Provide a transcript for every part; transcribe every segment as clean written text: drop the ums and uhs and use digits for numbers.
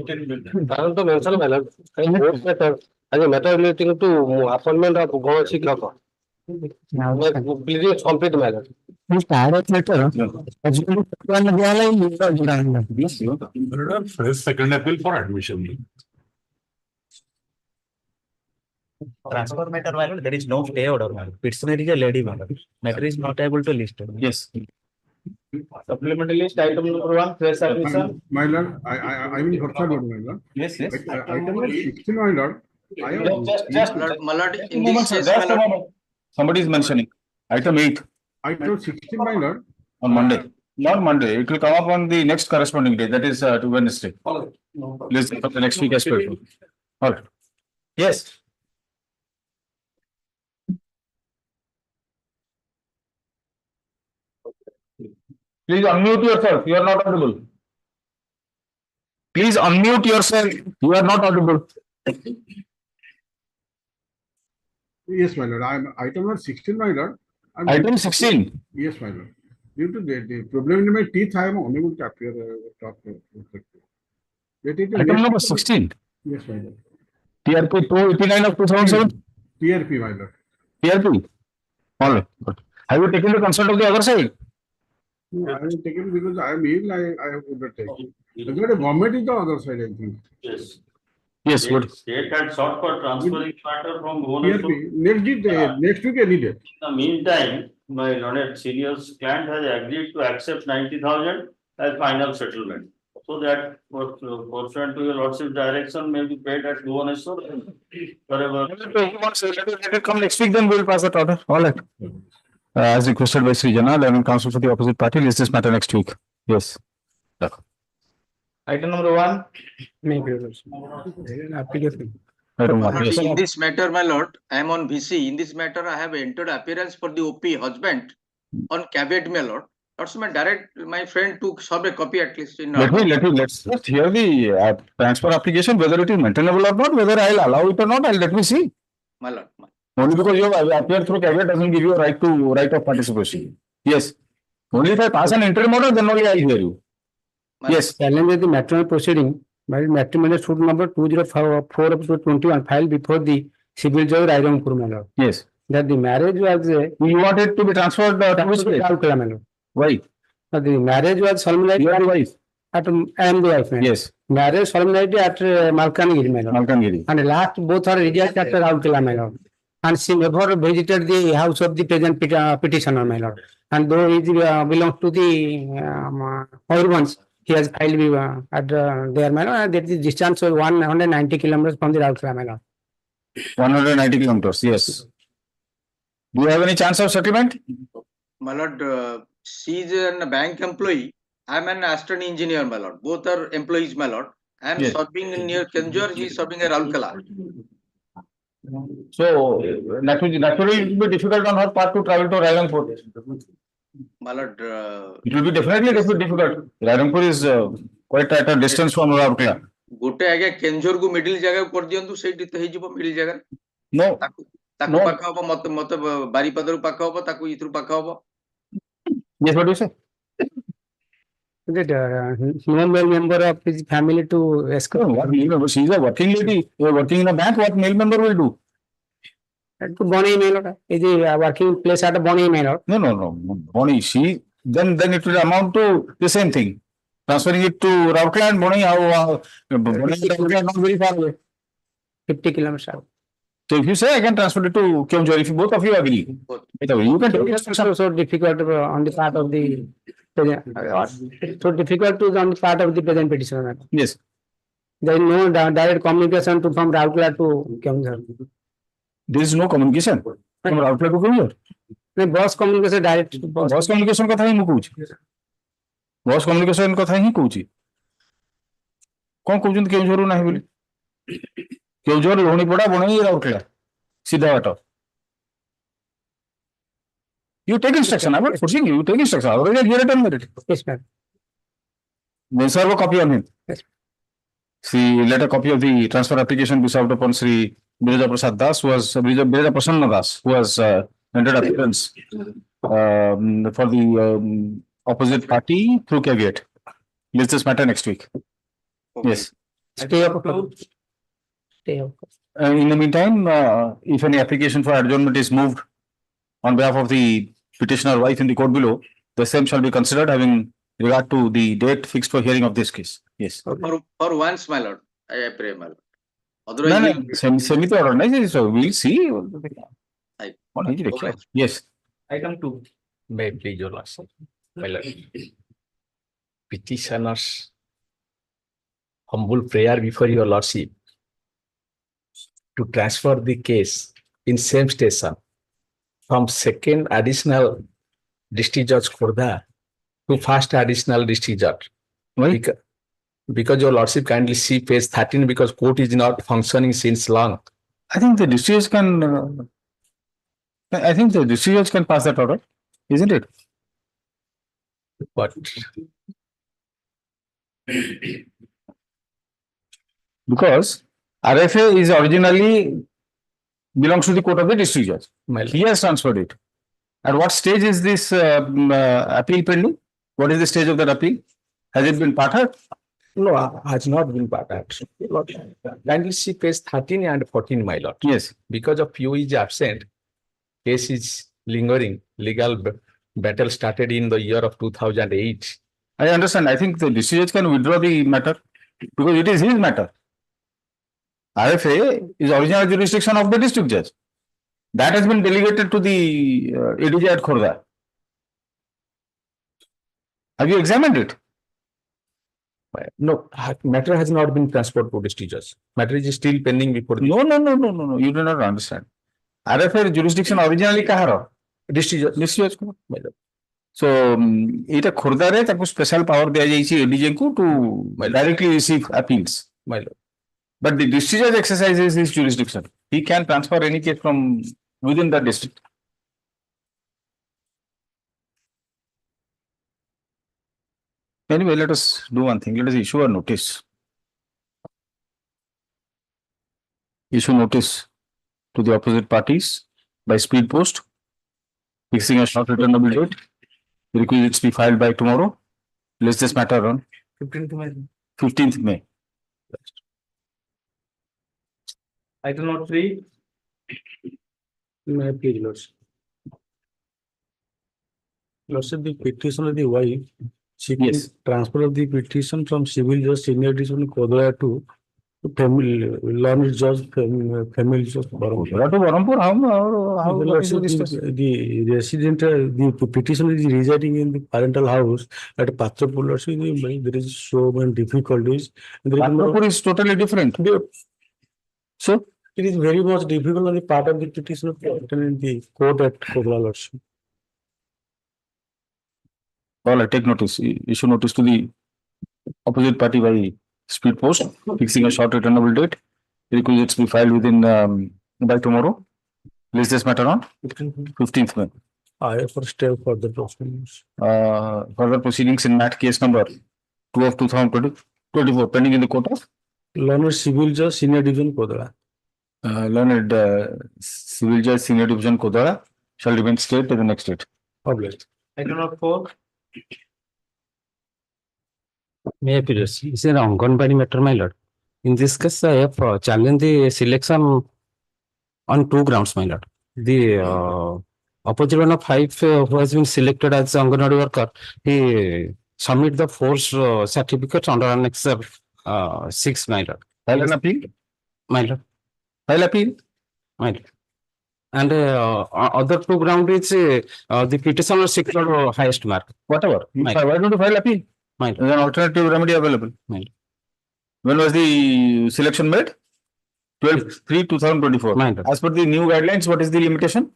Current mention matter, both matter as a matter relating to appointment of government ଶିକ୍ଷକ. Please complete matter. Second appeal for admission. Transfer matter, my lord, there is no stay order, my lord. Petitioner is a lady, my lord. Matter is not able to list. Yes. Supplementary list, item number 1, fresh submission. My lord, I mean, for third one, my lord. Yes, yes. Item number 16, my lord. I have Just My lord, in moment, this sir, case, just my a lord, moment. Somebody is mentioning item 8 item 16, my lord. on Monday. Not Monday. It will come up on the next corresponding day. That is to Wednesday. Please for the next week as well. All right. Yes. Please unmute yourself. You are not audible. Please unmute yourself. You are not audible. Yes, my lord. I am item number 16, my lord. Item 16. Yes, my lord. Due to the problem in my teeth, I am unable to appear. Talk. That is the Item next- number 16. Yes, my lord. TRP 289 of 2007. TRP, my lord. TRP. All right. Good. Have you taken the consent of the other side? No, I have taken because I am ill. I have undertaken. But the government is the other side, I think. Yes. Yes, good. State had sought for transferring matter from Bhubaneswar. TRP. Next week, any day. In the meantime, my learned senior client has agreed to accept 90,000 as final settlement. So that pursuant to your lordship's direction may be paid at Bhubaneswar. Wherever. Let it come next week, then we will pass that order. All right. As requested by Sri Jana, Learning Council for the opposite party, list this matter next week. Yes. Item number 1. Application. Item my 1. lord, Yes. in this matter, my lord, I am on VC. In this matter, I have entered appearance for the OP husband on caveat, my lord. That's my direct, my friend took serve a copy at least in. Let's just hear the transfer application, whether it is maintainable or not, whether I'll allow it or not, let me see. My lord. Only because you have appeared through caveat doesn't give you a right of participation. Yes. Only if I pass an interim order, then only I'll hear you. Yes. Challenge the matrimonial proceeding by matrimonial suit number 204 of 2021 filed before the civil judge Rairampur, my lord. Yes. That the marriage was You want it to be transferred to which place? Raurkela, my lord. Why? The marriage was solemnized. You are the wife. At I am the wife, my lord. Yes. Marriage solemnized at Malkangiri, my lord. Malkangiri. And last both are rejected at Raurkela, my lord. And she never visited the house of the present petitioner, my lord. And though he belongs to the other ones, he has filed at there, my lord. That is distance of 190 kilometers from the Raurkela, my lord. 190 kilometers, yes. Do you have any chance of settlement? My lord, she is a bank employee. I am an assistant engineer, my lord. Both are employees, my lord. I am Yes. serving near Kenjur. She is serving at Raurkela. So, naturally, it will be difficult on her part to travel to Rairampur. My lord, It will be definitely difficult. Rairampur is quite at a distance from Raurkela. गोटे आगे केंझर को middle जगह कर दियंतु सेठी तो हेजिबो middle जगह No. ताकू पाख हबो मत मत बारीपदर पाख हबो ताकू इथुर पाख हबो. Yes, what do you say? No male member of his family to escort. She is a working lady. You are working in a bank. What male member will do? To Bonnie Mailor. Is a working place at a Bonnie Mailor. No. Bonnie, then it will amount to the same thing. Transferring it to Raurkela and Bonnie, Bonnie and Raurkela are not very far away. 50 kilometers. So if you say I can transfer it to Keonjhar, if both of you agree, you can take it. So difficult on the part of the present. So difficult to on the part of the present petitioner. Yes. There is no direct communication from Raurkela to Keonjhar. There is no communication from Raurkela to Keonjhar. No, boss communication direct. Boss communication କଥା ହିଁ ମୁଁ କହୁଛି. Boss communication କଥା ହିଁ କହୁଛି. କଣ କହୁଛନ୍ତି କେଉଁଝରରୁ ନାହିଁ ବୋଲି? କେଉଁଝର ଲୁଣିପଡ଼ା ବଣେଇ ରାଉରକେଲା ସିଧା ବାଟ. You take instruction. I'm not forcing you. You take instruction. Otherwise, I'll hear it and merit it. Yes, ma'am. Then serve a copy on him. Yes. See, let a copy of the transfer application be served upon Sri Birija Prasad Das, who was Birija Prasanna Das, who has entered appearance for the opposite party through caveat. List this matter next week. Okay. Yes. Stay of court. Stay of court. In the meantime, if any application for adjournment is moved on behalf of the petitioner wife in the court below, the same shall be considered having regard to the date fixed for hearing of this case. Yes. For once, my lord, I pray, my lord. No, Otherwise, no, Semita order, no, so we'll see. I- What is it? Okay. Yes. Item 2. May I please your lordship. My lord. Petitioners humble prayer before your lordship to transfer the case in same station from second additional district judge Khordha to first additional district judge. Why? Because your lordship kindly see page 13 because court is not functioning since long. I think the district can, I think the district can pass that order, isn't it? But Because RFA is originally belongs to the court of the district judge. my He has transferred it. At what stage is this appeal pending? What is the stage of that appeal? Has it been parted? no, has not been parted. Kindly see page 13 and 14, my lord. Yes. Because of PO is absent, case is lingering. Legal battle started in the year of 2008. I understand. I think the district judge can withdraw the matter because it is his matter. RFA is original jurisdiction of the district judge. That has been delegated to the ADJ at Khordha. Have you examined it? No, matter has not been transferred to district judge. Matter is still pending before the No. You do not understand. RFA jurisdiction originally kahar? district judge. District judge ko. My lord. So, এটা খোর্ধারে তাকে special পাওয়ার দেয়া যাইছে ADJ কু to directly receive appeals. My lord. But the district judge exercises his jurisdiction. He can transfer any case from within the district. Anyway, let us do one thing. Let us issue a notice. Issue notice to the opposite parties by speed post, fixing a short returnable date. Requisites be filed by tomorrow. Let's this matter on 15th May. Item number 3. May I please, lordship. Lordship, the petition of the wife seeking Yes. transfer of the petition from civil judge senior division Kodra to family learned judge family judge Barampur. That to Barampur, how The lordship, the resident, the petition is residing in the parental house at Patrapur. Lordship, there is so many difficulties. There is Barampur is totally different. So, it is very much difficult on the part of the petitioner to attend the court at Kodra. Lordship. all I take notice, issue notice to the opposite party by speed post, fixing a short returnable date. Requisites be filed within by tomorrow. List this matter on 15th May. I for stay further proceedings. Further proceedings in that case number 2 of 2024 pending in the court of Learned civil judge senior division Kodra. learned civil judge senior division Kodara shall remain stayed to the next date. Published. Item number 4. May I please? This is an Anganwadi matter, my lord. In this case, I have challenged the selection on 2 grounds, my lord. The opposite one of 5 who has been selected as Anganwadi worker, he submit the force certificate under Annex 6, my lord. File an appeal? My lord. File appeal? My lord. And other 2 ground is the petitioner secured highest mark. Whatever. Right. Why don't you file appeal? My lord. There's an alternative remedy available. Right. When was the selection made? 12/3/2024. My lord. As per the new guidelines, what is the limitation?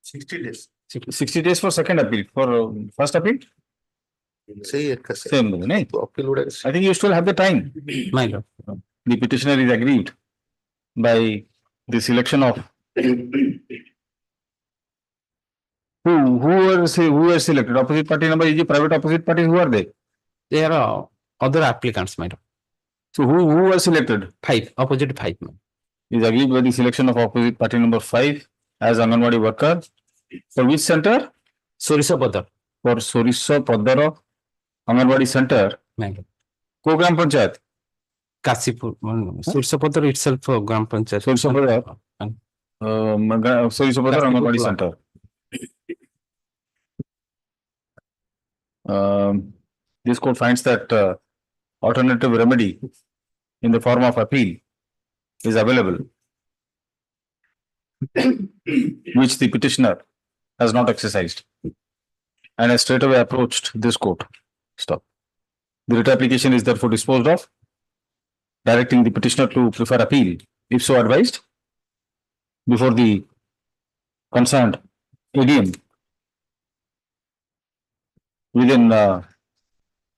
60 days. 60 days for second appeal. For first appeal? Same. I think you still have the time. My lord. The petitioner is aggrieved by the selection of who were selected. Opposite party number is the private opposite parties. Who are they? There are other applicants, my lord. So who was selected? 5, opposite 5. Is agreed by the selection of opposite party number 5 as Anganwadi worker. For which center? Sorisa Badar. For Sorisa Padara Anganwadi Center. My lord. Program Panchayat. Kasipur, Sirsapattar itself, Gram Panchayat. Sirsapattar, Sirsapattar Anganwadi Center. This court finds that alternative remedy in the form of appeal is available, which the petitioner has not exercised and has straightaway approached this court. Stop. The writ application is therefore disposed of, directing the petitioner to prefer appeal, if so advised, before the concerned ADM within 2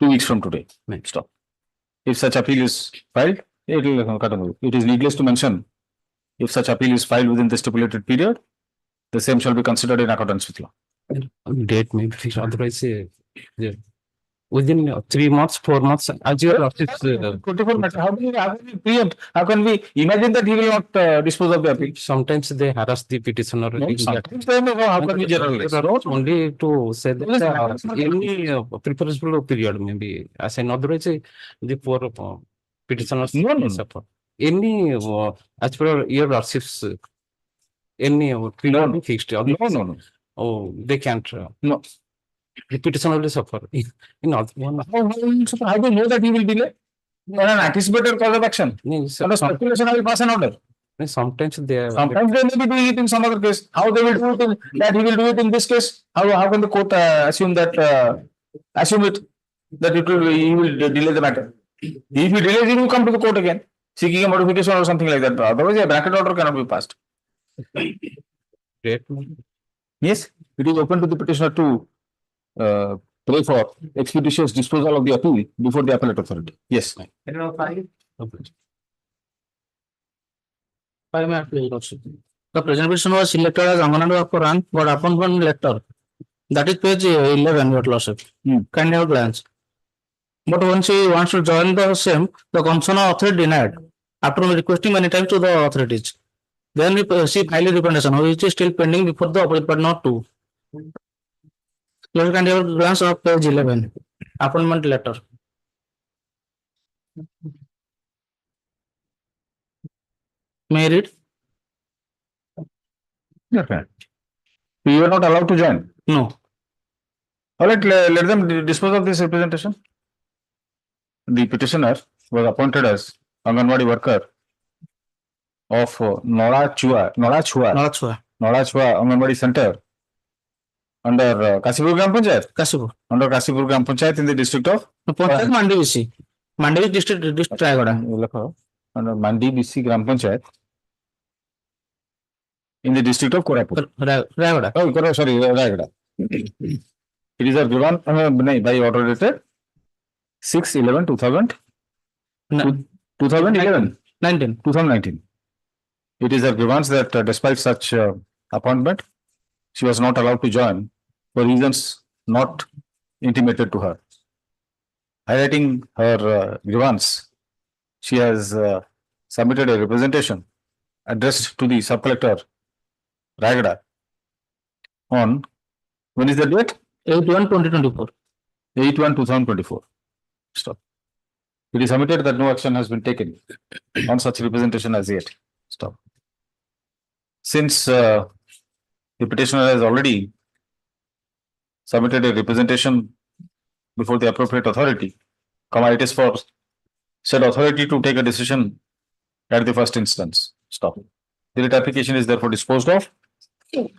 weeks from today. Stop. If such appeal is filed, it is needless to mention, if such appeal is filed within the stipulated period, the same shall be considered in accordance with law. Date may be fixed, otherwise, within 3 months, 4 months, as your lordship. 24 months. How can we preempt? How can we imagine that he will not dispose of the appeal? Sometimes they harass the petitioner. Sometimes they may go, how can we generalize? Only to say that any preferable period maybe, as an otherwise, the poor petitioners No. suffer. Any, as per your lordships, any period be fixed. No. Oh, they can't. No. The petitioner will suffer. In other one, How do you know that he will delay? On an anticipated cause of action. Under speculation, I will pass an order. sometimes they Sometimes they may be doing it in some other case. How they will do it in that he will do it in this case? How can the court assume that he will delay the matter? If he delays, he will come to the court again, seeking a modification or something like that. Otherwise, a bracket order cannot be passed. Great. Yes, it is open to the petitioner to pray for expeditious disposal of the appeal before the appellate authority. Yes. I don't know, five. The present petition was selected as Anganwadi worker rank but upon one letter. That is page 11, your lordship. Can you have glance? But when she wants to join the same, the concerned authority denied. After requesting many times to the authorities. Then she filed a representation, which is still pending before the opposite, but not two. You can have glance of page 11, appointment letter. May I read? Okay. You are not allowed to join. No. All right, let them dispose of this representation. The petitioner was appointed as Anganwadi worker of Norachua Anganwadi Center under Kasipur Gram Panchayat. Kasipur. Under Kasipur Gram Panchayat in the district of Panchayat Mandi BC. Mandi district Rayagada. under Mandi BC Gram Panchayat in the district of Korapur. Rayagada. Oh, sorry, Rayagada. It is a given by order dated 6/11/2000. 2011. 2019. It is a grievance that despite such appointment, she was not allowed to join for reasons not intimated to her. Highlighting her grievance, she has submitted a representation addressed to the sub-collector Rayagada on, when is the date? 8/1/2024. 8/1/2024. Stop. It is submitted that no action has been taken on such representation as yet. Stop. Since the petitioner has already submitted a representation before the appropriate authority, it is for said authority to take a decision at the first instance. Stop. The writ application is therefore disposed of,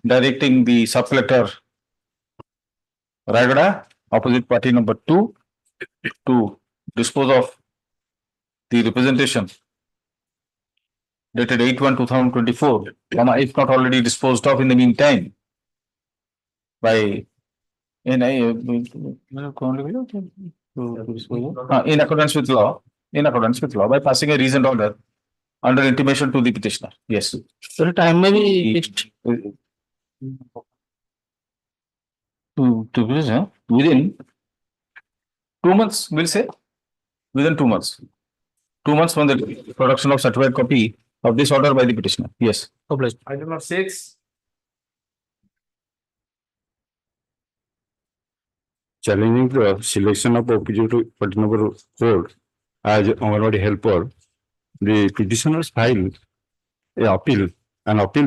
directing the sub-collector Rayagada, opposite party number 2, to dispose of the representation dated 8/1/2024, if not already disposed of in the meantime by in accordance with law, by passing a reasoned order under intimation to the petitioner. Yes. So the time may be fixed. Within 2 months, we'll say. Within 2 months. 2 months from the production of certified copy of this order by the petitioner. Yes. Obliged. Item number 6. Challenging the selection of opposite party number 4 as Anganwadi helper, the petitioners filed an appeal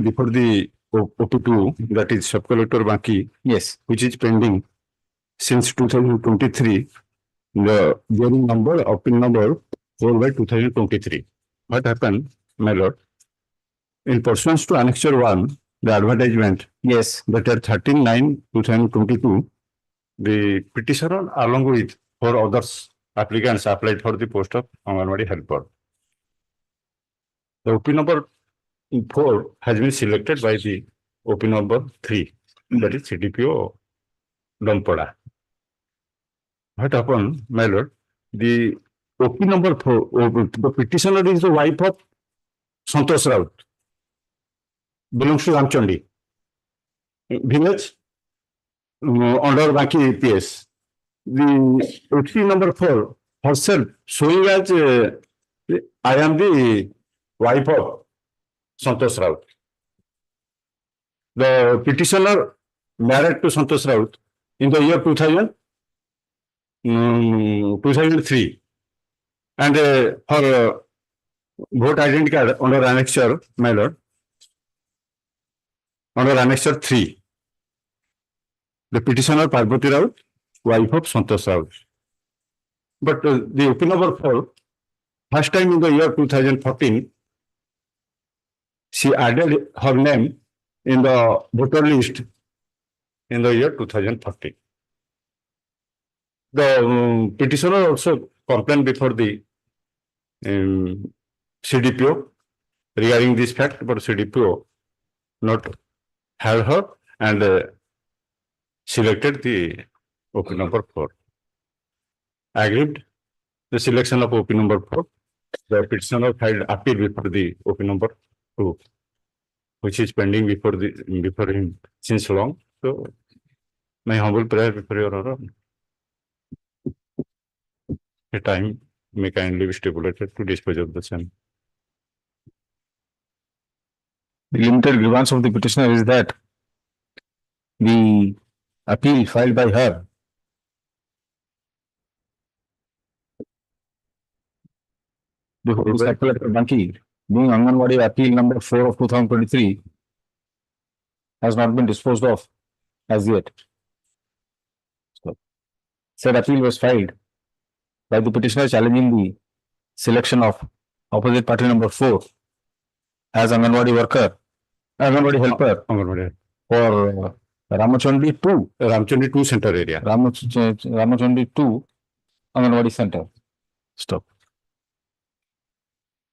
before the OP2, that is Sub-Collector Banki, Yes. which is pending since 2023. The hearing number, appeal number 4/2023. What happened, my lord? In pursuance to Annexure 1, the advertisement Yes. dated 13/9/2022, the petitioner along with 4 others applicants applied for the post of Anganwadi helper. The OP number 4 has been selected by the OP number 3, that is CDPO Dampada. What happened, my lord? The OP number 4, the petitioner is the wife of Santosh Raut, belongs to Ramchandi village under Banki APS. The OP number 4 herself showing as I am the wife of Santosh Raut. The petitioner married to Santosh Raut in the year 2003, and her vote identity card under annexure, my lord, under annexure 3, the petitioner Parvati Raut, wife of Santosh Raut. But the OP number 4, first time in the year 2014, she added her name in the voter list in the year 2014. The petitioner also complained before the CDPO regarding this fact, but CDPO not had her and selected the OP number 4. Agreed the selection of OP number 4. The petitioner filed appeal before the OP number 2, which is pending before him since long. So, my humble prayer before your honor, a time may kindly be stipulated to dispose of the same. The limited grievance of the petitioner is that the appeal filed by her before the Sub-Collector Banki, being Anganwadi appeal number 4 of 2023, has not been disposed of as yet. So, said appeal was filed by the petitioner challenging the selection of opposite party number 4 as Anganwadi worker, Anganwadi helper for Ramachandi 2 center area. Ramachandi 2 Anganwadi center. Stop.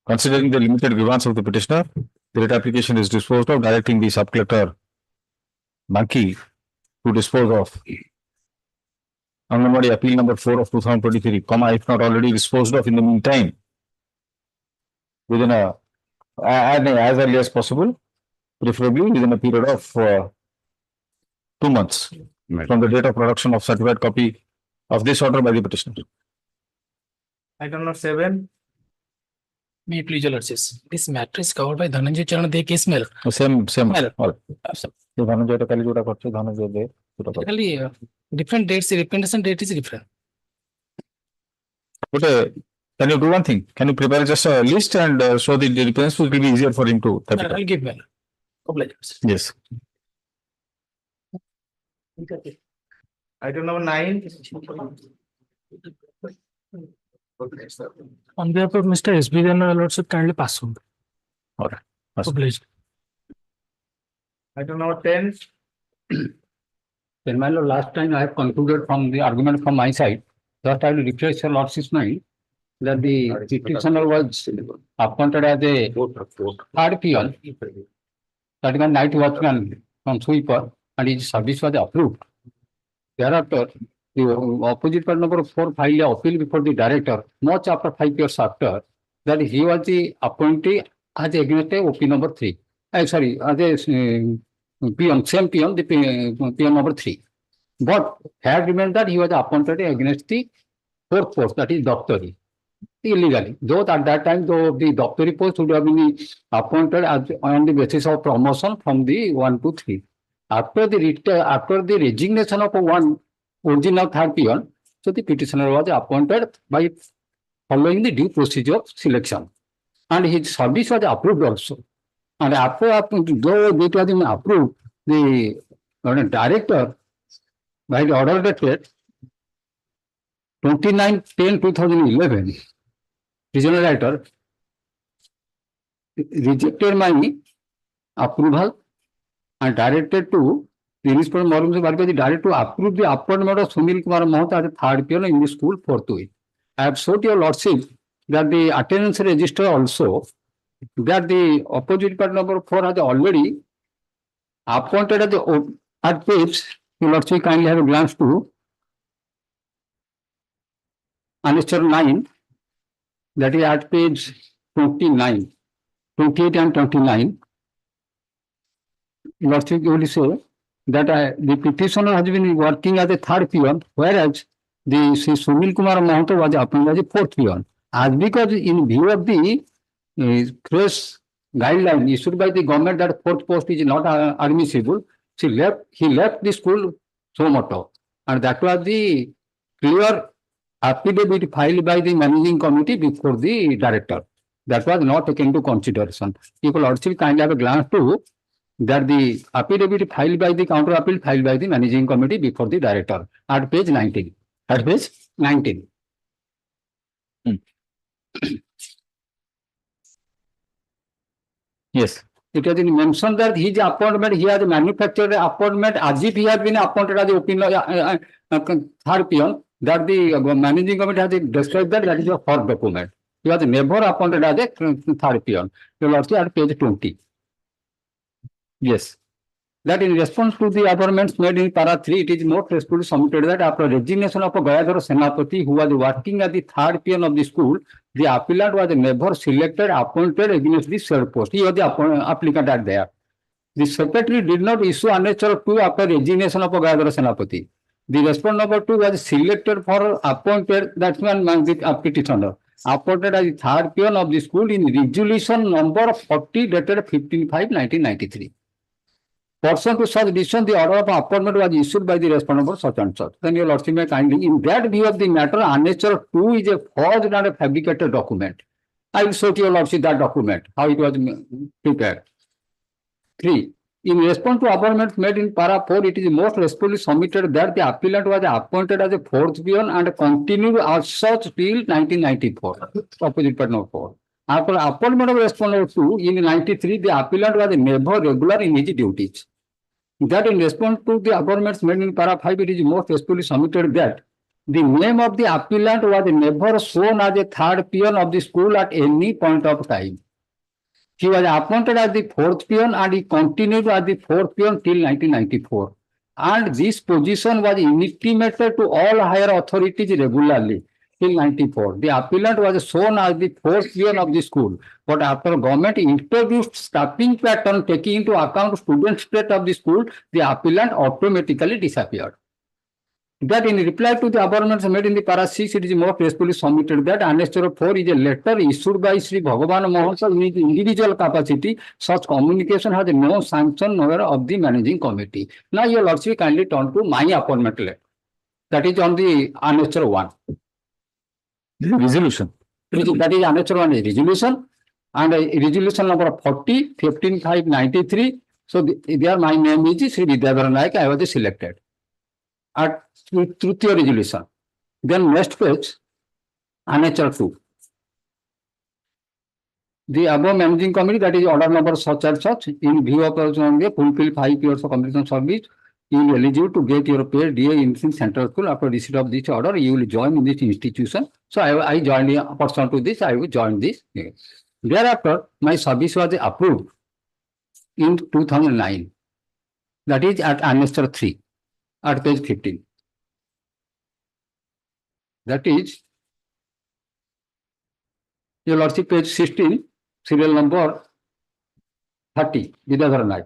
Considering the limited grievance of the petitioner, the writ application is disposed of, directing the Sub-Collector Banki to dispose of Anganwadi appeal number 4 of 2023, if not already disposed of in the meantime, within as early as possible, preferably within a period of 2 months from the date of production of certified copy of this order by the petitioner. Item number 7. May it please your lordships. This matter is covered by Dhananjay Charan De case mail. Same. All. Actually, different dates, the representation date is different. But can you do one thing? Can you prepare just a list and so the representation will be easier for him to type it I'll up? give mail. Obliged. Yes. Item number 9. On behalf of Mr. SB, then lordship kindly pass on. All right. Pass on. Obliged. Item number 10. Then, my lord, last time I have concluded from the argument from my side, just I will refresh your lordship's mind that the petitioner was appointed as a third peon, that is a night watchman from sweeper, and his service was approved. Thereafter, the opposite party number 4 filed an appeal before the director, much after 5 years after, that he was the appointee as against a OP number 3. Sorry, as a peon, same peon, the peon number 3. But had remained that he was appointed against the 4th post, that is doctory, illegally. Though at that time, the doctory post would have been appointed on the basis of promotion from the 1 to 3. After the resignation of one original third peon, so the petitioner was appointed by following the due procedure of selection. And his service was approved also. And after though it was approved, the director by the order dated 29/10/2011, regional writer rejected my approval and directed to the municipal directed to approve the appointment of Sunil Kumar Mahota as a third peon in the school forthwith. I have showed your lordship that the attendance register also that the opposite part number 4 has already appointed at page. Your lordship kindly have a glance to annexure 9, that is at page 29, 28 and 29. Lordship will say that the petitioner has been working as a third peon, whereas the Sunil Kumar Mahanta was appointed as a fourth peon. As because in view of the fresh guideline issued by the government that fourth post is not admissible, he left the school so motto, and that was the clear affidavit filed by the managing committee before the director. That was not taken into consideration. People also kindly have a glance to that the affidavit filed by the counter appeal filed by the managing committee before the director at page 19. At page 19. Yes. It has been mentioned that his appointment, he has manufactured an appointment as if he had been appointed as the third peon, that the managing committee has described that is a false document. He was never appointed as a third peon. You will also at page 20. Yes. That in response to the amendments made in para 3, it is more respectfully submitted that after resignation of Gayadhar Senapati, who was working as the third peon of the school, the appellant was never selected, appointed against the said post. He was the applicant at there. The secretary did not issue annexure 2 after resignation of Gayadhar Senapati. The respondent number 2 was selected for appointed, that's one the petitioner, appointed as the third peon of the school in resolution number 40 dated 15/5/1993. Pursuant to such decision, the order of appointment was issued by the respondent for such and such. Then your lordship may kindly, in that view of the matter, annexure 2 is a forged and a fabricated document. I will show to your lordship that document, how it was prepared. 3. In response to appointments made in para 4, it is most respectfully submitted that the appellant was appointed as a fourth peon and continued as such till 1994. Opposite part number 4. After appointment of respondent 2 in 93, the appellant was never regular in his duties. That in response to the appointments made in para 5, it is most respectfully submitted that the name of the appellant was never shown as a third peon of the school at any point of time. He was appointed as the fourth peon and he continued as the fourth peon till 1994. And this position was intimated to all higher authorities regularly till 94. The appellant was shown as the fourth peon of the school, but after government introduced staffing pattern taking into account student state of the school, the appellant automatically disappeared. That in reply to the appointments made in the para 6, it is more gracefully submitted that annexure 4 is a letter issued by Sri Bhagavan Mahanta in his individual capacity. Such communication has no sanction nor of the managing committee. Now your lordship kindly turn to my appointment letter. That is on the annexure 1. Resolution. That is annexure 1 is resolution and resolution number 40, 15/5/93. So there my name is Sri Vidyadhara Naik. I was selected at Tritiya resolution. Then next page, annexure 2. The above managing committee, that is order number such and such, in view of fulfill 5 years of completion service, you will eligible to get your pay DA in central school. After receipt of this order, you will join in this institution. So I joined, pursuant to this, I will join this. Thereafter, my service was approved in 2009. That is at annexure 3, at page 15. That is, your lordship, page 16, serial number 30, Vidyadhara Naik.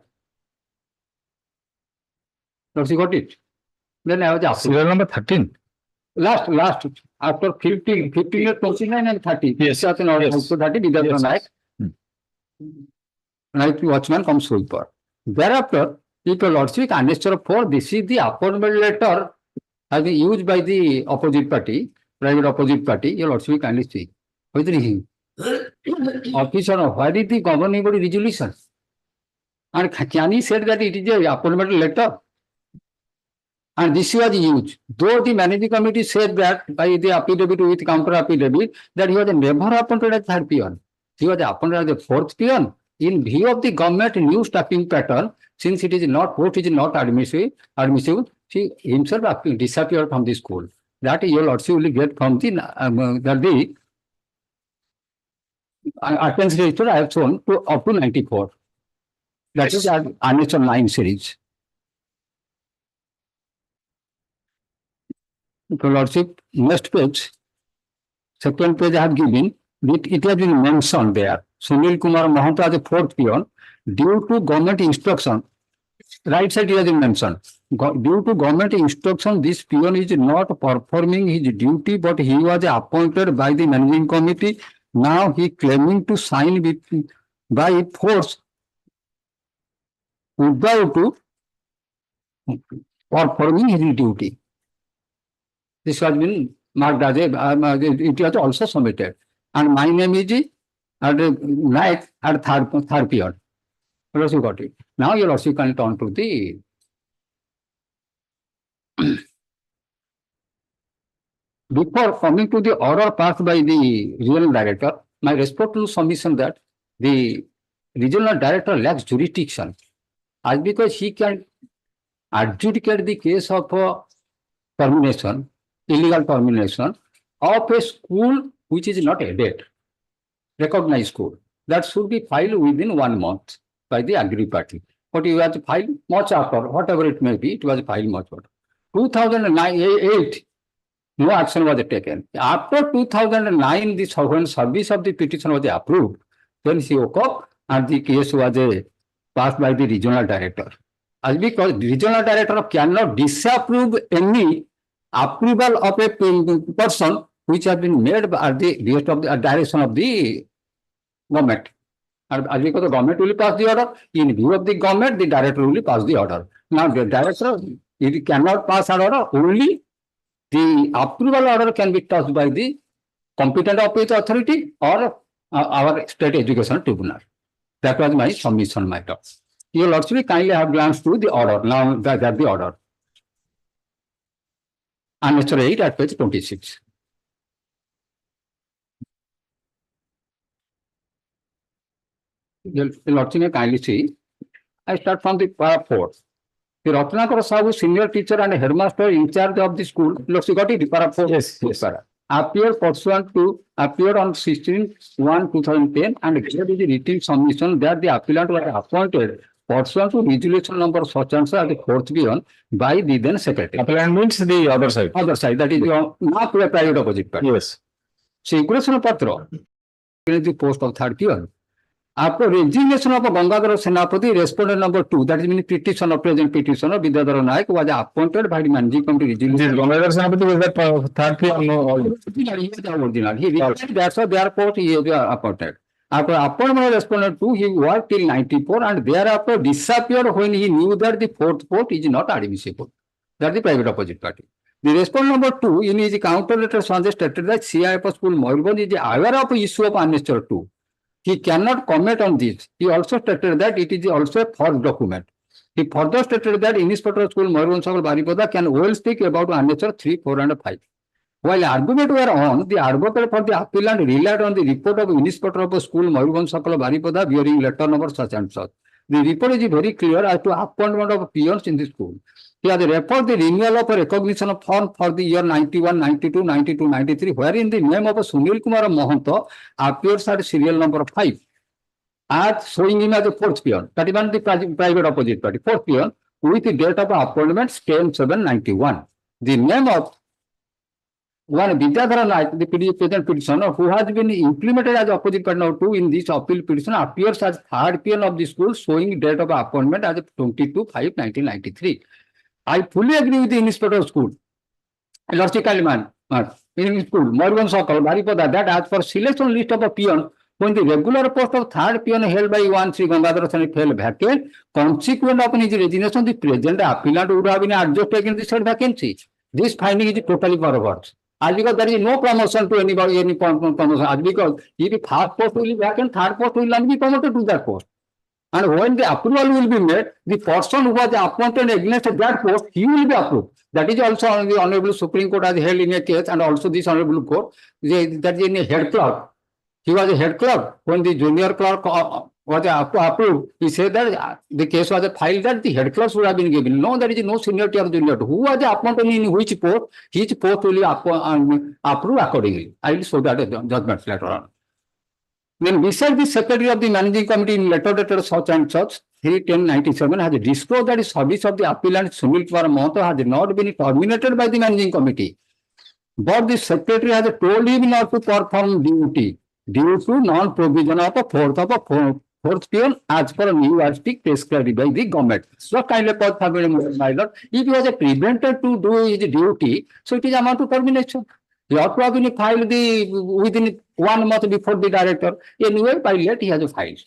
Lordship got it? Then I was approved. Serial number 13. Last, after 15, 29 and 30. Yes. So 30, Vidyadhara Yes. Naik. Night watchman comes sweeper. Thereafter, if your lordship annexure 4, this is the appointment letter has been used by the opposite party. private opposite party, your lordship kindly speak. What is it? Officer, where is the governing body resolution? And can he said that it is a appointment letter? And this was used. Though the managing committee said that by the affidavit with counter affidavit that he was never appointed as third peon. He was appointed as the fourth peon. In view of the government new staffing pattern, since it is not post is not admissible, he himself disappeared from the school. That your lordship will get from the attendance register I have shown to up to 94. That is our annexure 9 series. Your lordship, next page, second page I have given, it has been mentioned there. Sunil Kumar Mahanta as a fourth peon, due to government instruction, right side it has been mentioned. Due to government instruction, this peon is not performing his duty, but he was appointed by the managing committee. Now he claiming to sign by force without performing his duty. This has been marked as it was also submitted. And my name is Naik at third peon. You got it. Now you also can turn to the before coming to the order passed by the regional director, my respectful submission that the regional director lacks jurisdiction, as because he can adjudicate the case of termination, illegal termination of a school which is not aided, recognized school. That should be filed within 1 month by the aggrieved party. But you have to file much after, whatever it may be, it was filed much after. 2008, no action was taken. After 2009, the when service of the petition was approved, then he woke up and the case was passed by the regional director. As because the regional director cannot disapprove any approval of a person which has been made at the behest of the direction of the government. And as because the government will pass the order, in view of the government, the director will pass the order. Now the director, it cannot pass an order, only the approval order can be touched by the competent office authority or our state education tribunal. That was my submission matter. You will actually kindly have glanced through the order. Now that the order. Annexure 8 at page 26. You will actually kindly see. I start from the para 4. The Ratnakar Sahu, senior teacher and headmaster in charge of the school. Look, you got it, para 4. Yes. Para. Appeared on 16/1/2010 and gave the written submission that the appellant was appointed pursuant to resolution number such and such as the fourth peon by the then secretary. Appellant means the other side. Other side, that is not to a private opposite party. Yes. Circulation Patra, the post of third peon. After resignation of Gangadhara Senapati, respondent number 2, that is meaning petitioner, present petitioner, Vidyadhara Naik was appointed by the managing committee. Gangadhara Senapati was that third peon? No, he is the original. He resigned, that's why therefore he is appointed. After appointment of respondent 2, he worked till 94 and thereafter disappeared when he knew that the fourth post is not admissible. That is the private opposite party. The respondent number 2, in his counter letter, stated that CIF school Moyurganj is aware of the issue of annexure 2. He cannot comment on this. He also stated that it is also a false document. He further stated that Inspector of School Moyurganj Baripada can well speak about annexure 3, 4 and 5. While argument were on, the advocate for the appellant relied on the report of Inspector of School Moyurganj Baripada bearing letter number such and such. The report is very clear as to appointment of peons in the school. He has referred the renewal of a recognition of form for the year 91, 92, 92, 93, wherein the name of Sunil Kumar Mahanta appears at serial number 5, as showing him as the fourth peon. That is the private opposite party, fourth peon, with the date of appointment 10/7/91. The name of one Vidyadhara Naik, the present petitioner, who has been implemented as opposite party number 2 in this appeal petition, appears as third peon of the school, showing date of appointment as 22/5/1993. I fully agree with the Inspector of School, Lordship Kaliman, in school, Moyurganj Baripada, that as for selection list of a peon, when the regular post of third peon held by one Sri Gangadhara Senapati fell vacant, consequent upon his resignation, the present appellant would have been adjusted against the said vacancy. This finding is totally perverse. As because there is no promotion to anybody, any promotion. As because if the first post will be vacant, third post will not be promoted to that post. And when the approval will be made, the person who was appointed against that post, he will be approved. That is also the Honorable Supreme Court has held in a case, and also this Honorable Court, that is in a head clerk. He was a head clerk. When the junior clerk was approved, he said that the case was filed that the head clerk should have been given. No, there is no seniority of junior. Who was appointed in which post, his post will be approved accordingly. I will show that judgment later on. When besides the secretary of the managing committee in letter dated such and such 3/10/97 has disclosed that the service of the appellant Sunil Kumar Mahato has not been terminated by the managing committee, but the secretary has told him not to perform duty due to non-provision of a fourth peon as per new article prescribed by the government. So kindly my lord, if he was prevented to do his duty, so it is amount to termination. He ought to have been filed within 1 month before the director. Anyway, by late he has filed.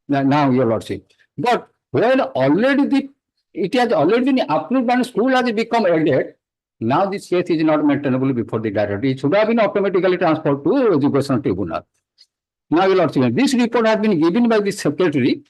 Now, your lordship. But when already it has already been approved and school has become added, now this case is not maintainable before the director. It should have been automatically transferred to Education Tribunal. Now, your lordship, this report has been given by the secretary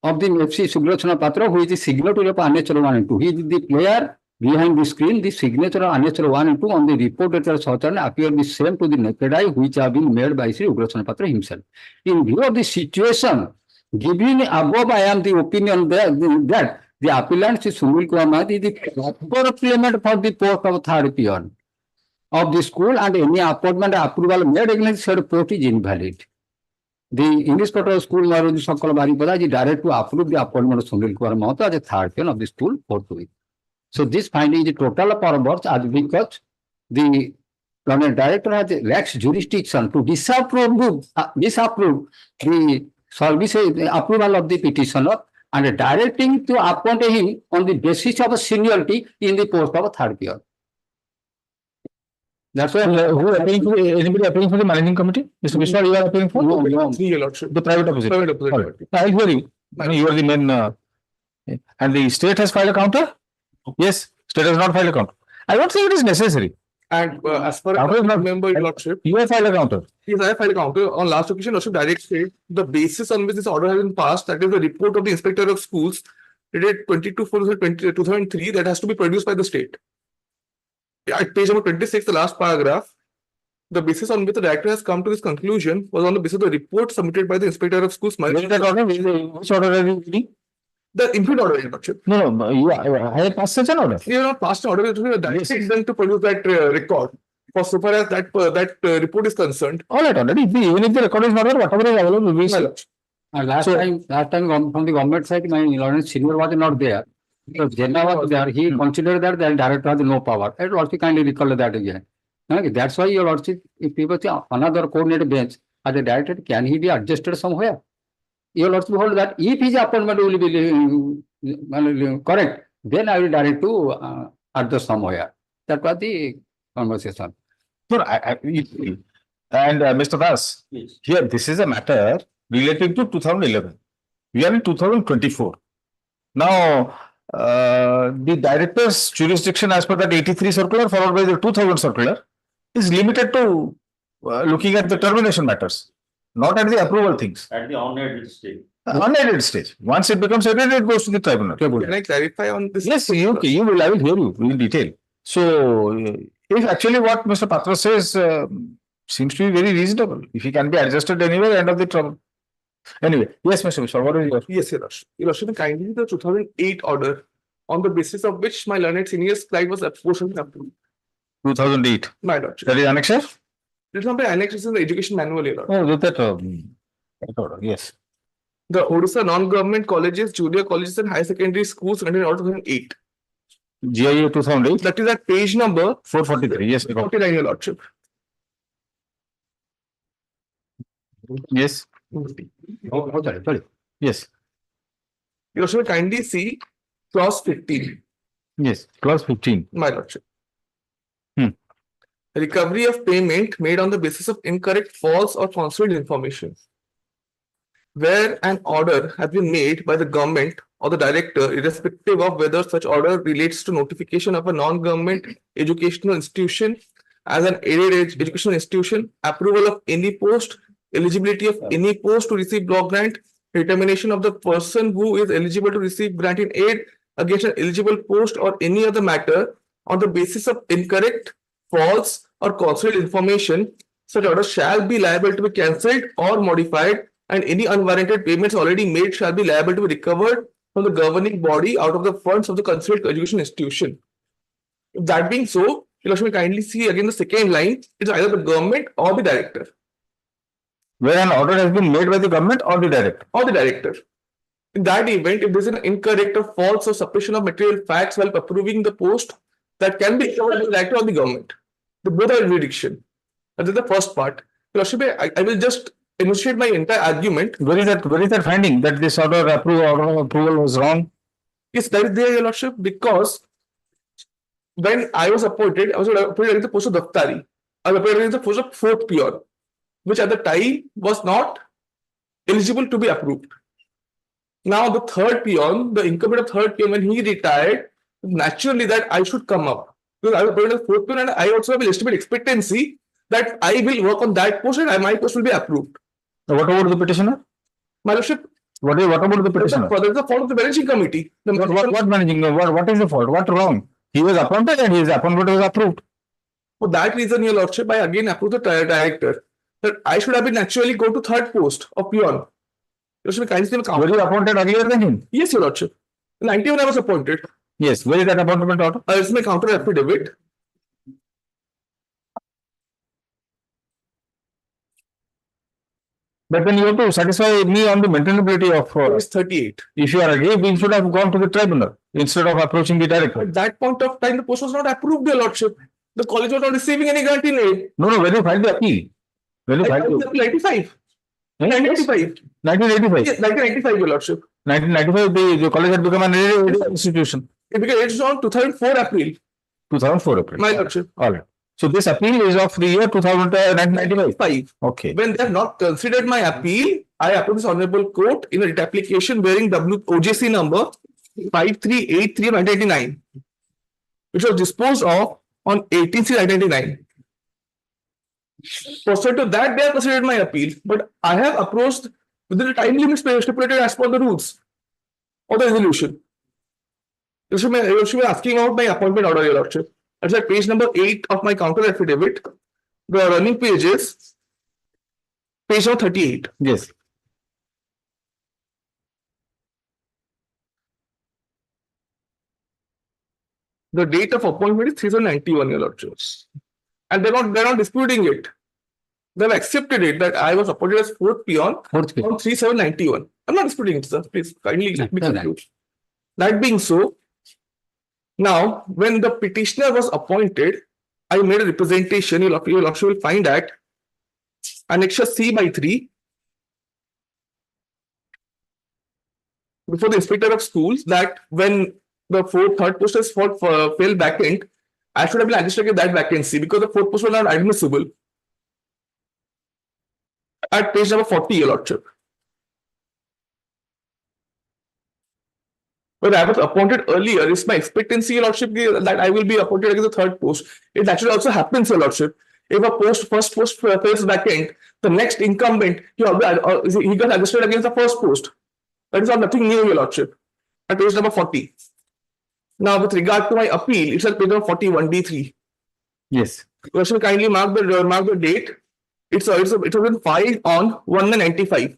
of the FC Subrachana Patra, who is the signatory of annexure 1 and 2. He is the player behind the screen. The signature of annexure 1 and 2 on the report that appear the same to the naked eye, which have been made by Sri Subrachana Patra himself. In view of the situation, given above, I am the opinion that the appellant Sri Sunil Kumar is the proper claimant for the post of third peon of the school, and any appointment approval made against said post is invalid. The English Court of School Maruji Sakala Baripada is direct to approve the appointment of Sunil Kumar Mahato as a third peon of the school forthwith. So this finding is total perverse as because the director has lacks jurisdiction to disapprove the service approval of the petitioner and directing to appoint him on the basis of a seniority in the post of a third peon. That's why Who appealing for anybody appealing for the managing committee? Mr. Mishra, you are appealing for? No. Your lordship. The private opposition. Private opposition. All right. I'll hear you. You are the main. And the state has filed a counter? Yes, state has not filed a counter. I don't think it is necessary. And as far Counter as is I not- remember, your lordship, You have filed a counter. yes, I filed a counter. On last occasion, lordship direct state the basis on which this order has been passed, that is the report of the inspector of schools dated 22/4/2003 that has to be produced by the state. At page number 26, the last paragraph, the basis on which the director has come to this conclusion was on the basis of the report submitted by the inspector of schools. Where is that order? Which order are you reading? The impute order, your lordship. No, you have passed such an order. You have not passed an order, it will directed them to produce that record. For so far as that report is concerned. All right, already. Even if the record is not there, whatever is available, we My see. lordship. Last time from the government side, my Lawrence senior was not there. Because Jenna was there, he considered that the director has no power. I will also kindly recall that again. Okay, that's why your lordship, if people say another coordinated bench as a director, can he be adjusted somewhere? Your lordship hold that if his appointment will be correct, then I will direct to adjust somewhere. That was the conversation. No, and Mr. Das, Yes. here, this is a matter relating to 2011. We are in 2024. Now, the director's jurisdiction as per that 83 circular followed by the 2000 circular is limited to looking at the termination matters, not at the approval things. At the unaided stage. Unaided stage. Once it becomes aided, it goes to the tribunal. Can I clarify on this? Yes, okay, I will hear you in detail. So, if actually what Mr. Patra says seems to be very reasonable, if he can be adjusted anywhere, end of the trouble. Anyway, yes, Mr. Mishra, what is your? Yes, your lordship. Your lordship, kindly the 2008 order on the basis of which my learned senior's client was apportioned approved. 2008. My lordship. That is annexure? This is not by annex, this is in the education manual, your lordship. Oh, that order, yes. The Orissa non-government colleges, junior colleges and higher secondary schools under order 2008. GIA 2008, That is at page number 443, yes. I got it. 49, your lordship. Yes, Sorry. yes, Your lordship, kindly see clause 15, yes, clause 15. my lordship. Hmm. Recovery of payment made on the basis of incorrect, false or falsified information. Where an order has been made by the government or the director, irrespective of whether such order relates to notification of a non-government educational institution as an aided educational institution, approval of any post, eligibility of any post to receive block grant, determination of the person who is eligible to receive grant in aid against an eligible post or any other matter on the basis of incorrect, false, or contrary information. Such order shall be liable to be cancelled or modified, and any unwarranted payments already made shall be liable to be recovered from the governing body out of the funds of the concerned education institution. That being so, you should kindly see again the second line. It's either the government or the director. Where an order has been made by the government or the director. Or the director. In that event, if there is an incorrect or false or suppression of material facts while approving the post, that can be covered by the director or the government. The both are jurisdiction. That is the first part. I will just enunciate my entire argument. Where is that finding that this order approval was wrong? Yes, that is there, Your Lordship, because when I was appointed at the post of Daftari. I was appointed at the post of fourth peon, which at the time was not eligible to be approved. Now the third peon, the incumbent of third peon, when he retired, naturally that I should come up. Because I was appointed as fourth peon and I also have a legitimate expectancy that I will work on that post and my post will be approved. What about the petitioner? My Lordship, what about the petitioner? that is the fault of the managing committee. What managing? What is the fault? What wrong? He was appointed and his appointment was approved. For that reason, Your Lordship, I again approve the director that I should have been actually go to third post of peon. Your Lordship, were you appointed earlier than him? Yes, Your Lordship. In 91 I was appointed. Yes. Where is that appointment order? It's my counter affidavit. But then you have to satisfy me on the maintainability of. It's 38. If you are aggrieved, you should have gone to the tribunal instead of approaching the director. At that point of time, the post was not approved, Your Lordship. The college was not receiving any grant in aid. No. When you filed the appeal? When you filed the appeal? 95. 1995. 1985. Yes, 1995, Your Lordship. 1995, the college had become an aided institution. It became aged on 2004 April. 2004 April. My Lordship. All right. So this appeal is of the year 1995. Okay. When they have not considered my appeal, I approached this honorable court in a writ application bearing OJC number 5383 1989, which was disposed of on 18/6/1999. Pursuant to that, they have considered my appeal, but I have approached within the time limits stipulated as per the rules of the resolution. You should be asking about my appointment order, Your Lordship. That's at page number 8 of my counter affidavit. The running pages, page number 38. Yes. The date of appointment is 3/91, Your Lordship. And they're not disputing it. They've accepted it that I was appointed as fourth peon on 3/7/91. I'm not disputing it, sir. Please kindly let me conclude. That being so, now when the petitioner was appointed, I made a representation. Your Lordship will find that Annexure C/3 before the inspector of schools that when the third post is fell vacant, I should have been adjusted that vacancy because the fourth post was not admissible. At page number 40, Your Lordship. When I was appointed earlier, it's my expectancy, Your Lordship, that I will be appointed as the third post. It actually also happens, Your Lordship. If a first post falls vacant, the next incumbent, he got adjusted against the first post. That is not nothing new, Your Lordship. At page number 40. Now, with regard to my appeal, it's at page number 41D3. Yes. Your Lordship, kindly mark the date. It was been filed on 1/95.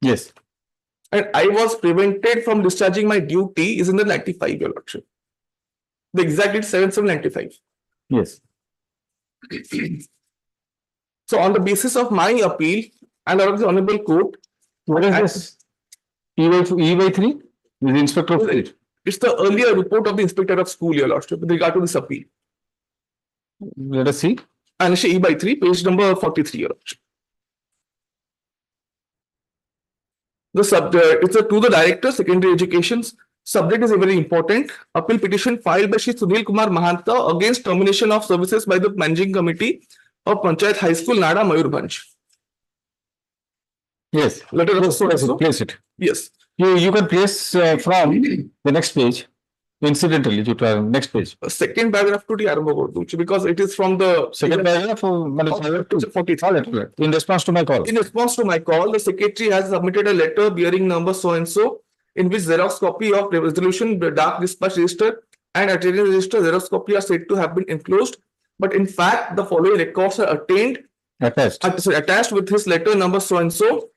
Yes. And I was prevented from discharging my duty is in the 95, Your Lordship. The exact date 7/7/95. Yes. So on the basis of my appeal and out of the honorable court, what is this? E/3? The inspector of school. It's the earlier report of the inspector of school, Your Lordship, with regard to this appeal. Let us see. And it's E/3, page number 43, Your Lordship. The subject, it's to the director, secondary education's subject is very important. Appeal petition filed by Shri Sunil Kumar Mahanta against termination of services by the managing committee of Panchayat High School, Nada, Mayurbhanj. Yes. Let us place it. Yes. You can place from the next page. Incidentally, you try next page. Second paragraph to the आरंभ कर दूं because it is from the Second paragraph, in response to my call. In response to my call, the secretary has submitted a letter bearing number so and so, in which Xerox copy of the resolution, the dark dispatch register, and attendance register Xerox copy are said to have been enclosed. But in fact, the following records are attached with his letter number so and so.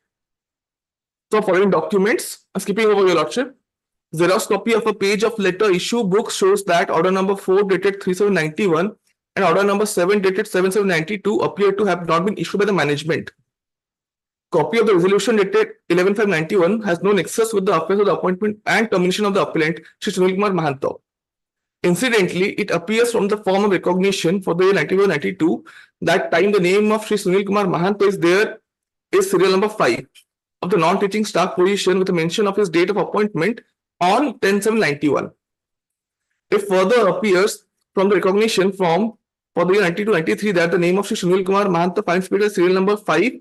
So, following documents, skipping over your lordship. Xerox copy of a page of letter issue book shows that order number 4 dated 3791 and order number 7 dated 7792 appear to have not been issued by the management. Copy of the resolution dated 11/5/91 has no nexus with the affairs of the appointment and termination of the appellant, Shri Sunil Kumar Mahanto. Incidentally, it appears from the form of recognition for the year 91-92 that time the name of Shri Sunil Kumar Mahanto is there is serial number 5 of the non-teaching staff position with a mention of his date of appointment on 10/7/91. It further appears from the recognition form for the year 92-93 that the name of Shri Sunil Kumar Mahanto finds paid as serial number 5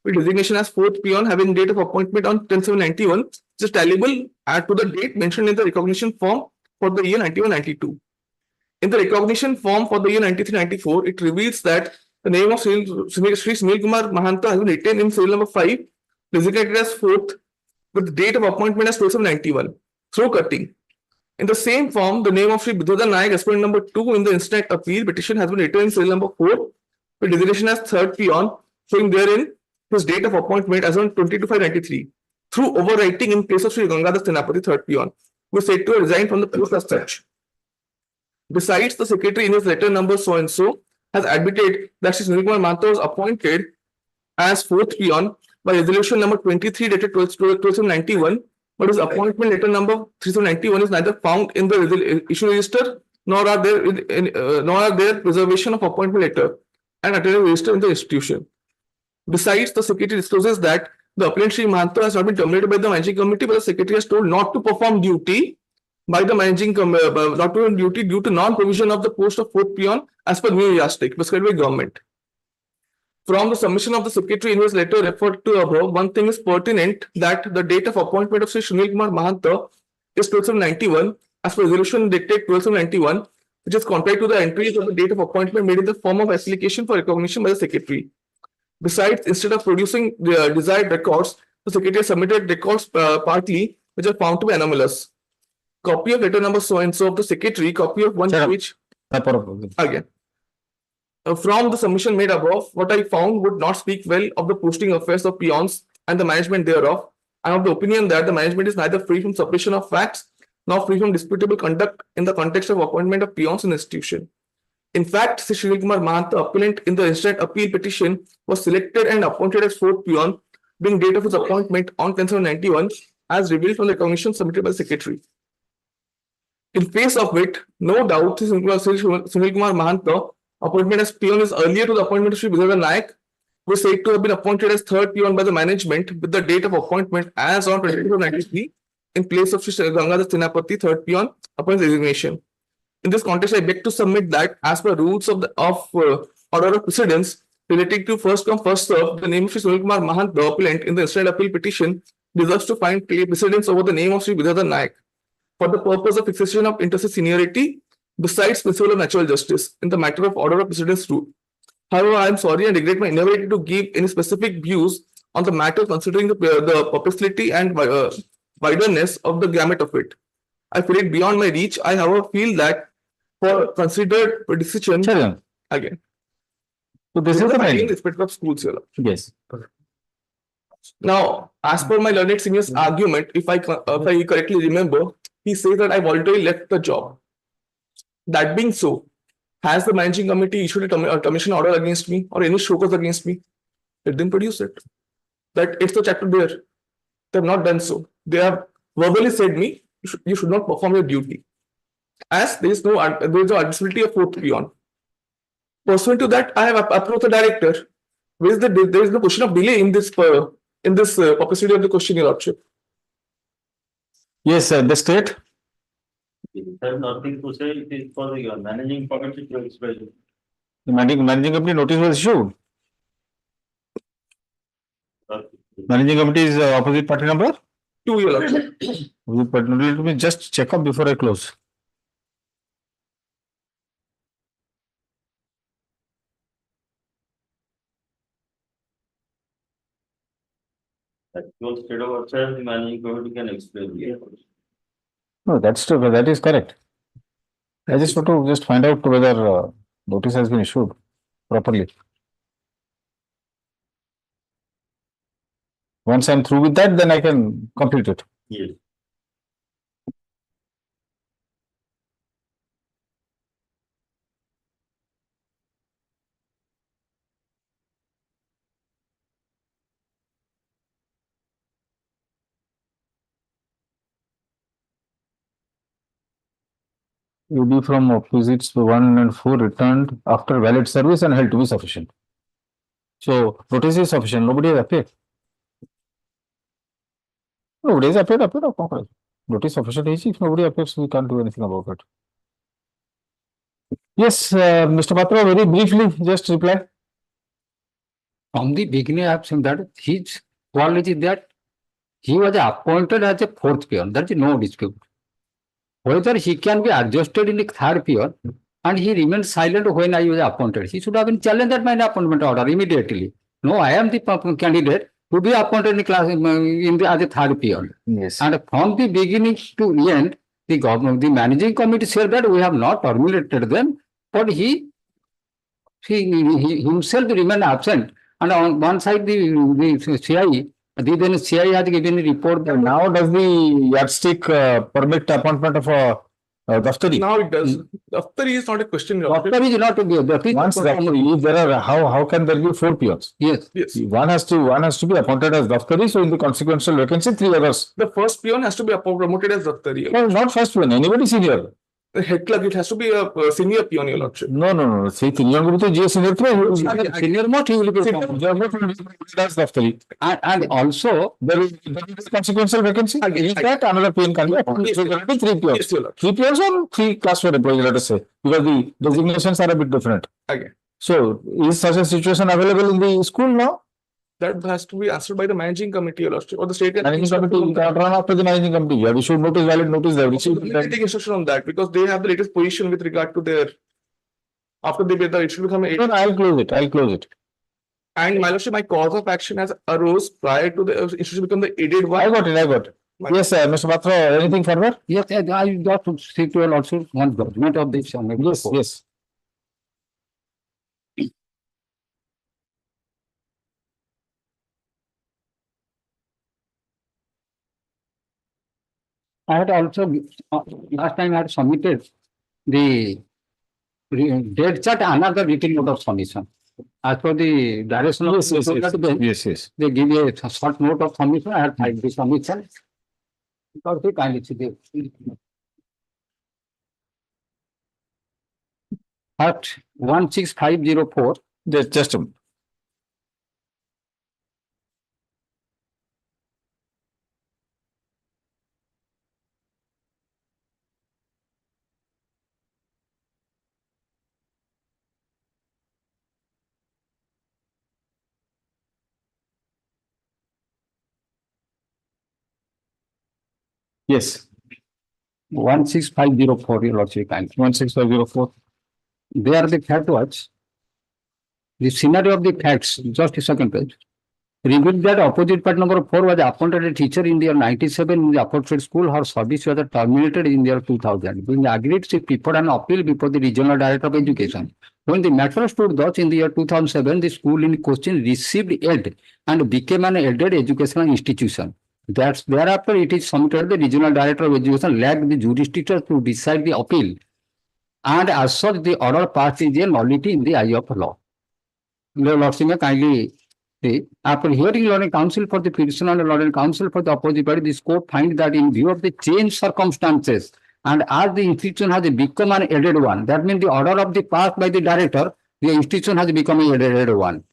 with designation as 4th peon having date of appointment on 10/7/91, which is tallyable to the date mentioned in the recognition form for the year 91-92. In the recognition form for the year 93-94, it reveals that the name of Shri Sunil Kumar Mahanto has been written in serial number 5, designated as 4th, with the date of appointment as 12/7/91. Through cutting. In the same form, the name of Shri Bidhodhan Nayak, respondent number 2 in the instant appeal petition has been written in serial number 4, with designation as 3rd peon, showing therein his date of appointment as on 22/5/93. Through overwriting in place of Shri Gangadhar Senapati, 3rd peon, who is said to have resigned from the post as such. Besides, the secretary in his letter number so and so has admitted that Shri Sunil Kumar Mahanto was appointed as 4th peon by resolution number 23 dated 12/7/91, but his appointment letter number 3791 is neither found in the issue register nor are there reservation of appointment letter and attendance register in the institution. Besides, the secretary discloses that the appellant Shri Mahanto has not been terminated by the managing committee, but the secretary has told not to perform duty by the managing not to perform duty due to non-provision of the post of 4th peon as per new yardstick prescribed by government. From the submission of the secretary in his letter referred to above, one thing is pertinent that the date of appointment of Shri Sunil Kumar Mahanto is 12/7/91 as per resolution dated 12/7/91, which is contrary to the entries of the date of appointment made in the form of application for recognition by the secretary. Besides, instead of producing the desired records, the secretary submitted records partly which are found to be anomalous. Copy of letter number so and so of the secretary, copy of one page. Again. From the submission made above, what I found would not speak well of the posting affairs of peons and the management thereof. I am of the opinion that the management is neither free from suppression of facts nor free from disputable conduct in the context of appointment of peons in the institution. In fact, Shri Sunil Kumar Mahanto, appellant in the instant appeal petition, was selected and appointed as 4th peon, being date of his appointment on 10/7/91, as revealed from the recognition submitted by the secretary. In face of it, no doubt, Shri Sunil Kumar Mahanto appointment as peon is earlier to the appointment of Shri Bidhodhan Nayak, who is said to have been appointed as 3rd peon by the management with the date of appointment as on 22/93 in place of Shri Gangadhar Senapati, 3rd peon, upon resignation. In this context, I beg to submit that as per rules of order of precedence relating to first come first serve, the name of Shri Sunil Kumar Mahanto, appellant in the instant appeal petition, deserves to find precedence over the name of Shri Bidhodhan Nayak for the purpose of fixation of interstate seniority. Besides principle of natural justice in the matter of order of precedence rule. However, I am sorry and regret my inability to give any specific views on the matter considering the perplexity and widerness of the gamut of it. I feel it beyond my reach. I, however, feel that for considered decision again. So this is the main respect of schools here. Yes. Now, as per my learned senior's argument, if I correctly remember, he says that I voluntarily left the job. That being so, has the managing committee issued a termination order against me or any show cause against me? Let them produce it. That it's the chapter there. They have not done so. They have verbally said me, you should not perform your duty. As there is no admissibility of 4th peon. Pursuant to that, I have approached the director. There is no question of delay in this publicity of the question, Your Lordship. Yes, the state. There's nothing to say. It is for the managing committee to explain. The managing committee notice was issued. Managing committee is opposite party number 2, Your Lordship. Let me just check up before I close. Actual state of affairs, the managing committee can explain. No, that's true, that is correct. I just want to find out whether notice has been issued properly. Once I'm through with that, then I can complete it. Yes. UB from opposites 1 and 4 returned after valid service and held to be sufficient. So notice is sufficient. Nobody has appeared. Nobody has appeared. Notice sufficient is if nobody appears, we can't do anything about it. Yes, Mr. Patra, very briefly, just reply. From the beginning, I have seen that his quality that he was appointed as a fourth peon. There is no dispute. Whether he can be adjusted in the third peon and he remained silent when I was appointed. He should have been challenged at my appointment order immediately. No, I am the candidate to be appointed in the class as a third peon. Yes. And from the beginning to end, the government, the managing committee said that we have not terminated them, but he himself remained absent. And on one side, the CI, then CI has given a report that Now does the yardstick permit appointment of a daftari? Now it does. Daftari is not a question. Your Honor. doctor is not to be. Once daftari, if there are how can there be 4 peons? Yes. Yes. One has to be appointed as daftari. So in the consequential vacancy, 3 others. The first peon has to be promoted as daftari. No, not first peon. Anybody senior. The head clerk, it has to be a senior peon, your lordship. No. See, senior group to G senior Senior most he will be. That's daftari. And also, There is consequential vacancy. In that, another peon can be appointed. So there will be 3 peons. Yes, your lordship. 3 peons or 3 class 4 employees, let us say, because the designations are a bit different. Okay. So, is such a situation available in the school now? That has to be answered by the managing committee, your lordship, or the state. Managing committee, you cannot run after the managing committee. You have issued notice, valid notice, they have received. They take instruction on that because they have the latest position with regard to their. After they get the, it should become a. No, I'll close it. And my lordship, my cause of action has arose prior to the institution become the aided one. I got it. Yes, Mr. Patra, anything further? yes, I got to speak to also one judgment of this. Yes. I had also, last time I had submitted the date chart, another written note of submission. As per the direction of Yes. they give a short note of submission, I had filed the submission. Because they kindly see the at 16504, Just a minute. Yes, 16504, your lordship, kindly. 16504. They are the fact was the scenario of the facts, just a second page. Revealed that opposite part number 4 was appointed a teacher in the year 97 in the aforesaid school. Her service was terminated in the year 2000. Being agreed, she preferred an appeal before the regional director of education. When the matter stood thus in the year 2007, the school in question received aid and became an aided educational institution. Thereafter, it is submitted the regional director of education lacked the jurisdiction to decide the appeal. And as such, the order passed is a nullity in the eye of law. Lordship may kindly say, after hearing law and counsel for the petitioner and law and counsel for the opposite party, this court finds that in view of the changed circumstances and as the institution has become an aided one, that means the order of the passed by the director, the institution has become an aided one.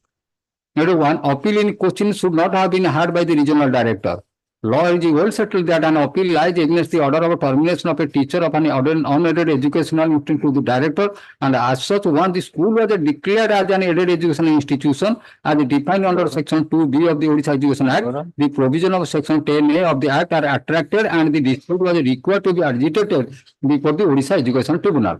Aided one, appeal in question should not have been heard by the regional director. Law is well settled that an appeal lies against the order of termination of a teacher of an unaided educational institution to the director, and as such, once the school was declared as an aided educational institution, as defined under Section 2B of the Odisha Education Act, the provision of Section 10A of the Act are attracted, and the dispute was required to be agitated before the Odisha Education Tribunal.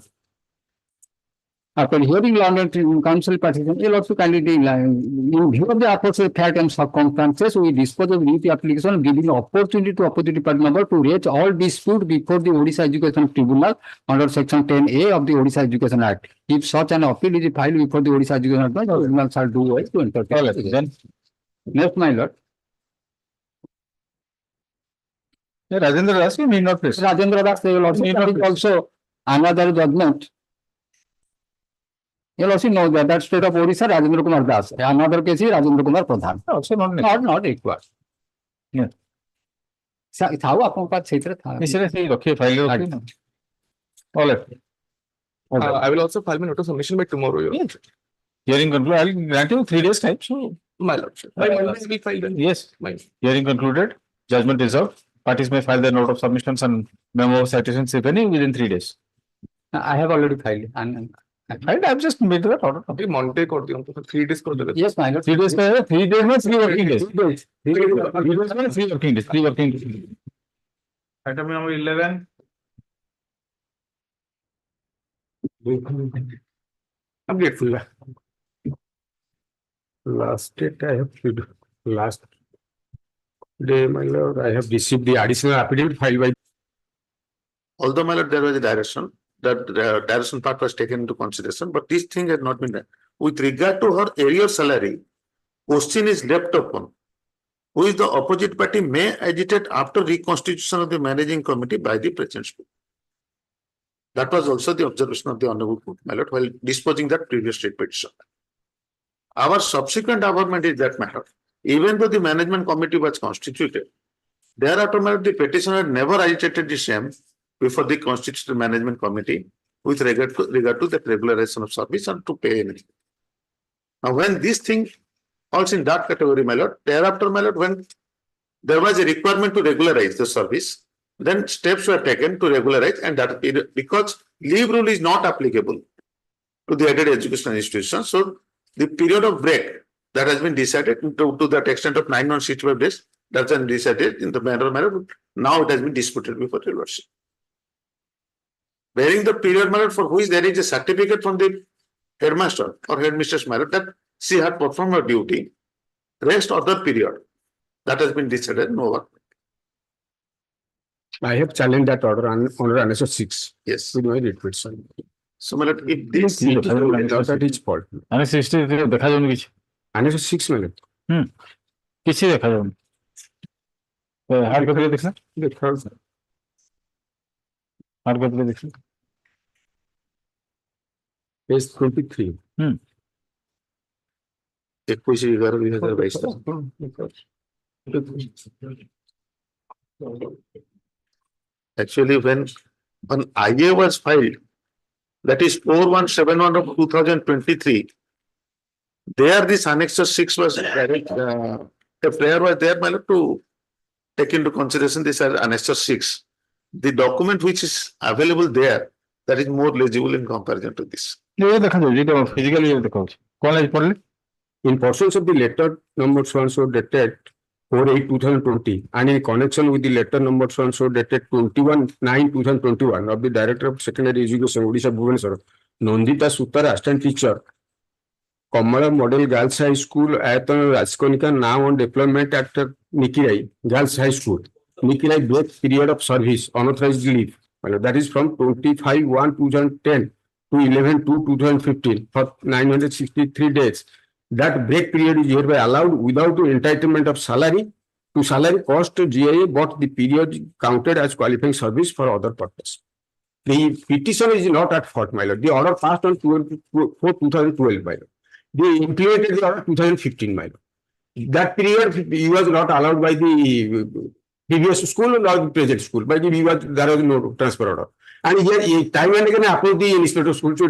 After hearing learned counsel petition, you also kindly, in view of the aforesaid fact and circumstances, we dispose of the application, giving opportunity to opposite party member to raise all dispute before the Odisha Education Tribunal under section 10A of the Odisha Education Act. If such an appeal is filed before the Odisha Education Act, the tribunal shall do well to entertain. All right, then. Next, my lord. Yeah, Rajendra Das, you need not place. Rajendra Das, they will also, that is also another judgment. You will also know that state of Odisha, Rajendra Kumar Das. Another case is Rajendra Kumar Pradhan. Also not required. Yeah. How आपको पास क्षेत्र था? इसलिए सही रखिए file रखिए ना. All right. I will also file my notice of submission by tomorrow, Your Lordship. Hearing concluded. I will grant you 3 days time. So, My lordship. By Monday we file then. yes. My Hearing concluded. Judgment reserved. Parties may file their note of submissions and memo of citations, if any, within 3 days. I have already filed. And I've just made that order. अभी Monday कर दिया तो 3 days कर देगा. yes, my lord. 3 days में 3 days में 3 working days. 3 days. 3 days में 3 working days. 3 working days. Item number 11. I'm grateful. Last date I have last day, my lord, I have received the additional affidavit filed by. Although, my lord, there was a direction, that direction part was taken into consideration, but this thing has not been done. With regard to her area salary, question is left open. Who is the opposite party may agitate after reconstitution of the managing committee by the present school. That was also the observation of the Honorable Court, my lord, while disposing that previous state petition. Our subsequent argument is that matter. Even though the management committee was constituted, thereafter, my lord, the petitioner never agitated the same before the constituted management committee with regard to that regularization of service and to pay anything. Now, when this thing falls in that category, my lord, thereafter, my lord, when there was a requirement to regularize the service, then steps were taken to regularize, and that because leave rule is not applicable to the aided educational institution, so the period of break that has been decided to that extent of 965 days, that's been decided in the manner, now it has been disputed before the lordship. Bearing the period, my lord, for which there is a certificate from the headmaster or headmistress, my lord, that she had performed her duty, rest other period that has been decided, no work. I have challenged that order under annexure 6. Yes. With my repeat, sir. So, my lord, if this That is fault. Annex 60 देखा जाऊँगी किसी. Annexure 6 में किसी देखा जाऊँगी. Hard copy देखना. Hard copy देखना. page 23. 21/11/2022. Actually, when IA was filed, that is 4171 of 2023, there this annexure 6 was direct, a prayer was there, my lord, to take into consideration this as annexure 6. The document which is available there, that is more legible in comparison to this. ये देखा जाऊँगी तो physically ये देखा जाऊँगी. कौन है पढ़ ले? In portions of the letter number so and so dated 4/8/2020 and in connection with the letter number so and so dated 21/9/2021 of the Director of Secondary Education, Odisha Bhubaneswar, Nandita Sutar, assistant teacher, Kamala Model Girls High School, Ayatan Rajkonika, now on deployment at Nikirai Girls High School. Nikirai break period of service, unauthorized leave. That is from 25/1/2010 to 11/2/2015 for 963 days. That break period is hereby allowed without the entitlement of salary to salary cost to GIA, but the period counted as qualifying service for other purpose. The petition is not at fault, my lord. The order passed on 2012, my lord. They implemented the order 2015, my lord. That period he was not allowed by the previous school or the present school, but there was no transfer order. And here, time and again, approach the inspector of school to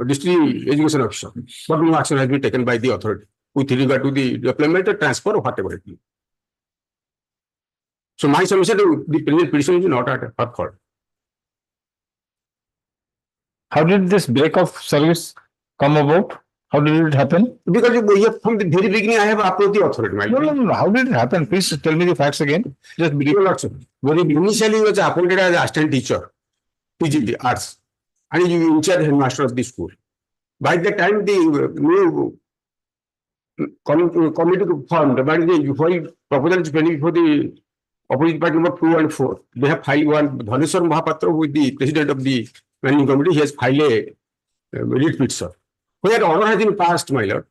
district education officer, but no action has been taken by the authority with regard to the deployment or transfer or whatever it is. So my submission to the present petition is not at fault. How did this break of service come about? How did it happen? Because from the very beginning, I have approached the authority. No. How did it happen? Please tell me the facts again. Just brief. Very initially, he was appointed as assistant teacher, PGT Arts. and you in charge headmaster of the school. By the time the new committee formed, by the while proposal is pending for the opposite party number 2 and 4, they have filed one. Dhaneshwar Mahapatra, with the president of the managing committee, he has filed a writ petition. Where order has been passed, my lord,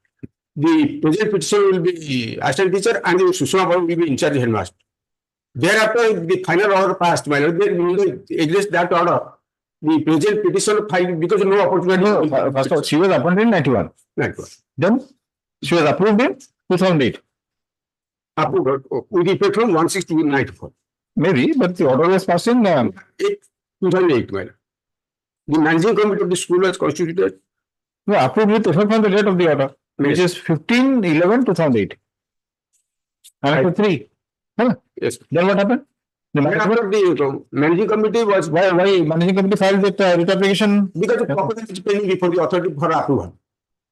the present petition will be assistant teacher and the Sushma Babu will be in charge headmaster. Thereafter, the final order passed, my lord, they will exist that order. The present petition filed because no opportunity. No, first of all, she was appointed in 91. 91. Then she was approved in 2008. Approved with effect from 16 to 94. Maybe, but the order was passed in 2008, my lord. The managing committee of the school was constituted. no, approved with effect from the date of the order, which is 15/11/2008. Article 3. Huh? Yes. Then what happened? The After the managing committee was why managing committee filed that writ application? because the proposal is pending before the authority for approval.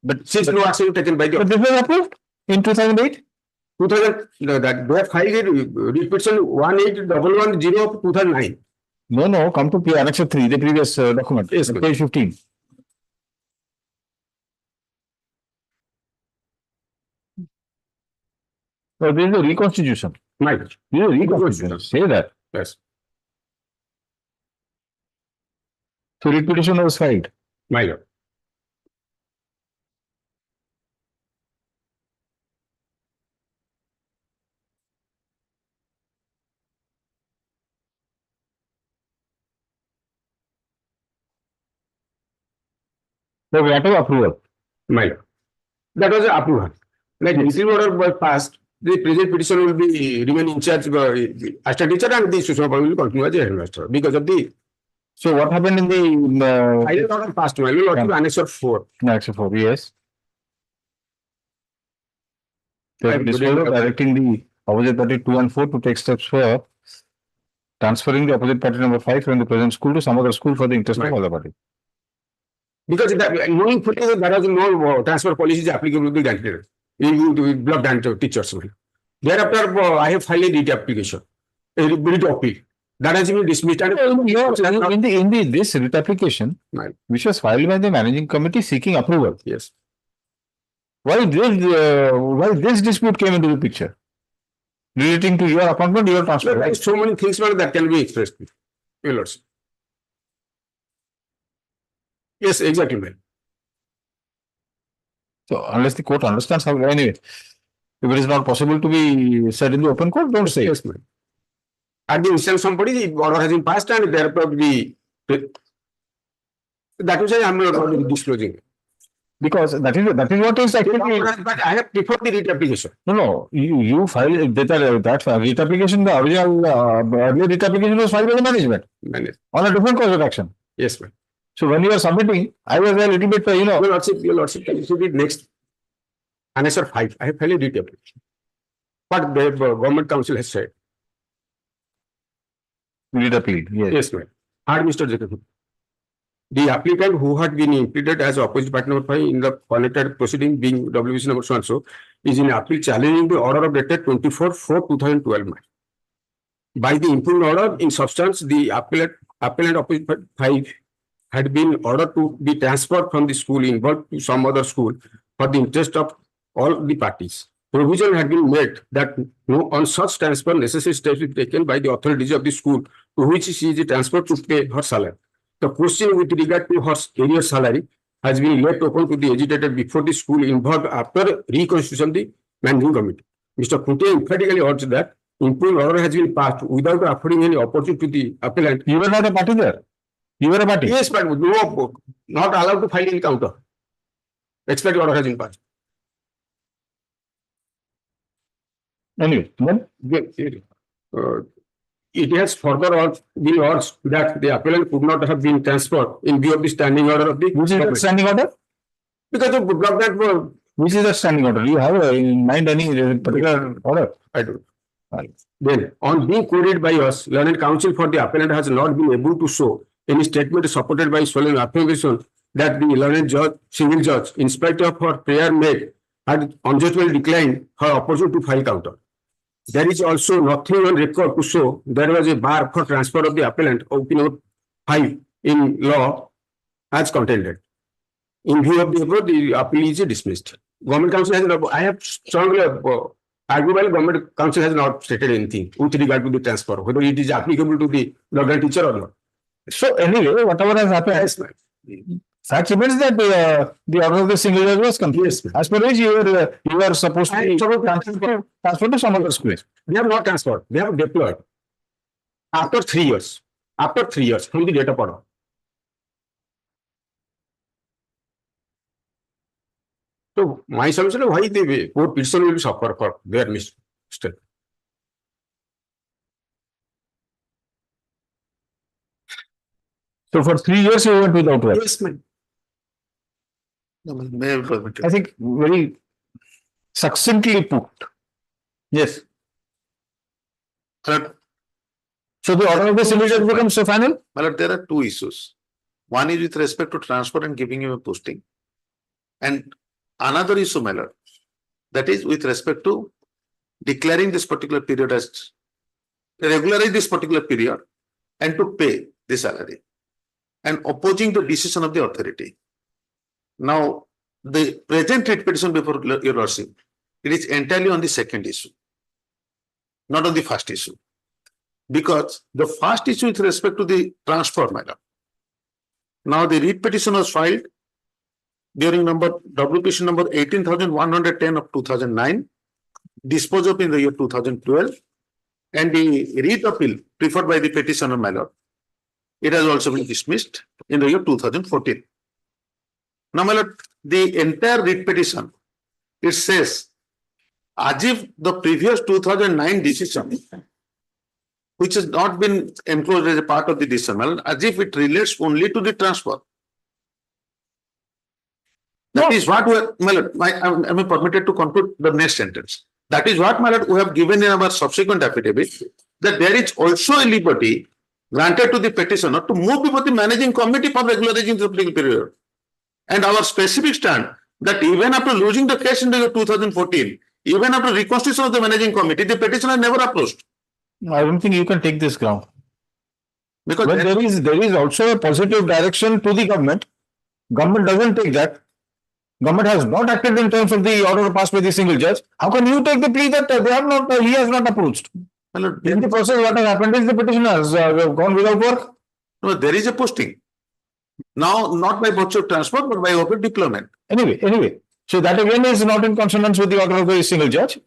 But since no action taken by the But this was approved in 2008. 2000, that they have filed a writ petition 18110 of 2009. No, come to Annex 3, the previous document. Yes, Page 15. So this is a reconstitution. My This is a reconstitution. Say that. yes, So writ petition was filed. my lord. So we have to approval. My lord. That was the approval. Like interim order was passed, the present petition will be remain in charge assistant teacher and the Sushma Babu will continue as a headmaster because of the So what happened in the final order passed. My lord, Annex 4. Annex 4? Yes. So I'm this good. was directing the opposite party 2 and 4 to take steps for transferring the opposite party number 5 from the present school to some other school for the interest of Right. other party. Because knowing fully that there was no transfer policy applicable to the candidate. You blocked and teachers. Thereafter, I have filed a writ application, a writ appeal. That has been dismissed. And This writ application, Right. which was filed by the managing committee seeking approval. yes, Why this dispute came into the picture? Relating to your appointment, your transfer. there are Right? so many things that can be expressed. Your lords. Yes, exactly, ma'am. So unless the court understands how, anyway, if it is not possible to be said in the open court, don't say. Yes, ma'am. At the instance of somebody, the order has been passed and therefore that is why I am not disclosing. Because that is what is actually. But I have preferred the writ application. No, you file that writ application, the original earlier writ application was filed by the management on a different cause of action. Yes, ma'am. So when you are submitting, I was a little bit, Your lordship, can you read next? Annex 5. I have filed a writ application. What the government council has said. writ appeal. Yes. Yes, ma'am. Heard Mr. Jacob. The applicant who had been implicated as opposite party number 5 in the connected proceeding being WBC number so and so is in appeal challenging the order of dated 24/4/2012. By the improved order, in substance, the appellant opposite 5 had been ordered to be transferred from the school involved to some other school for the interest of all the parties. Provision had been made that no on such transfer necessary steps be taken by the authorities of the school to which she is transferred to pay her salary. The question with regard to her area salary has been left open to the agitated before the school involved after reconstitution of the managing committee. Mr. Kunte emphatically urged that improved order has been passed without affording any opportunity to the appellant. You were not a party there. You were a party. Yes, but no, not allowed to file in counter. Expect order has been passed. Anyway, then It has further been urged that the appellant could not have been transferred in view of the standing order of the which is the government. standing order? Because of block that Which is the standing order? Do you have in mind any particular order? I don't. Then, on being queried by us, learned counsel for the appellant has not been able to show any statement supported by solemn affirmation that the learned judge, single judge, in spite of her prayer made, had unjustly declined her opportunity to file counter. There is also nothing on record to show there was a bar for transfer of the appellant, opinion 5 in law as contended. In view of the above, the appeal is dismissed. Government council has not, I have strongly argued while government council has not stated anything with regard to the transfer, whether it is applicable to the learner teacher or not. So anyway, whatever has happened, Yes, ma'am. fact remains that the order of the single judge was complete. Yes, ma'am. As per which you were supposed to transfer to some other school. They have not transferred. They have deployed. After 3 years. After 3 years from the date of order. So my solution is why the poor person will suffer for their mistake. So for 3 years you went without work. Yes, ma'am. May I permit I think very succinctly put. Yes. you? So the order of the single judge becomes so final? Well, there are two issues. One is with respect to transfer and giving him a posting. And another issue, my lord, that is with respect to declaring this particular period as regularize this particular period and to pay the salary and opposing the decision of the authority. Now, the present writ petition before your lordship, it is entirely on the second issue, not on the first issue. Because the first issue with respect to the transfer, my lord. Now, the writ petition was filed during WPC number 18,110 of 2009, disposed of in the year 2012, and the writ appeal preferred by the petitioner, my lord, it has also been dismissed in the year 2014. Now, my lord, the entire writ petition, it says, as if the previous 2009 decision, which has not been enclosed as a part of the decision, my lord, as if it relates only to the transfer. That is what we are, my lord, I am permitted to conclude the next sentence. That is what, my lord, we have given in our subsequent affidavit, that there is also a liberty granted to the petitioner to move before the managing committee for regularizing the particular period. And our specific stand that even after losing the case in the year 2014, even after reconstitution of the managing committee, the petitioner never approached. I don't think you can take this ground. Because When there is also a positive direction to the government. Government doesn't take that. Government has not acted in terms of the order passed by the single judge. How can you take the plea that they have not, he has not approached? my lord, In the process, what has happened is the petitioner has gone without work. no, there is a posting. Now, not by virtue of transfer, but by open deployment. Anyway. So that again is not in consonance with the order of the single judge.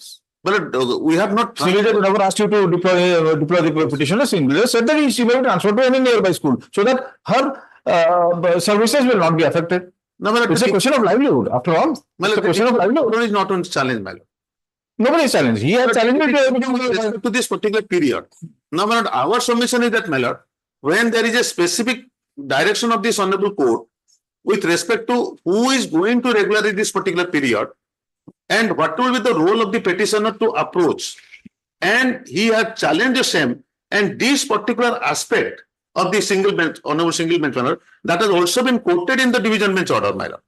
But we have not. Single judge never asked you to deploy the petitioner. Single judge said that she will transfer to any nearby school so that her services will not be affected. No, my lord, It's a question of livelihood. After all, my it's a lord, question of livelihood. is not on challenge, my lord. Nobody is challenged. He has challenged With respect to this particular period. Now, my lord, our submission is that, my lord, when there is a specific direction of this honorable court with respect to who is going to regularize this particular period and what will be the role of the petitioner to approach, and he has challenged the same, and this particular aspect of the single bench, honorable single bench, my lord, that has also been quoted in the division bench order, my lord,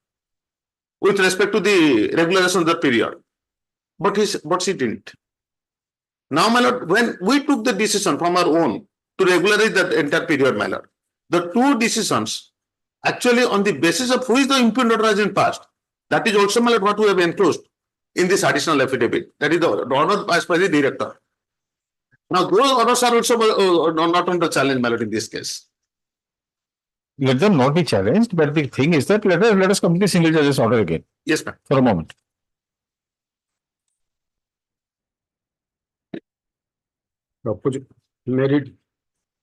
with respect to the regularization of the period. But she didn't. Now, my lord, when we took the decision from our own to regularize that entire period, my lord, the two decisions actually on the basis of who is the impugned order has been passed, that is also, my lord, what we have enclosed in this additional affidavit. That is the order passed by the director. Now, those orders are also not under challenge, my lord, in this case. Let them not be challenged, but the thing is that let us come to the single judge's order again Yes, ma'am. for a moment. Opposite married.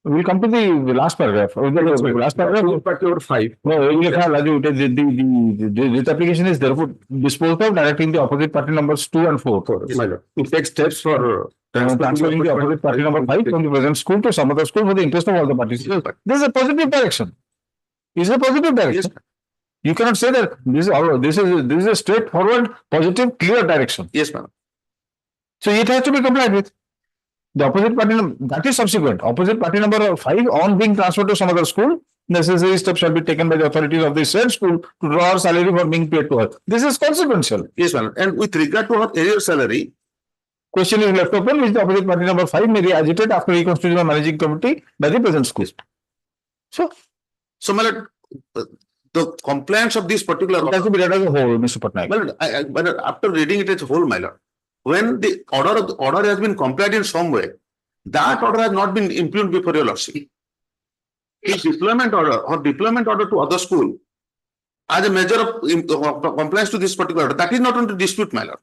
We'll come to the last paragraph. Last paragraph. Part number 5. No, this application is therefore disposed of directing the opposite party numbers 2 and 4. My lord. To take steps for Transferring the opposite party number 5 from the present school to some other school for the interest of all the parties. This is a positive direction. This is a positive direction. Yes. You cannot say that this is a straightforward, positive, clear direction. Yes, ma'am. So it has to be complied with. The opposite party number, that is subsequent. Opposite party number 5 on being transferred to some other school, necessary steps shall be taken by the authorities of the said school to draw her salary for being paid to her. This is consequential. Yes, ma'am. And with regard to her arrear salary, Question is left open, which the opposite party number 5 may re-agitate after reconstitution of managing committee by the present school. So, so, my lord, the compliance of this particular It has to be read as a whole, Mr. Patnaik. but after reading it as a whole, my lord, when the order has been complied in some way, that order has not been implemented before your lordship. His deployment order or deployment order to other school as a measure of compliance to this particular order, that is not under dispute, my lord.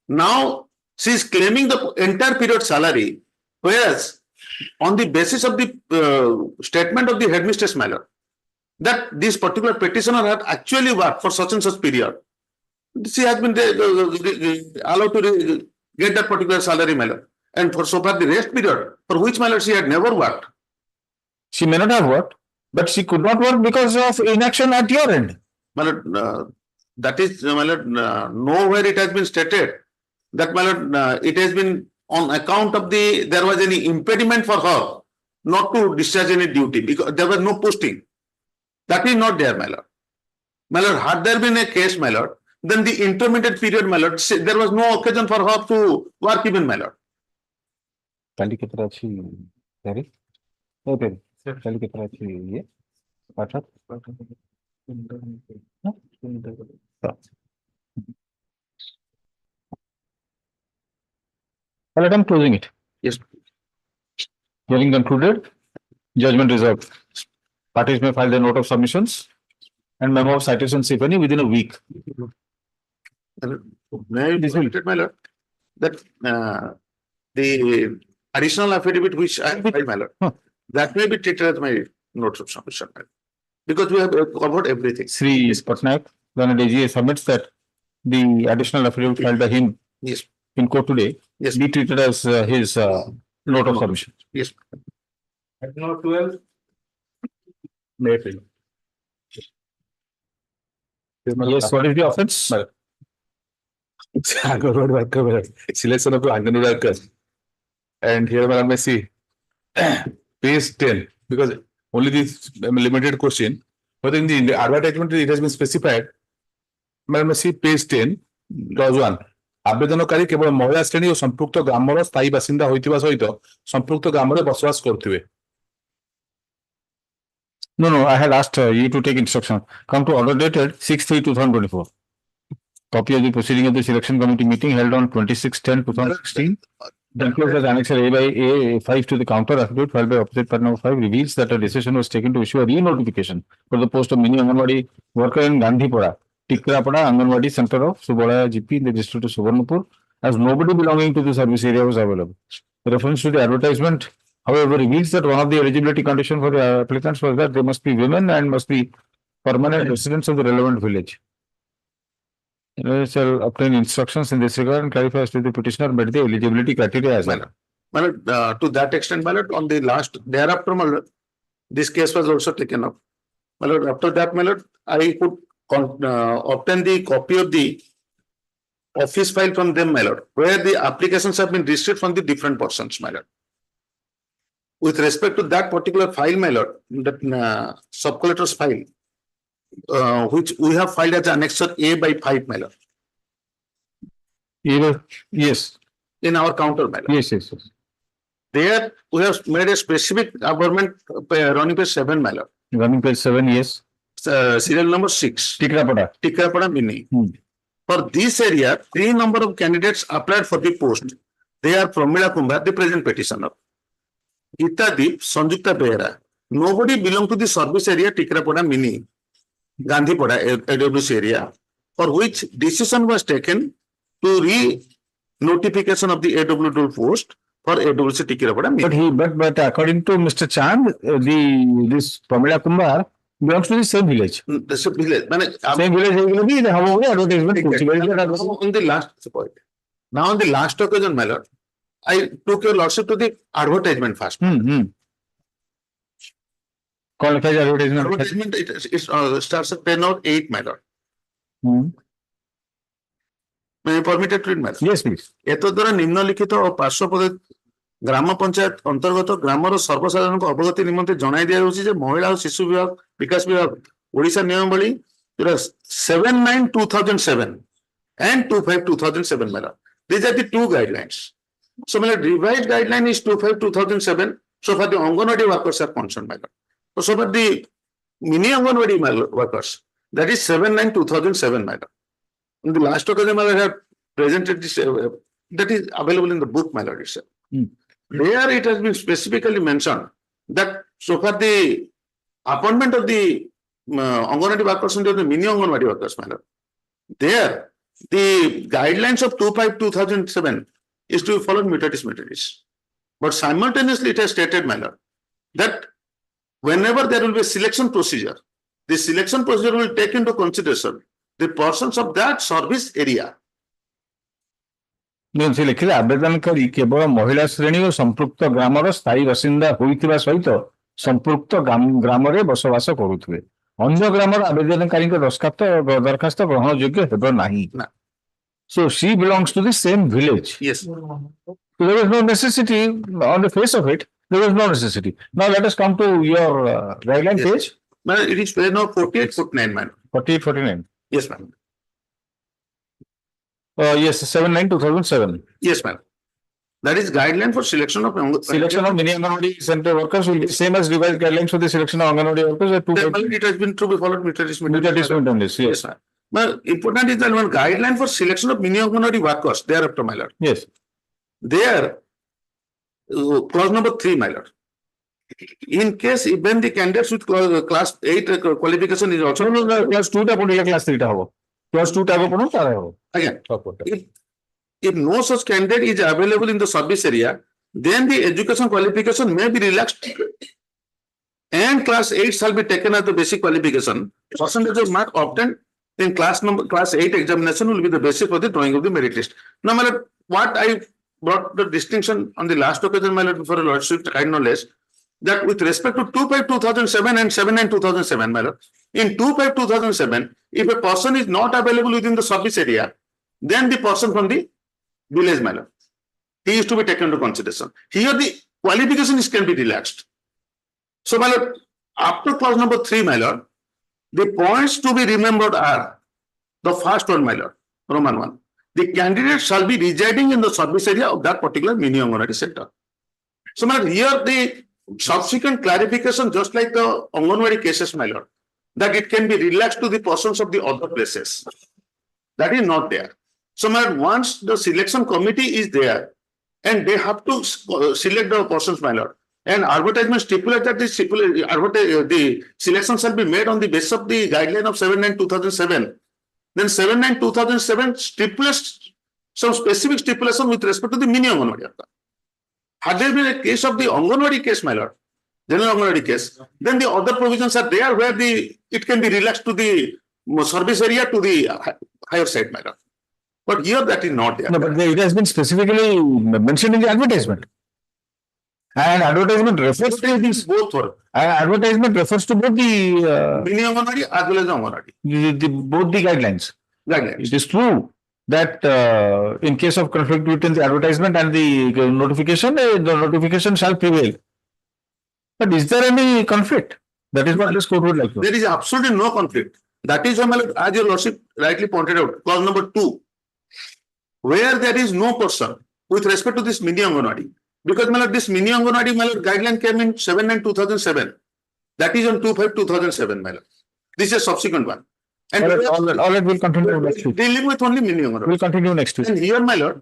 Now she is claiming the entire period salary, whereas on the basis of the statement of the headmistress, my lord, that this particular petitioner had actually worked for such and such period, she has been allowed to get that particular salary, my lord. And for so far the rest period, for which, my lord, she had never worked. She may not have worked, but she could not work because of inaction at your end. My lord, that is, my lord, nowhere it has been stated that, my lord, it has been on account of there was any impediment for her not to discharge any duty because there was no posting. That is not there, my lord. My lord, had there been a case, my lord, then the intermediate period, my lord, there was no occasion for her to work even, my lord. काली कितना अच्छी तेरी ओ तेरी काली कितना अच्छी ये पाठक Well, I'm closing it. Yes. Hearing concluded, judgment reserved. Parties may file their note of submissions and memo of citations, if any, within a week. May I repeat, my lord, that the additional affidavit which I filed, my lord, that may be treated as my notes of submission, my lord, because we have covered everything. Sri Patnaik, then DGA submits that the additional affidavit filed by him Yes. in court today Yes. be treated as his note of submission. Yes. At note 12, Yes, what is the offense? Anganwadi worker, selection of Anganwadi workers. And here, Madam, I see page 10, because only this limited question, but in the advertisement it has been specified. Madam, I see page 10, clause 1. आवेदनकारी केवल महिला श्रेणी और संपुक्त grammar स्थायी बासिंदा होइतिबा सहित संपुक्त ग्रामरे बसवास करथिबे. No, I had asked you to take instruction. Come to order dated 6/3/2024. Copy of the proceeding of the selection committee meeting held on 26/10/2016. Enclosed as Annexure A by A5 to the counter affidavit filed by opposite party number 5 reveals that a decision was taken to issue a re-notification for the post of mini Anganwadi worker in Gandhipura, Tikrapada Anganwadi Center of Subolaya GP in the district of Subarnapur, as nobody belonging to the service area was available. The reference to the advertisement, however, reveals that one of the eligibility conditions for the applicants was that they must be women and must be permanent residents of the relevant village. I shall obtain instructions in this regard and clarify as to the petitioner met the eligibility criteria as well. My lord, to that extent, my lord, on the last, thereafter, my lord, this case was also taken up. My lord, after that, my lord, I could obtain the copy of the office file from them, my lord, where the applications have been received from the different persons, my lord. With respect to that particular file, my lord, that sub-collector's file, which we have filed as Annexure A by 5, my lord. Yes. In our counter, my lord. Yes. There, we have made a specific government running page 7, my lord. Running page 7, yes. Serial number 6. Tikrapada Mini. For this area, 3 number of candidates applied for the post. They are Pramila Kumbhar, the present petitioner. Gita Deep, Sanjukta Behera. Nobody belong to the service area Tikrapada Mini, Gandhipada, AWC area, for which decision was taken to re-notification of the AWW post for AWC Tikrapada Mini. But according to Mr. Chand, this Pramila Kumbhar belongs to the same village. The same village. Same village On the last point. Now, on the last occasion, my lord, I took your lordship to the advertisement first. Advertisement, it starts at 10 or 8, my lord. May I permit it to read, my lord? Yes, please. एतद्वारा निम्नलिखित और पार्श्व ग्राम पंचायत अंतर्गत grammar सर्वसाधारण अवगति निमंते जणाई दिया जाउछि जे महिला और शिशु विभाग विकास विभाग ओडिशा नियमावली 79/2007 and 25/2007, my lord. These are the two guidelines. So, my lord, revised guideline is 25/2007. So far the Anganwadi workers are concerned, my lord. So far the mini Anganwadi workers, that is 7/9/2007, my lord. In the last occasion, my lord, I have presented this, that is available in the book, my lord, itself. There it has been specifically mentioned that so far the appointment of the Anganwadi workers into the mini Anganwadi workers, my lord. There, the guidelines of 2/5/2007 is to be followed mutatis mutandis. But simultaneously, it has stated, my lord, that whenever there will be a selection procedure, the selection procedure will take into consideration the persons of that service area. ସେ ଲେଖିଲେ ଆବେଦନକାରୀ କେବଳ ମହିଳା ଶ୍ରେଣୀ ଓ ସମ୍ପୃକ୍ତ ଗ୍ରାମର ସ୍ଥାୟୀ ବାସିନ୍ଦା ହୋଇଥିବା ସହିତ ସମ୍ପୃକ୍ତ ଗ୍ରାମରେ ବସବାସ କରୁଥିବେ। ଅନ୍ୟ ଗ୍ରାମର ଆବେଦନକାରୀଙ୍କ ଦରଖାସ୍ତ ଗ୍ରହଣ ଯୋଗ୍ୟ ହେବ ନାହିଁ। So she belongs to the same village. Yes. So there is no necessity on the face of it. There is no necessity. Now let us come to your guideline page. Madam, it is page now 48/49, madam. 48/49. Yes, madam. Yes, 7/9/2007. Yes, madam. That is guideline for selection of mini Anganwadi center workers will be same as revised guidelines for the selection of Anganwadi workers. It has been to be followed mutatis mutandis. Yes, madam. But important is that one guideline for selection of mini Anganwadi workers thereafter, my lord. Yes. There, clause number 3, my lord. In case even the candidates with class 8 qualification is also class 2 ta pone class 3 ta hobo. Class 2 ta pone ta hobo. Again, if no such candidate is available in the service area, then the education qualification may be relaxed and class 8 shall be taken as the basic qualification. Percentage of mark obtained in class 8 examination will be the basis for the drawing of the merit list. Now, my lord, what I brought the distinction on the last occasion, my lord, before a lordship kind knowledge, that with respect to 2/5/2007 and 7/9/2007, my lord, in 2/5/2007, if a person is not available within the service area, then the person from the village, my lord, he is to be taken into consideration. Here the qualification can be relaxed. So, my lord, after clause number 3, my lord, the points to be remembered are the first one, my lord, Roman 1. The candidate shall be residing in the service area of that particular mini Anganwadi center. So, my lord, here the subsequent clarification, just like the Anganwadi cases, my lord, that it can be relaxed to the persons of the other places. That is not there. So, my lord, once the selection committee is there and they have to select the persons, my lord, and advertisement stipulate that the selection shall be made on the basis of the guideline of 7/9/2007. Then 7/9/2007 stipulates some specific stipulation with respect to the mini Anganwadi. Had there been a case of the Anganwadi case, my lord, general Anganwadi case, then the other provisions are there where it can be relaxed to the service area to the higher side, my lord. But here that is not there. No, but it has been specifically mentioned in the advertisement. And advertisement refers to these both work. Advertisement refers to both the mini Anganwadi as well as Anganwadi. Both the guidelines. It is true that in case of conflict between the advertisement and the notification shall prevail. But is there any conflict? That is what this court would like to. There is absolutely no conflict. That is why, as your lordship rightly pointed out, clause number 2, where there is no person with respect to this mini Anganwadi, because, my lord, this mini Anganwadi, my lord, guideline came in 7/9/2007. That is on 2/5/2007, my lord. This is a subsequent one. And all that will continue next week. Dealing with only mini Anganwadi. We'll continue next week. And here, my lord,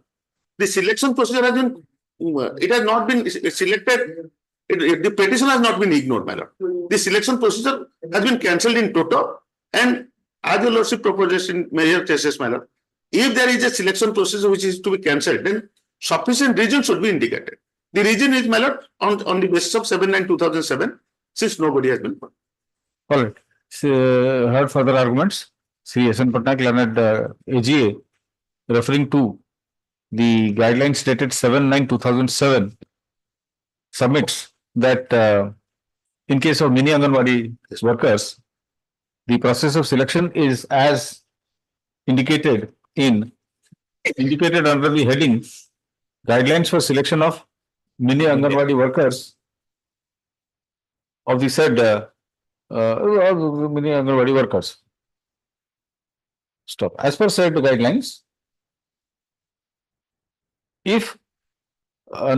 the selection procedure has been, it has not been selected. The petition has not been ignored, my lord. The selection procedure has been cancelled in toto. And as your lordship proposes in major cases, my lord, if there is a selection procedure which is to be cancelled, then sufficient reason should be indicated. The reason is, my lord, on the basis of 7/9/2007, since nobody has been found. All right. Heard further arguments. Sri S.N. Patnaik, learned AGA, referring to the guidelines stated 7/9/2007, submits that in case of mini Anganwadi workers, the process of selection is as indicated under the heading Guidelines for Selection of Mini Anganwadi Workers of the said mini Anganwadi workers. Stop. As per said guidelines, if a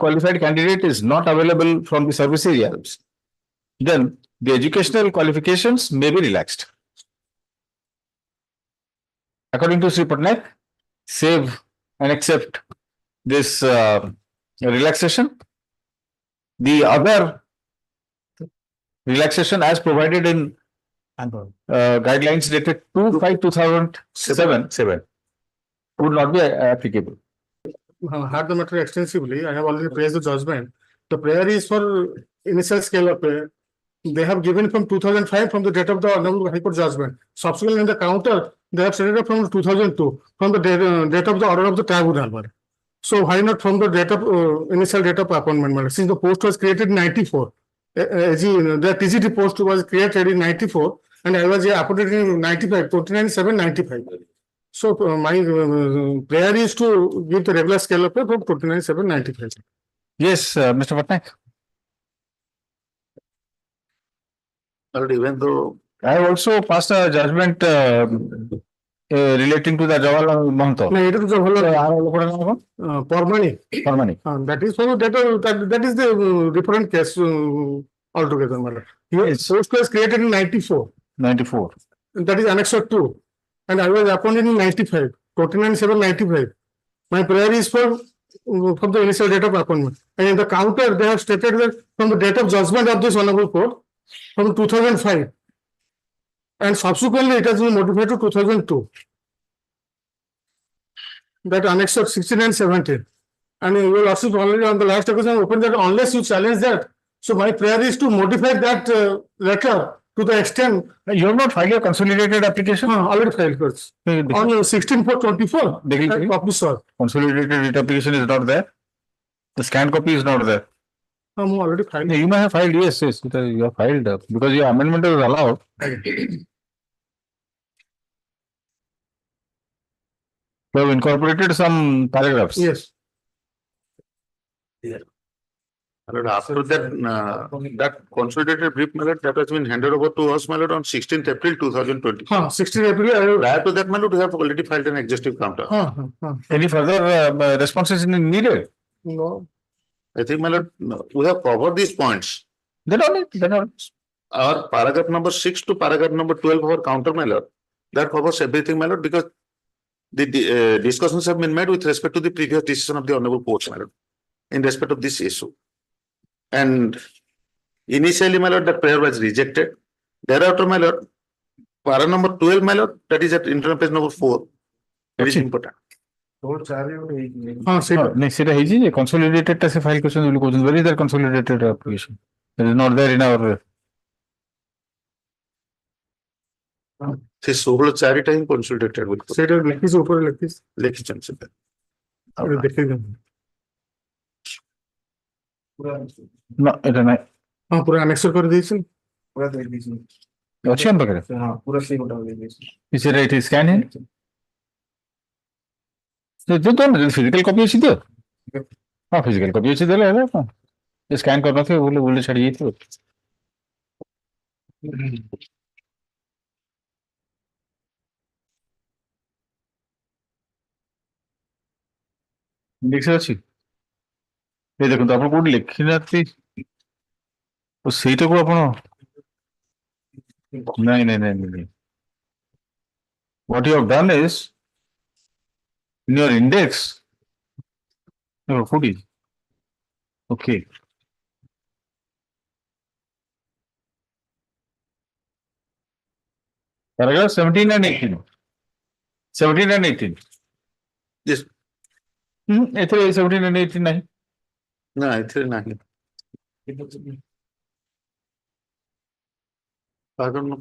qualified candidate is not available from the service areas, then the educational qualifications may be relaxed. According to Sri Patnaik, save and accept this relaxation. The other relaxation as provided in guidelines dated 2/5/2007 would not be applicable. Heard the matter extensively. I have already praised the judgment. The prayer is for initial scale of prayer. They have given from 2005 from the date of the Hon'Ble High Court judgment. Subsequently, in the counter, they have set it up from 2002 from the date of the order of the tribunal. So why not from the date of initial date of appointment? Since the post was created in 94, the TGT post was created in 94, and I was appointed in 95, 29/7/95. So my prayer is to give the regular scale of pay from 29/7/95. Yes, Mr. Patnaik. But even though I have also passed a judgment relating to the Jawaharlal Mahanto. No, it is the whole Parmani. Parmani. That is for that is the different case altogether. Yes. Post was created in 94. 94. That is annexure 2. And I was appointed in 95, 29/7/95. My prayer is for from the initial date of appointment. And in the counter, they have stated that from the date of judgment of this Honorable Court, from 2005. And subsequently, it has been modified to 2002. That annexure 16 and 17. And you will also already on the last occasion open that unless you challenge that. So my prayer is to modify that letter to the extent. You have not filed your consolidated application? Already filed first. On 16/4/24. Copy, sir. Consolidated application is not there. The scanned copy is not there. Already filed. You may have filed, yes, you have filed because your amendment is allowed. You have incorporated some paragraphs. Yes. after that, that consolidated brief mallet that has been handed over to us mallet on 16th April 2020. 16th April. Prior to that mallet, we have already filed an exhaustive counter. Any further responses needed? No. I think mallet, we have covered these points. Then only. Our paragraph number 6 to paragraph number 12 of our counter mallet, that covers everything mallet because the discussions have been made with respect to the previous decision of the Honorable Court mallet in respect of this issue. And initially, my lord, that prayer was rejected. Thereafter, my lord, para number 12, my lord, that is at internal page number 4. That is important. Consolidated file question. Where is that consolidated application? It is not there in our. Se 16 time consolidated with. No, এটা নাই পুরো annexure করে দিয়েছেন ଅଛି ଆମ ପାଖରେ पूरा सही होता है ସେଟା ଏଠି ସ୍କାନ୍ ହେଇନି ଫିଜିକାଲ କପି ଅଛି ତ ହଁ ଫିଜିକାଲ କପି ଅଛି ଦେଲେ ହେଲା କଣ ସ୍କାନ୍ କରିନଥିବ ବୋଲେ ବୋଲେ ଛାଡି ଯାଇଥିବ ଇଣ୍ଡେକ୍ସ ଅଛି এই দেখুন ଆପଣ କୋଉଠି ଲେଖିନାହାନ୍ତି ସେଇଟାକୁ ଆପଣ ନାଇଁ what you have done is in your index କୋଉଠି okay paragraph 17 and 18 Yes. ଏଥିରେ 17 and 18 ନାହିଁ No, it's not. I don't know.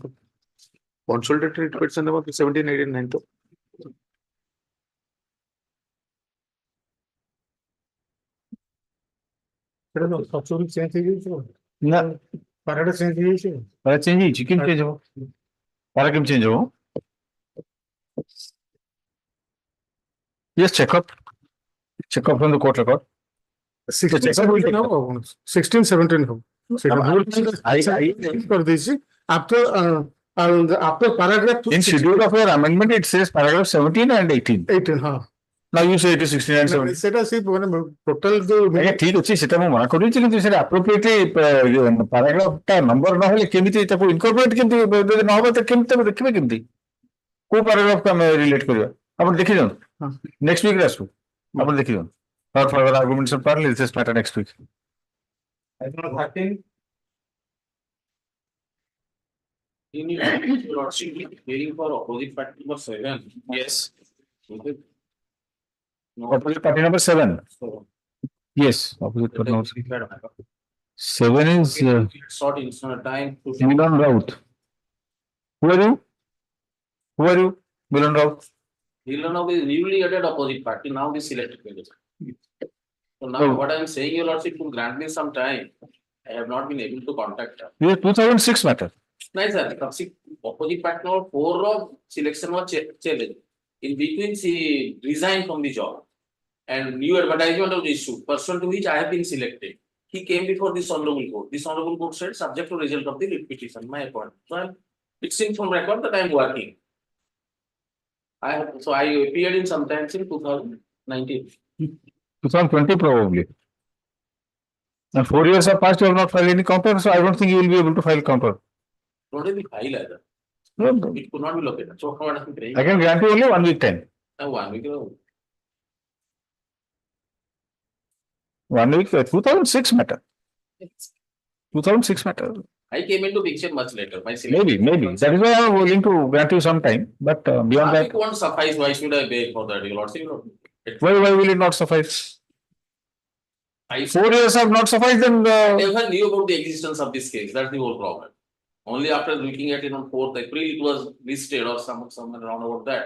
Consolidated reports and about 17, 18, 19. ନା ପାରାଟା ଚେଞ୍ଜ ହେଇଯାଇଛି ପାରା ଚେଞ୍ଜ ହେଇଛି କେମିତି ଚେଞ୍ଜ ହବ ପାରା କେମିତି ଚେଞ୍ଜ ହବ yes check up from the court record 16, 17 हो कर दीजिए after paragraph in schedule of your amendment it says paragraph 17 and 18 हाँ Now you say it is 69, 70. সেটা সেই মানে টোটাল যে আଜ୍ଞା ଠିକ ଅଛି ସେଟା ମୁଁ ମନା କରୁଛି କିନ୍ତୁ ସେଟା appropriately paragraph ଟା ନମ୍ବର ନହେଲେ କେମିତି ତାକୁ incorporate କେମିତି ଯଦି ନ ହବ ତ କେମିତି ତାକୁ ଦେଖିବେ କେମିତି କୋଉ paragraph କୁ ଆମେ relate କରିବା ଆପଣ ଦେଖିଦିଅନ୍ତୁ next week ରେ ଆସୁ ଆପଣ ଦେଖିଦିଅନ୍ତୁ further arguments and parallel this matter next week. Item number 13. In your lordship hearing for opposite party number 7. Yes. Okay. Opposite party number 7. Yes. Opposite party number 7 is Short instrument time to Milan Raut. Who are you? Who are you? Milan Raut. Milan is newly added opposite party, now the selected candidate. So now Oh. what I am saying, your lordship, to grant me some time, I have not been able to contact her. This is 2006 matter. Nice, sir. Opposite party number 4 of selection was challenged. In between, she resigned from the job. And new advertisement was issued, pursuant to which I have been selected. He came before this honorable court. This honorable court said, subject to result of the writ petition, my appointment. So it's in from record that I am working. I appeared in sometimes in 2019. 2020 probably. And 4 years have passed, you have not filed any counter, so I don't think you will be able to file counter. Don't be file either. No, It could not be located. So what I am saying, I can grant you only 1 week time. 1 week ago. 1 week, 2006 matter. 2006 matter. I came into picture much later. My selection. Maybe. That is why I am willing to grant you some time, but beyond It that, won't suffice. Why should I beg for that? Your lordship, why will it not suffice? I 4 years have not sufficed, then never knew about the existence of this case. That's the whole problem. Only after looking at it on 4th April, it was listed or somewhere around about that.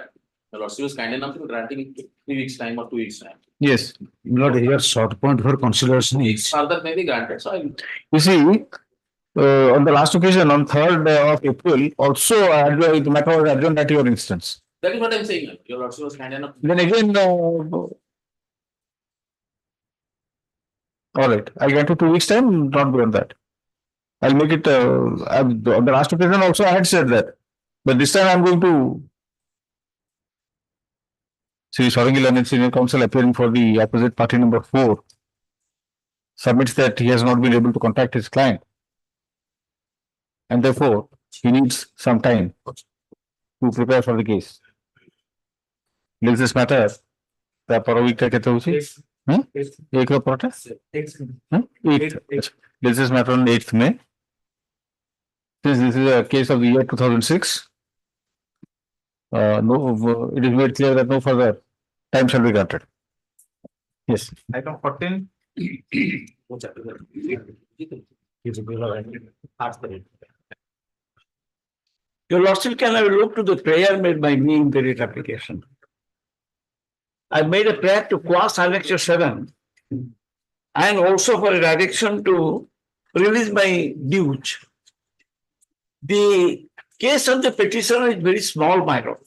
The lordship was kind enough in granting it 3 weeks time or 2 weeks time. yes. Not here, short point for consideration is, Further may be granted. So You see, on the last occasion, on 3rd of April, also the matter was adjourned at your instance. that is what I'm saying. Your lordship was kind enough. Then again, all right, I'll grant you 2 weeks time, not beyond that. I'll make it, on the last occasion also I had said that, but this time I'm going to see Sarangi Learned Senior Counsel appearing for the opposite party number 4 submits that he has not been able to contact his client. And therefore, he needs some time to prepare for the case. Leaves this matter, the Paravika Ketauchi. Ek protest? 8th. Leaves this matter on 8th May. Since this is a case of the year 2006, it is made clear that no further time shall be granted. Yes. Item 14. your lordship can have a look to the prayer made by me in the writ application. I made a prayer to quash Annexure 7 and also for a direction to release my dues. The case of the petitioner is very small, my lord.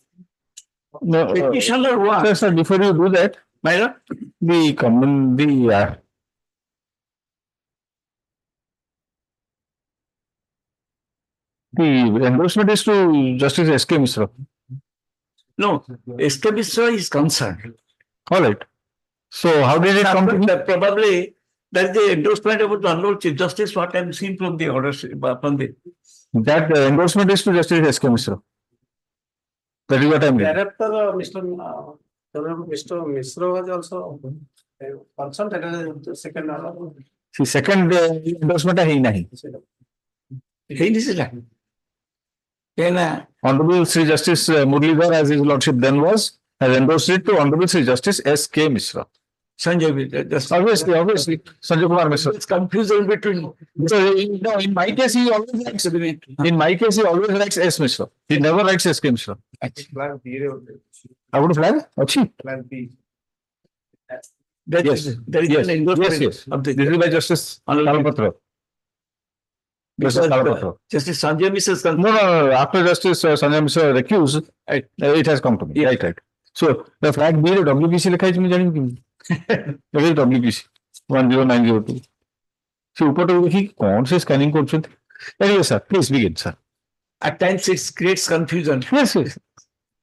No, Petitioner one, sir, before you do that, my lord, the endorsement is to Justice S.K. Mishra. no, S.K. Mishra is concerned. All right. So how did it come to me? Probably that the endorsement of the Honorable Chief Justice, what I am seeing from the orders, from the That endorsement is to Justice S.K. Mishra. That is what I am reading. Thereafter, Mr. Mishra was also consulted as the second order. See, second endorsement है ही नहीं. Then Honorable Sri Justice Muralidhar, as his lordship then was, has endorsed it to Honorable Sri Justice S.K. Mishra. Sanjay, just Obviously, Sanjay Kumar Mishra. it's confusion between. So, in my case, he always writes. In my case, he always writes S. Mishra. He never writes S.K. Mishra. Plan B. I would flag? Achi. Plan B. That Yes. there is Yes. an endorsement Yes. of the This is by Justice Talapatra. Justice Talapatra. Justice Sanjay Mishra is concerned. No. After Justice Sanjay Mishra recused, it has come to me. Yeah. Right. So the flag B, the WPC लिखा है इसमें जानिए क्यों? That is WPC 10902. See ऊपर तो देखिए कौन से स्कैनिंग कोड से? Anyway, sir, please begin, sir. At times it creates confusion. Yes.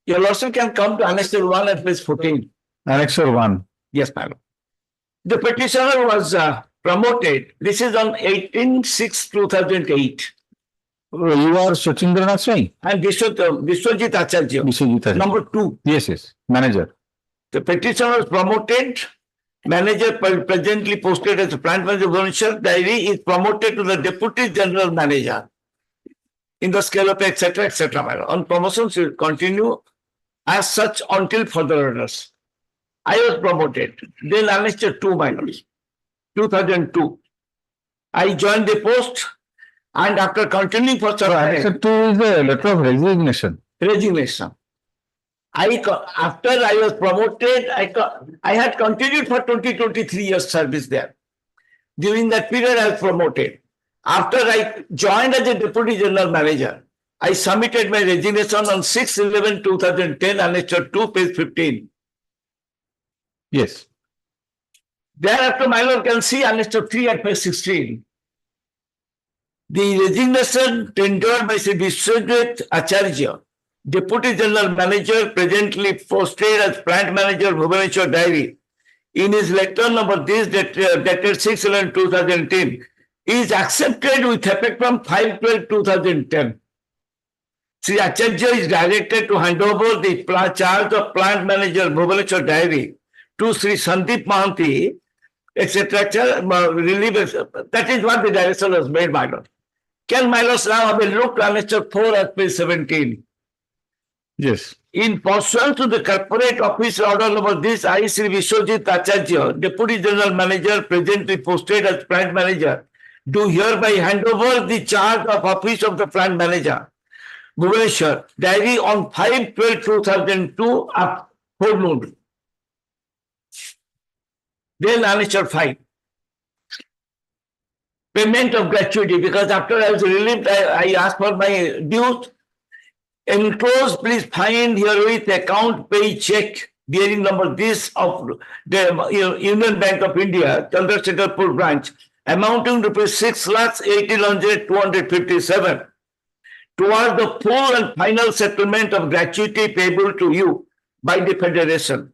Your lordship can come to Annexure 1 at page 14. Annexure 1. Yes, my lord. The petitioner was promoted. This is on 18/6/2008. You are Sachindranath Sai? And Vishwajit Acharya. Vishwajit Acharya. Number 2. Yes. Manager. The petitioner was promoted. Manager presently posted as a plant manager Bhubaneswar Dairy is promoted to the deputy general manager in the scale of etc. etc. On promotions, will continue as such until further orders. I was promoted. Then annexure 2 minors. 2002. I joined the post and after continuing for some time. Annexure 2 is a letter of resignation. Resignation. After I was promoted, I had continued for 23 years service there. During that period, I was promoted. After I joined as a deputy general manager, I submitted my resignation on 6/11/2010, annexure 2, page 15. Yes. Thereafter, my lord can see annexure 3 at page 16. The resignation tendered by Sri Vishwajit Acharya, Deputy General Manager, presently posted as Plant Manager, Bhubaneswar Dairy, in his letter number this dated 6/11/2010, is accepted with effect from 5/12/2010. Sri Acharya is directed to hand over the charge of Plant Manager, Bhubaneswar Dairy to Sri Sandeep Mahanti, etc. That is what the direction was made, my lord. Can my lords now have a look at annexure 4 at page 17? Yes. In pursuant to the corporate office order number this, I, Sri Vishwajit Acharya, Deputy General Manager, presently posted as Plant Manager, do hereby hand over the charge of office of the Plant Manager, Bhubaneswar Dairy on 5/12/2002 at forenoon. Then annexure 5. Payment of gratuity, because after I was relieved, I asked for my dues. Enclosed, please find herewith account pay check bearing number this of the Union Bank of India, Chandrasekharpur branch, amounting to ₹6,18,257 toward the full and final settlement of gratuity payable to you by the Federation.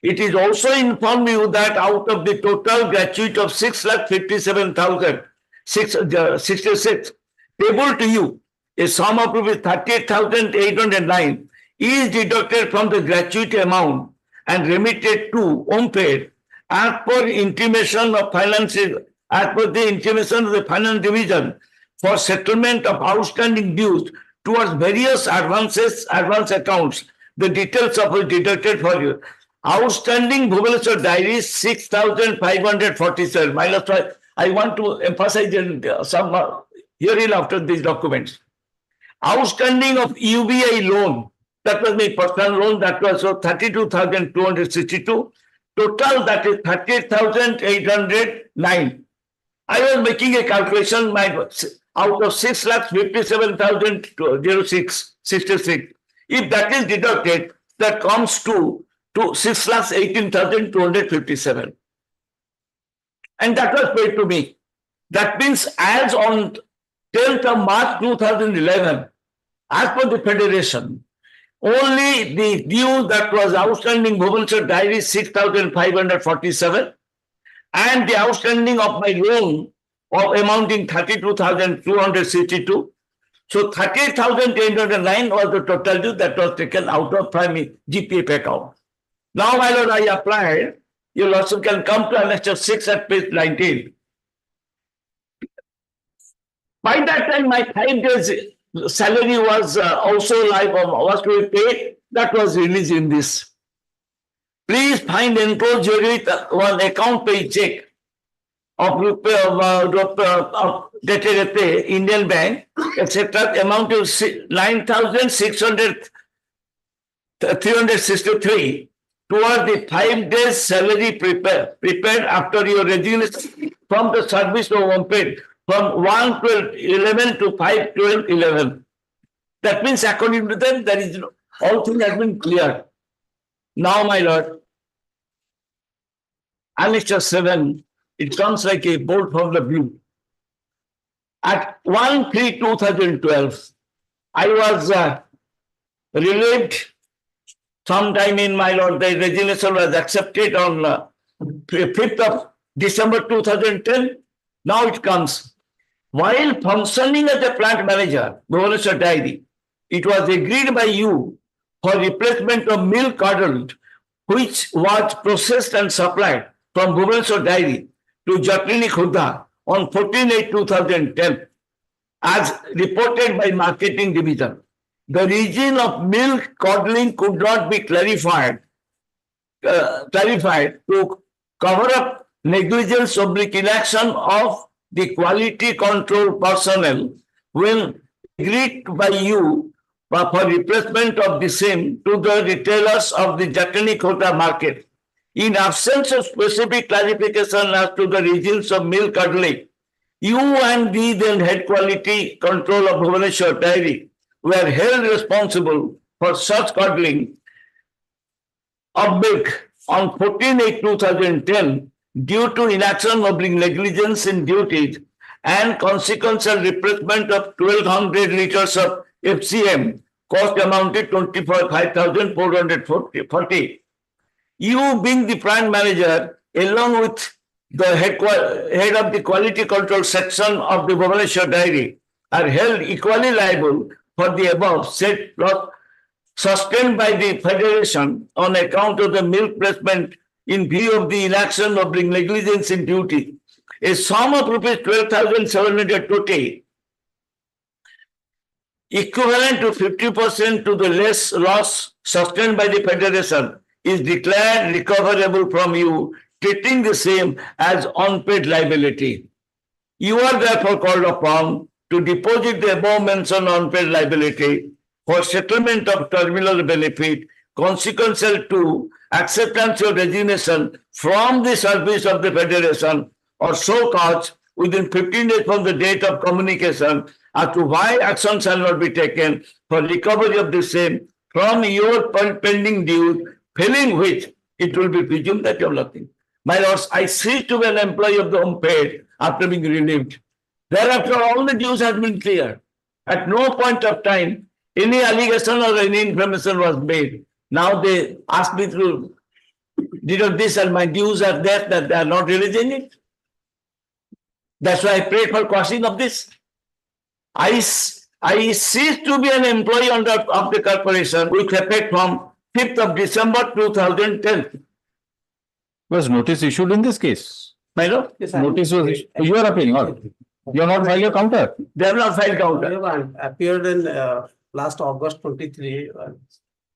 It is also informed you that out of the total gratuity of 6,57,066 payable to you, a sum of ₹38,809 is deducted from the gratuity amount and remitted to Hon'Ble as per intimation of finance, as per the intimation of the finance division for settlement of outstanding dues towards various advance accounts. The details of it deducted for you. Outstanding Bhubaneswar Dairy 6,547. I want to emphasize some herein after these documents. Outstanding of UBI loan, that was my personal loan, that was 32,262. Total, that is 38,809. I was making a calculation out of 6,57,066. If that is deducted, that comes to 6,18,257. And that was paid to me. That means as on 10th of March 2011, as per the Federation, only the due that was outstanding Bhubaneswar Dairy 6,547 and the outstanding of my loan of amounting 32,262. So 38,809 was the total due that was taken out of my GPF account. Now, my lord, I applied. You lordship can come to annexure 6 at page 19. By that time, my 5 days salary was also was to be paid. That was released in this. Please find enclosed with one account pay check of dated Indian Bank, etc. amount of 9,363 toward the 5 days salary prepared after your resignation from the service of Hon'Ble from 1/12/11 to 5/12/11. That means according to them, there is all things has been cleared. Now, my lord, annexure 7, it comes like a bolt from the blue. At 1/3/2012, I was relieved Sometime in my lord, the resignation was accepted on 5th of December 2010. Now it comes. While functioning as a plant manager, Bhubaneswar Dairy, it was agreed by you for replacement of milk curdled, which was processed and supplied from Bhubaneswar Dairy to Jatini Khurda on 14/8/2010, as reported by Marketing Division. The region of milk curdling could not be clarified to cover up negligence or inaction of the quality control personnel when agreed by you for replacement of the same to the retailers of the Jatini Khurda market. In absence of specific clarification as to the regions of milk curdling, you and the then head quality control of Bhubaneswar Dairy were held responsible for such curdling of milk on 14/8/2010 due to inaction of negligence in duties and consequential replacement of 1,200 liters of FCM, cost amounted 25,440. You being the plant manager, along with the head of the quality control section of the Bhubaneswar Dairy, are held equally liable for the above said loss sustained by the Federation on account of the milk placement in view of the inaction of the negligence in duty. A sum of rupees 12,720 equivalent to 50% to the less loss sustained by the Federation is declared recoverable from you, treating the same as unpaid liability. You are therefore called upon to deposit the above mentioned unpaid liability for settlement of terminal benefit consequential to acceptance of resignation from the service of the Federation or so cause within 15 days from the date of communication as to why action shall not be taken for recovery of the same from your pending dues, failing which it will be presumed that you have nothing. My lords, I cease to be an employee of the unpaid after being relieved. Thereafter, all the dues have been clear. At no point of time, any allegation or any information was made. Now they ask me to deduct this and my dues are there, that they are not releasing it. That's why I prayed for quashing of this. I cease to be an employee of the corporation with effect from 5th of December 2010. Was notice issued in this case? My lord? Yes, Notice was issued. You are appealing, or you have not filed a counter? They have not filed counter. We have appeared in last August 23.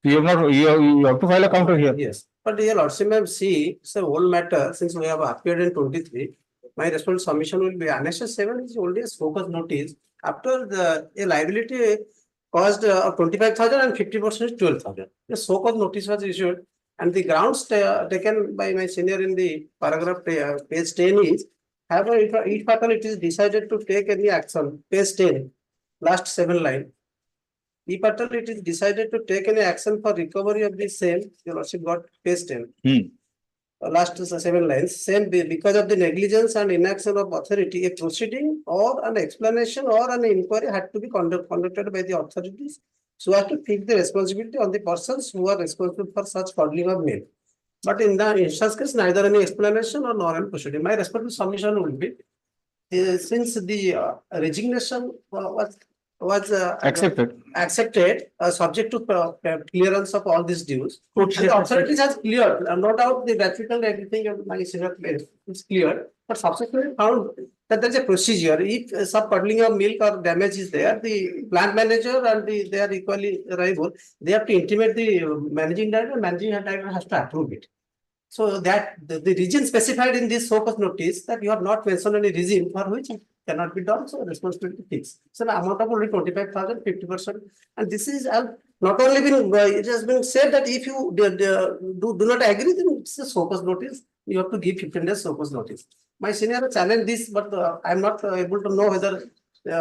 You have not, you have to file a counter here. Yes, but dear Lordship, ma'am, see, it's a whole matter. Since we have appeared in 23, my response submission will be annexure 7 is only a focus notice. After a liability caused 25,000 and 50% is 12,000. The so-called notice was issued, and the grounds taken by my senior in the paragraph page 10 is, however, if at all it is decided to take any action, page 10, last 7 line. If at all it is decided to take any action for recovery of the same, your Lordship got page 10. Last 7 lines, same because of the negligence and inaction of authority, a proceeding or an explanation or an inquiry had to be conducted by the authorities so as to fix the responsibility on the persons who are responsible for such curdling of milk. But in the instance case, neither any explanation or nor any proceeding. My respective submission will be, since the resignation was accepted, subject to clearance of all these dues. The authorities has cleared, no doubt the gratuity and everything of my senior is cleared, but subsequently found that there is a procedure. If some curdling of milk or damage is there, the plant manager and they are equally liable. They have to intimate the managing director, and managing director has to approve it. So that the reason specified in this so-called notice that you have not mentioned any reason for which it cannot be done, so responsibility fixed. So the amount of only 25,000, 50%, and this is not only been it has been said that if you do not agree, then it's a so-called notice. You have to give 15 days so-called notice. My senior challenged this, but I am not able to know whether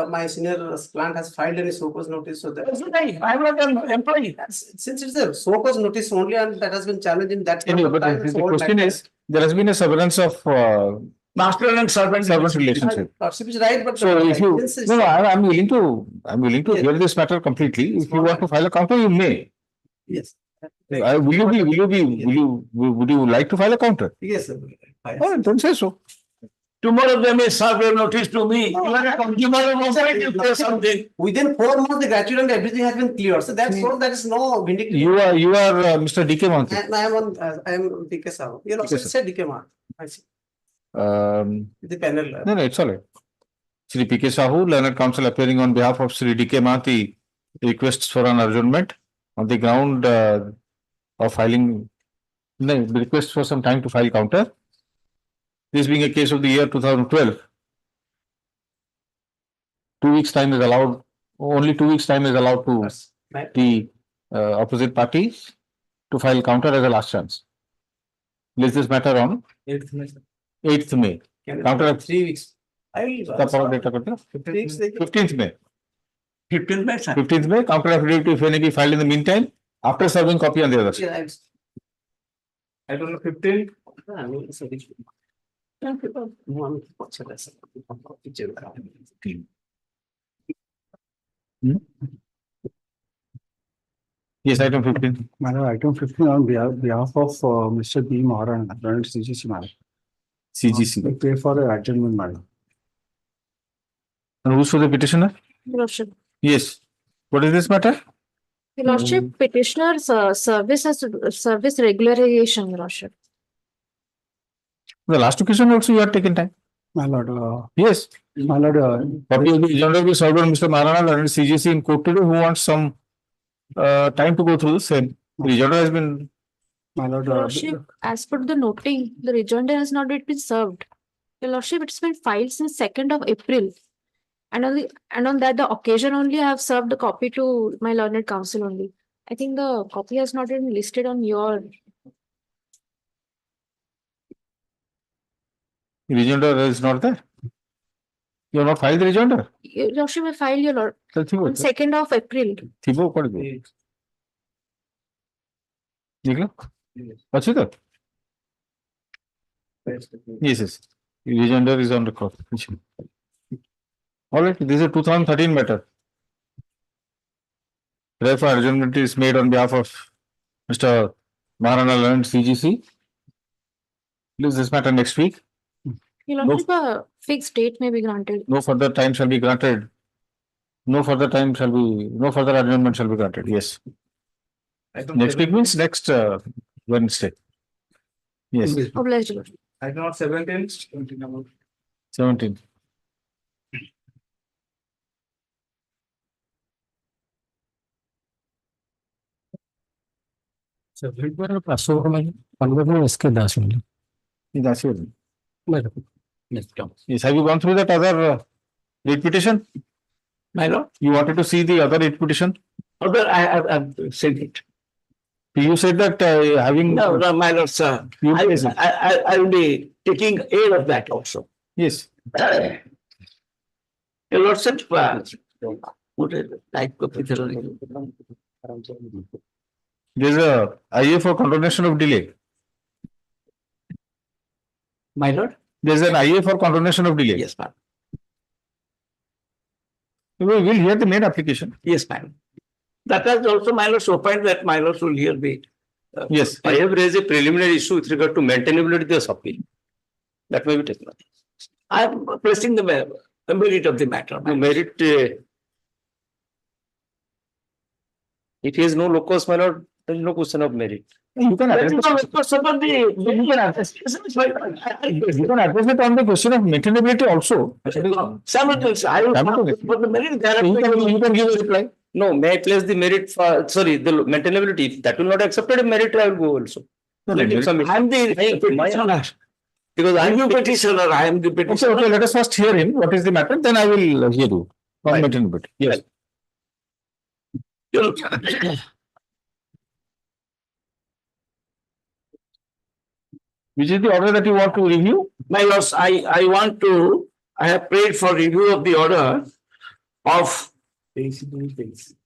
my senior plant has filed any so-called notice. So that I am not an employee. Since it's a so-called notice only, and that has been challenged in that. Anyway, but the question is, there has been a severance of master and servant relationship. Lordship is right, but so if you I'm willing to hear this matter completely. If you want to file a counter, you may. Yes. Would you like to file a counter? Yes, sir. Oh, don't say so. Tomorrow they may serve a notice to me. You are a consumer of say something. Within 4 months, the gratuity and everything has been cleared. So that's so there is no vindication. You are Mr. DK Manthi. And I am DK Sahu. You know, DK sir. said DK Manthi. I see. The panel. No, it's all right. Shri PK Sahu, learned counsel appearing on behalf of Shri DK Manthi, requests for an adjournment on the ground of filing, no, the request for some time to file counter. This being a case of the year 2012, 2 weeks time is allowed, only 2 weeks time is allowed to the opposite parties to file counter as a last chance. List this matter on 8th May. 8th May. Counter of 3 weeks. I will. 15 weeks. 15th May. 15 minutes. 15th May, counter affidavit if any be filed in the meantime, after serving copy on the other side. I don't know, 15. Yes, item 15. Madam, item 15 on behalf of Mr. B. Moran, Learned CGC, madam. CGC. We pay for the adjournment, madam. And who's for the petitioner? Your Lordship. Yes. What is this matter? Your Lordship, petitioner's service regularization, Your Lordship. The last occasion also you had taken time. My lord, Yes. my lord, Copy of the agenda will be served on Mr. Marana, Learned CGC in court today, who wants some time to go through the same. The agenda has been, my lord, Your Lordship, as per the noting, the rejoinder has not yet been served. Your Lordship, it's been filed since 2nd of April. And on that the occasion only I have served the copy to my learned counsel only. I think the copy has not been listed on your. the agenda is not there. You have not filed the agenda. Your Lordship, I filed your lord Tell Thibaut. on 2nd of April. Thibaut, what is it? निकला? अच्छी तो? Yes, yes. The agenda is on record. All right, this is a 2013 matter. Therefore, adjournment is made on behalf of Mr. Maharana Learned CGC. Please this matter next week. Your Lordship, a fixed date may be granted. No further time shall be granted. No further adjournment shall be granted. Yes. Next week means next Wednesday. Yes, Obliged, Your Lordship. I know 17. 17. That's it. Yes, have you gone through that other writ petition? My lord, You wanted to see the other writ petition? although I've said it. You said that having. No, my lord, sir. You I present. I will be taking aid of that also. Yes. Your lordship, would like copy the There's a IA for condonation of delay. my lord? There's an IA for condonation of delay. Yes, ma'am. We will hear the main application. Yes, ma'am. That has also my lord's opined that my lords will hear the. Yes. I have raised a preliminary issue with regard to maintainability of this appeal. That may be taken up. I am pressing the merit of the matter. The merit, it has no locus, my lord, there is no question of merit. You can That address is not of course about the. you can address it on the question of maintainability also. Simultaneously, I will. Simultaneously. For the merit, there You can give a reply. No, may I place the merit for, sorry, the maintainability, if that will not accepted a merit, I will go also. No, Let him merit- submit. I am the petitioner. Because I I am am the petitioner. I am the Okay, petitioner. okay, let us first hear him. What is the matter? Then I will hear you. On maintainability. Yes. Which is the order that you want to review? My lords, I have prayed for review of the order of 23rd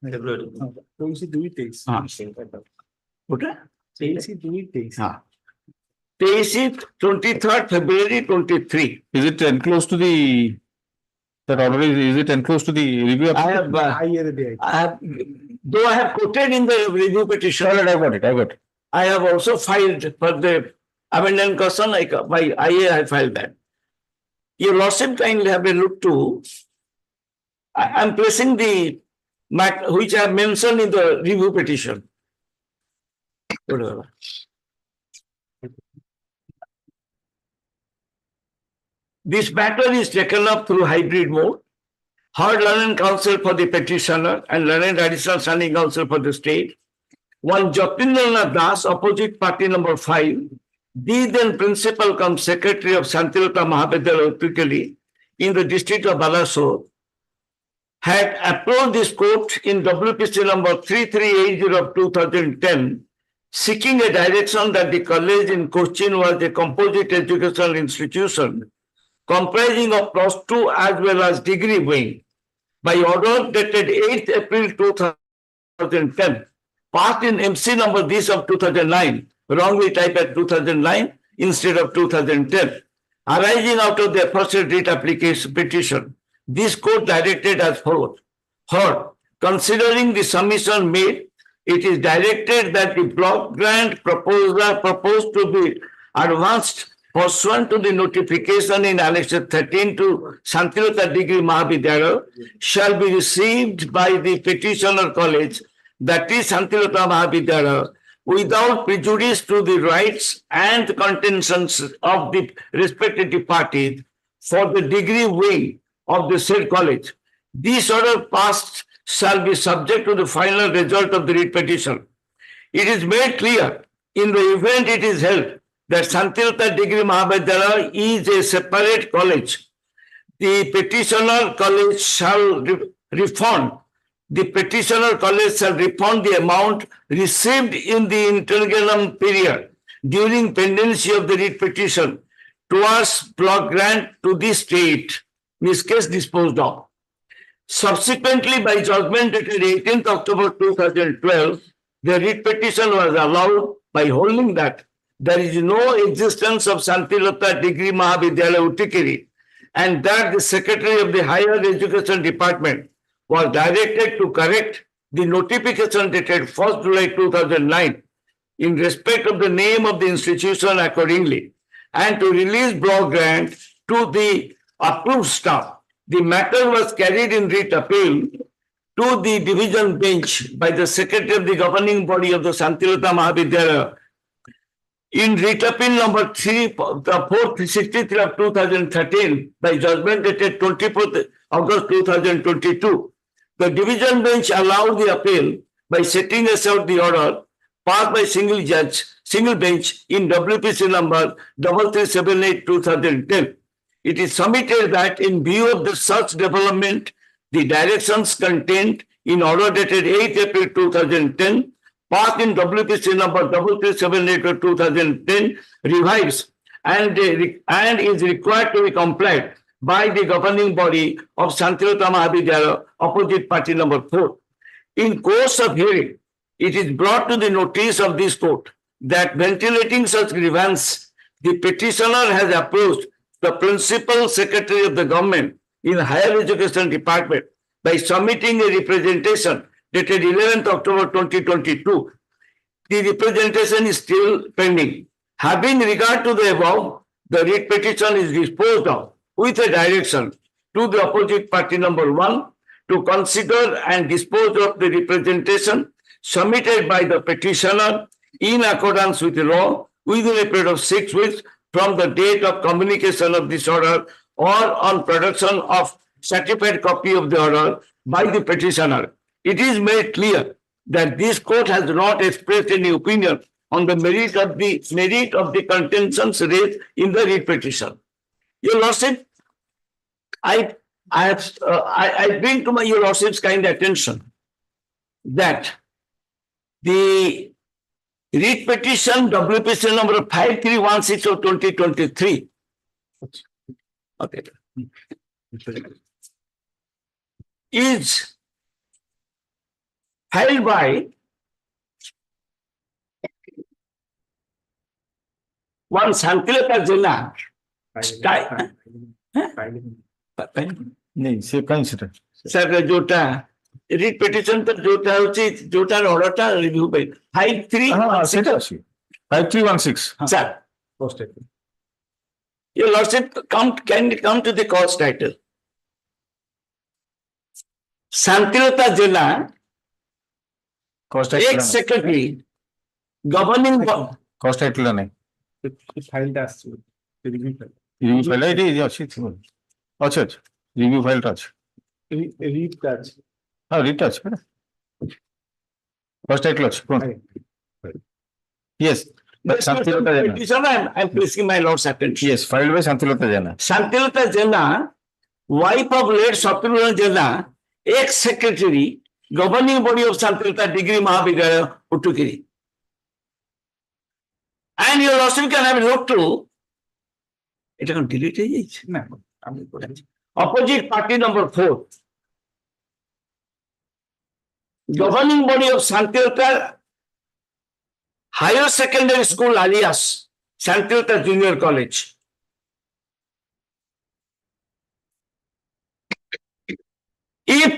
February. What? 23rd February 23. Is it enclosed to the, that order is it enclosed to the review? I have though I have quoted in the review petition, I got it. I have also filed for the amendment caution, like by IA, I filed that. Your lordship kindly have a look to. I am placing the which I have mentioned in the review petition. This matter is taken up through hybrid mode. Heard learned counsel for the petitioner and learned additional standing counsel for the state. One Jatindranath Das, opposite party number 5, the then principal cum secretary of Santilata Mahavidyalaya Uttrakali in the district of Balasore, had approached this court in WPC number 3380 of 2010, seeking a direction that the college in question was a composite educational institution comprising of +2 as well as degree wing. By order dated 8th April 2010, passed in MC number this of 2009, wrongly typed at 2009 instead of 2010, arising out of the aforesaid writ application petition. This court directed as follows. Third, considering the submission made, it is directed that the block grant proposed to be advanced pursuant to the notification in Annex 13 to Santilata Degree Mahavidyalaya shall be received by the petitioner college, that is Santilata Mahavidyalaya, without prejudice to the rights and contentions of the respective parties for the degree wing of the said college. This order passed shall be subject to the final result of the writ petition. It is made clear in the event it is held that Santilata Degree Mahavidyalaya is a separate college, the petitioner college shall refund. The petitioner college shall refund the amount received in the interim period during pendency of the writ petition towards block grant to the state, in this case disposed of. Subsequently, by judgment dated 18th October 2012, the writ petition was allowed by holding that there is no existence of Santilata Degree Mahavidyalaya Uttrakali, and that the Secretary of the Higher Education Department was directed to correct the notification dated 1st July 2009 in respect of the name of the institution accordingly, and to release block grant to the approved staff. The matter was carried in writ appeal to the division bench by the Secretary of the governing body of the Santilata Mahavidyalaya in writ appeal number 463 of 2013 by judgment dated 24th August 2022. The division bench allowed the appeal by setting aside the order passed by single bench in WPC number 3378/2010. It is submitted that in view of the such development, the directions contained in order dated 8 April 2010, passed in WPC number 3378/2010, revives and is required to be complied by the governing body of Santilata Mahavidyalaya, opposite party number 4. In course of hearing, it is brought to the notice of this court that ventilating such grievance, the petitioner has approached the principal secretary of the government in the Higher Education Department by submitting a representation dated 11th October 2022. The representation is still pending. Having regard to the above, the writ petition is disposed of with a direction to the opposite party number 1 to consider and dispose of the representation submitted by the petitioner in accordance with the law within a period of 6 weeks from the date of communication of this order or on production of certified copy of the order by the petitioner. It is made clear that this court has not expressed any opinion on the merit of the contentions raised in the writ petition. Your Lordship, I bring to your Lordship's kind attention that the writ petition WPC number 5316 of 2023. Okay. Is filed by one Santilata Jena. नहीं से कहीं से Sir, जोटा writ petition তো যেটা হচ্ছে যেটার অর্ডারটা রিভিউ পাই 5316 সেটা আছে 5316 sir your lordship can come to the cause title Santilota Jilla ex-secretary governing cost title নাই ফাইলটা আসছে রিভিউ ফাইল রিভিউ ফাইল এটি আছে আচ্ছা আচ্ছা রিভিউ ফাইলটা আছে রিডটা আছে হ্যাঁ রিটটা আছে কস্ট টাইটেল আছে কোন ইয়েস শান্তিলতা জানা petition I'm placing my lord's attention. Yes filed by Shantilata Jana Santilota Jilla, wife of late Satyendra Jilla, ex-secretary, governing body of Santilota Degree Mahavidyalaya, Uttukiri. And your lordship can have a look to it can delete it. না আমি বলছি Opposite party number 4. Governing body of Santilota Higher Secondary School alias Santilota Junior College. If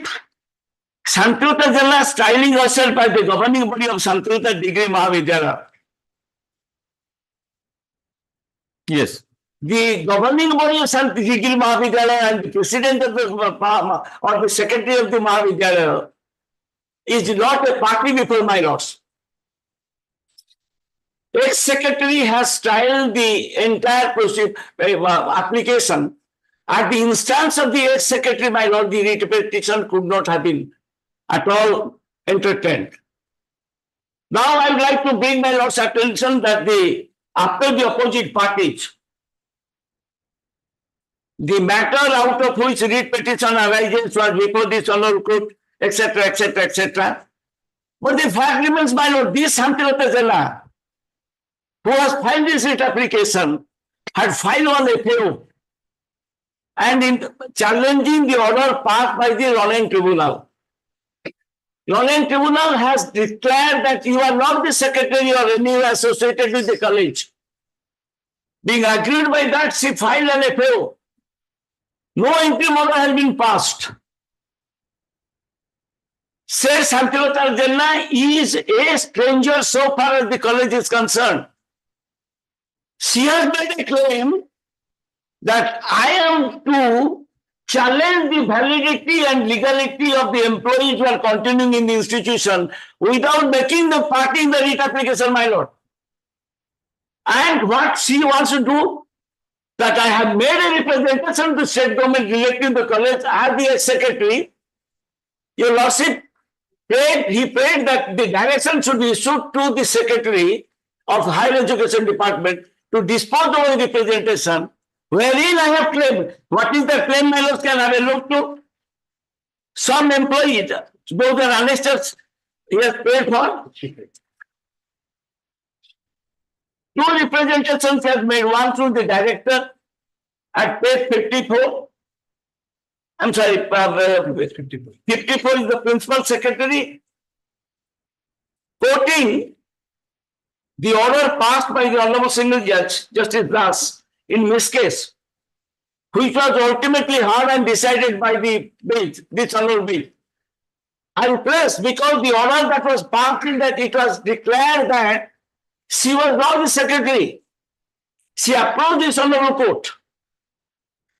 Santilota Jilla styling herself by the governing body of Santilota Degree Mahavidyalaya, yes the governing body of Santilota Degree Mahavidyalaya and the president of the or the secretary of the Mahavidyalaya is not a party before my lords. Ex-secretary has styled the entire application. At the instance of the ex-secretary, my lord, the writ petition could not have been at all entertained. Now I would like to bring my lord's attention that after the opposite parties, the matter out of which writ petition arises was before this honorable court, etc., etc., etc. But the fact remains, my lord, this Santilota Jilla, who has filed this writ application, had filed one FAO and in challenging the order passed by the Reliance Tribunal. Reliance Tribunal has declared that you are not the secretary or anywhere associated with the college. Being agreed by that, she filed an FAO. No interim order has been passed. Says Santilota Jilla is a stranger so far as the college is concerned. She has made a claim that I am to challenge the validity and legality of the employees who are continuing in the institution without making the party in the writ application, my lord. And what she wants to do, that I have made a representation to state government relating the college as the secretary. Your lordship he prayed that the direction should be issued to the secretary of Higher Education Department to dispose of the representation, wherein I have claimed. What is the claim, my lords, can have a look to? Some employees, both are annexed, he has paid for. Two representations he has made, one through the director at page 54. I'm sorry, 54 is the principal secretary, quoting the order passed by the Honorable Single Judge, Justice Das, in this case, which was ultimately heard and decided by the bench, this honorable bench. I press because the order that was passed in that it was declared that she was not the secretary. She approached this honorable court.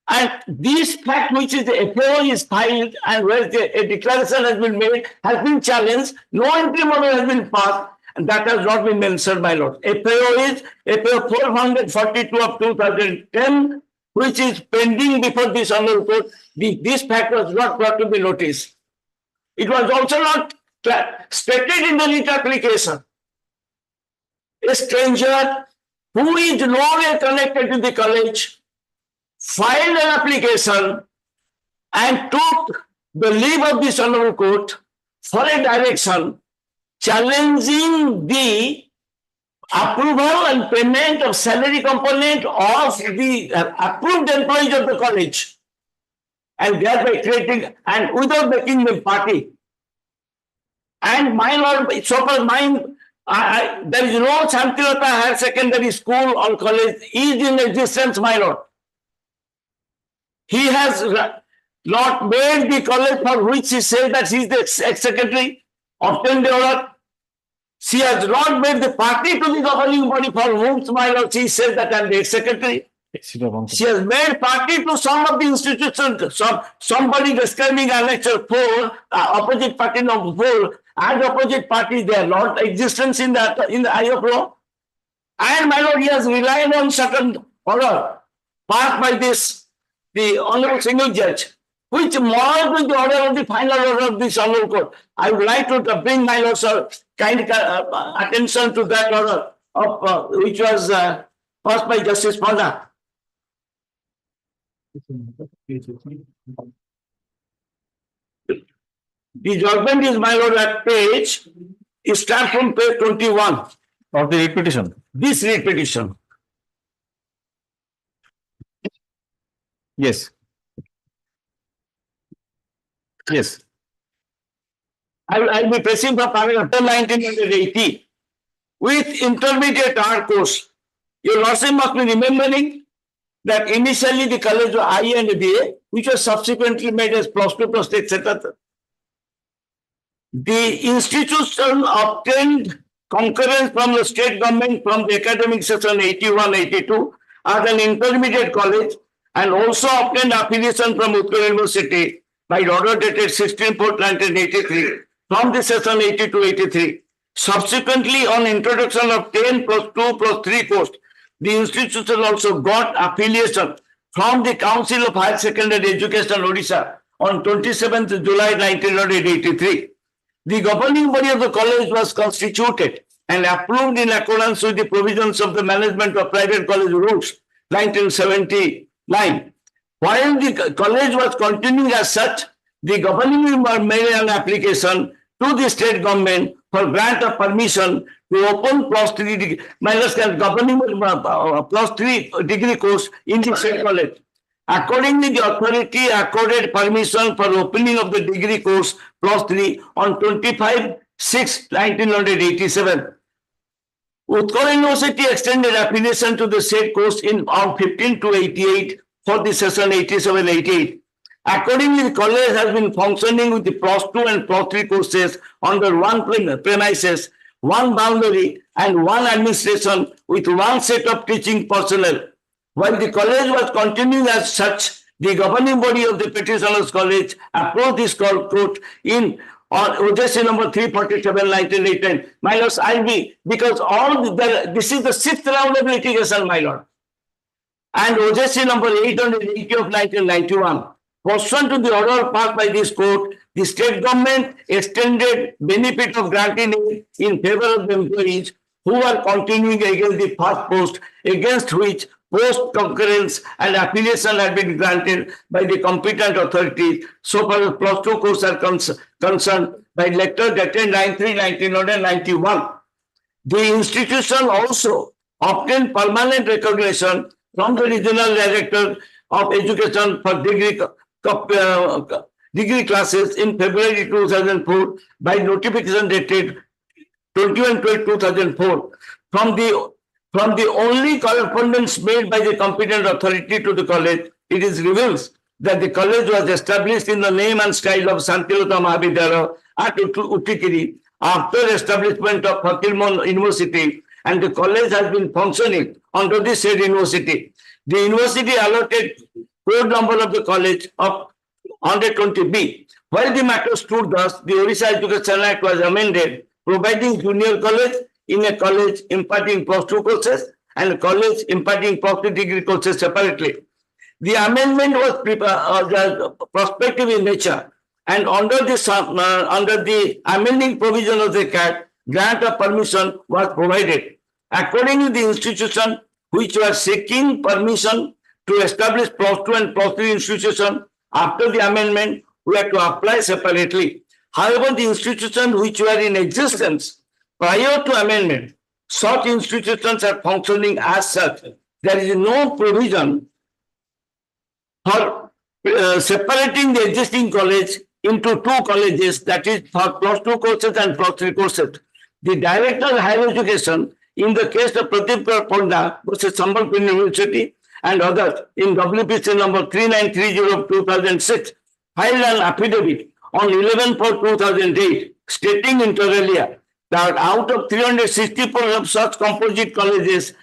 And this fact which is the FAO is filed and where a declaration has been made, has been challenged, no interim order has been passed, and that has not been mentioned, my lord. FAO is FAO 442 of 2010, which is pending before this honorable court. This fact was not brought to be noticed. It was also not stated in the writ application. A stranger who is no way connected to the college filed an application and took the leave of this honorable court for a direction challenging the approval and payment of salary component of the approved employees of the college, and thereby creating, and without making them party. And my lord, so far mine, there is no Santilota Higher Secondary School or college is in existence, my lord. He has Lord made the college for which she said that she is the ex-secretary, obtained the order. She has not made the party to the governing body for whom, my lord, she said that I am the ex-secretary. She has made party to some of the institutions, somebody describing annexure 4, opposite party number 4, and opposite party, they are not existence in the eye of law. And my lord, he has relied on certain order passed by the honorable single judge, which more than the order of the final order of this honorable court. I would like to bring my lord's kind attention to that order of which was passed by Justice Panda. The judgment is, my lord, at page, it starts from page 21 of the writ petition. This writ petition. Yes. Yes. I'll be pressing for paragraph 1980 with intermediate art course. Your lordship must be remembering that initially the college was I and BA, which was subsequently made as +2, +3, etc. The institution obtained concurrence from the state government from the academic session 81-82 as an intermediate college, and also obtained affiliation from Utkal University by order dated 16/4/1983 from the session 82-83. Subsequently, on introduction of 10 +2 +3 course, the institution also got affiliation from the Council of Higher Secondary Education Orissa on 27th July 1983. The governing body of the college was constituted and approved in accordance with the provisions of the Management of Private College Rules 1979. While the college was continuing as such, the governing body made an application to the state government for grant of permission to open +3 degree, governing +3 degree course in the state college. Accordingly, the authority accorded permission for opening of the degree course +3 on 25/6/1987. Utkal University extended affiliation to the said course on 15/2/88 for the session 87-88. Accordingly, the college has been functioning with the +2 and +3 courses under one premises, one boundary, and one administration with one set of teaching personnel. While the college was continuing as such, the governing body of the petitioners college approved this court in OJC number 347/1989. My lords, because this is the 6th round of litigation, my lord. And OJC number 880 of 1991. Pursuant to the order passed by this court, the state government extended benefit of granting in favor of the employees who are continuing against the first post, against which post concurrence and affiliation had been granted by the competent authorities so far as +2 courses are concerned by letter dated 9/3/1991. The institution also obtained permanent recognition from the regional director of education for degree classes in February 2004 by notification dated 21/12/2004. From the only correspondence made by the competent authority to the college, it is revealed that the college was established in the name and style of Santilata Mahavidyalaya at Utikiri after establishment of Fakirmon University, and the college has been functioning under the said university. The university allotted code number of the college of 120B. While the matter stood thus, the Orissa Education Act was amended, providing junior college in a college imparting +2 courses and a college imparting +3 degree courses separately. The amendment was prospective in nature, and under the amending provision of the Act, grant of permission was provided. Accordingly, the institution which was seeking permission to establish +2 and +3 institution after the amendment were to apply separately. However, the institutions which were in existence prior to amendment, such institutions are functioning as such. There is no provision for separating the existing college into 2 colleges, that is for +2 courses and +3 courses. The Director of Higher Education in the case of Pradeep Ponda versus Sambalpur University and others in WPC number 3930 of 2006 filed an affidavit on 11/4/2008 stating inter alia that out of 364 of such composite colleges,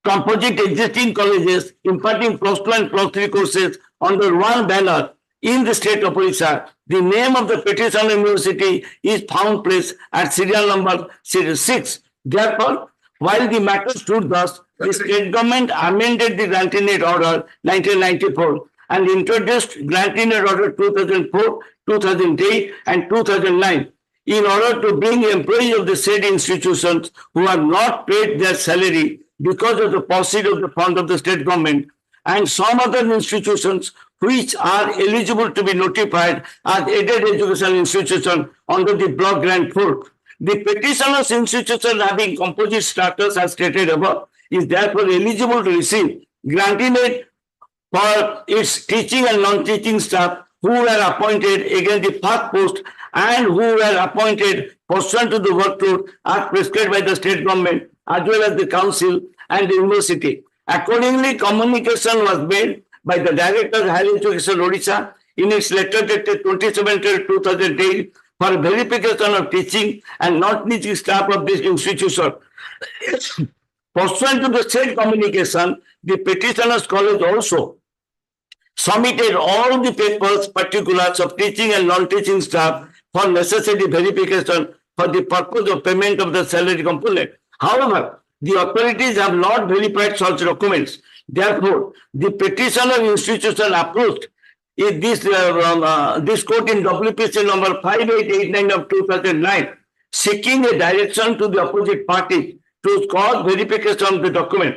composite existing colleges imparting plus 2 and plus 3 courses under one banner in the state of Orissa, the name of the petitioner university is found placed at serial number 6. Therefore, while the matter stood thus, the state government amended the granting aid order 1994 and introduced granting aid order 2004, 2008 and 2009 in order to bring employees of the said institutions who are not paid their salary because of the proceeds of the fund of the state government and some other institutions which are eligible to be notified as aided educational institution under the block grant form. The petitioner's institution having composite status as stated above is therefore eligible to receive granting aid for its teaching and non-teaching staff who were appointed against the first post and who were appointed pursuant to the workload as prescribed by the state government as well as the council and the university. Accordingly, communication was made by the Director of Higher Education Orissa in its letter dated 27/2008 for verification of teaching and non-teaching staff of this institution. Pursuant to the said communication, the petitioner's college also submitted all the papers, particulars of teaching and non-teaching staff for necessary verification for the purpose of payment of the salary component. However, the authorities have not verified such documents. Therefore, the petitioner institution approached this court in WPC number 5889 of 2009, seeking a direction to the opposite party to cause verification of the document.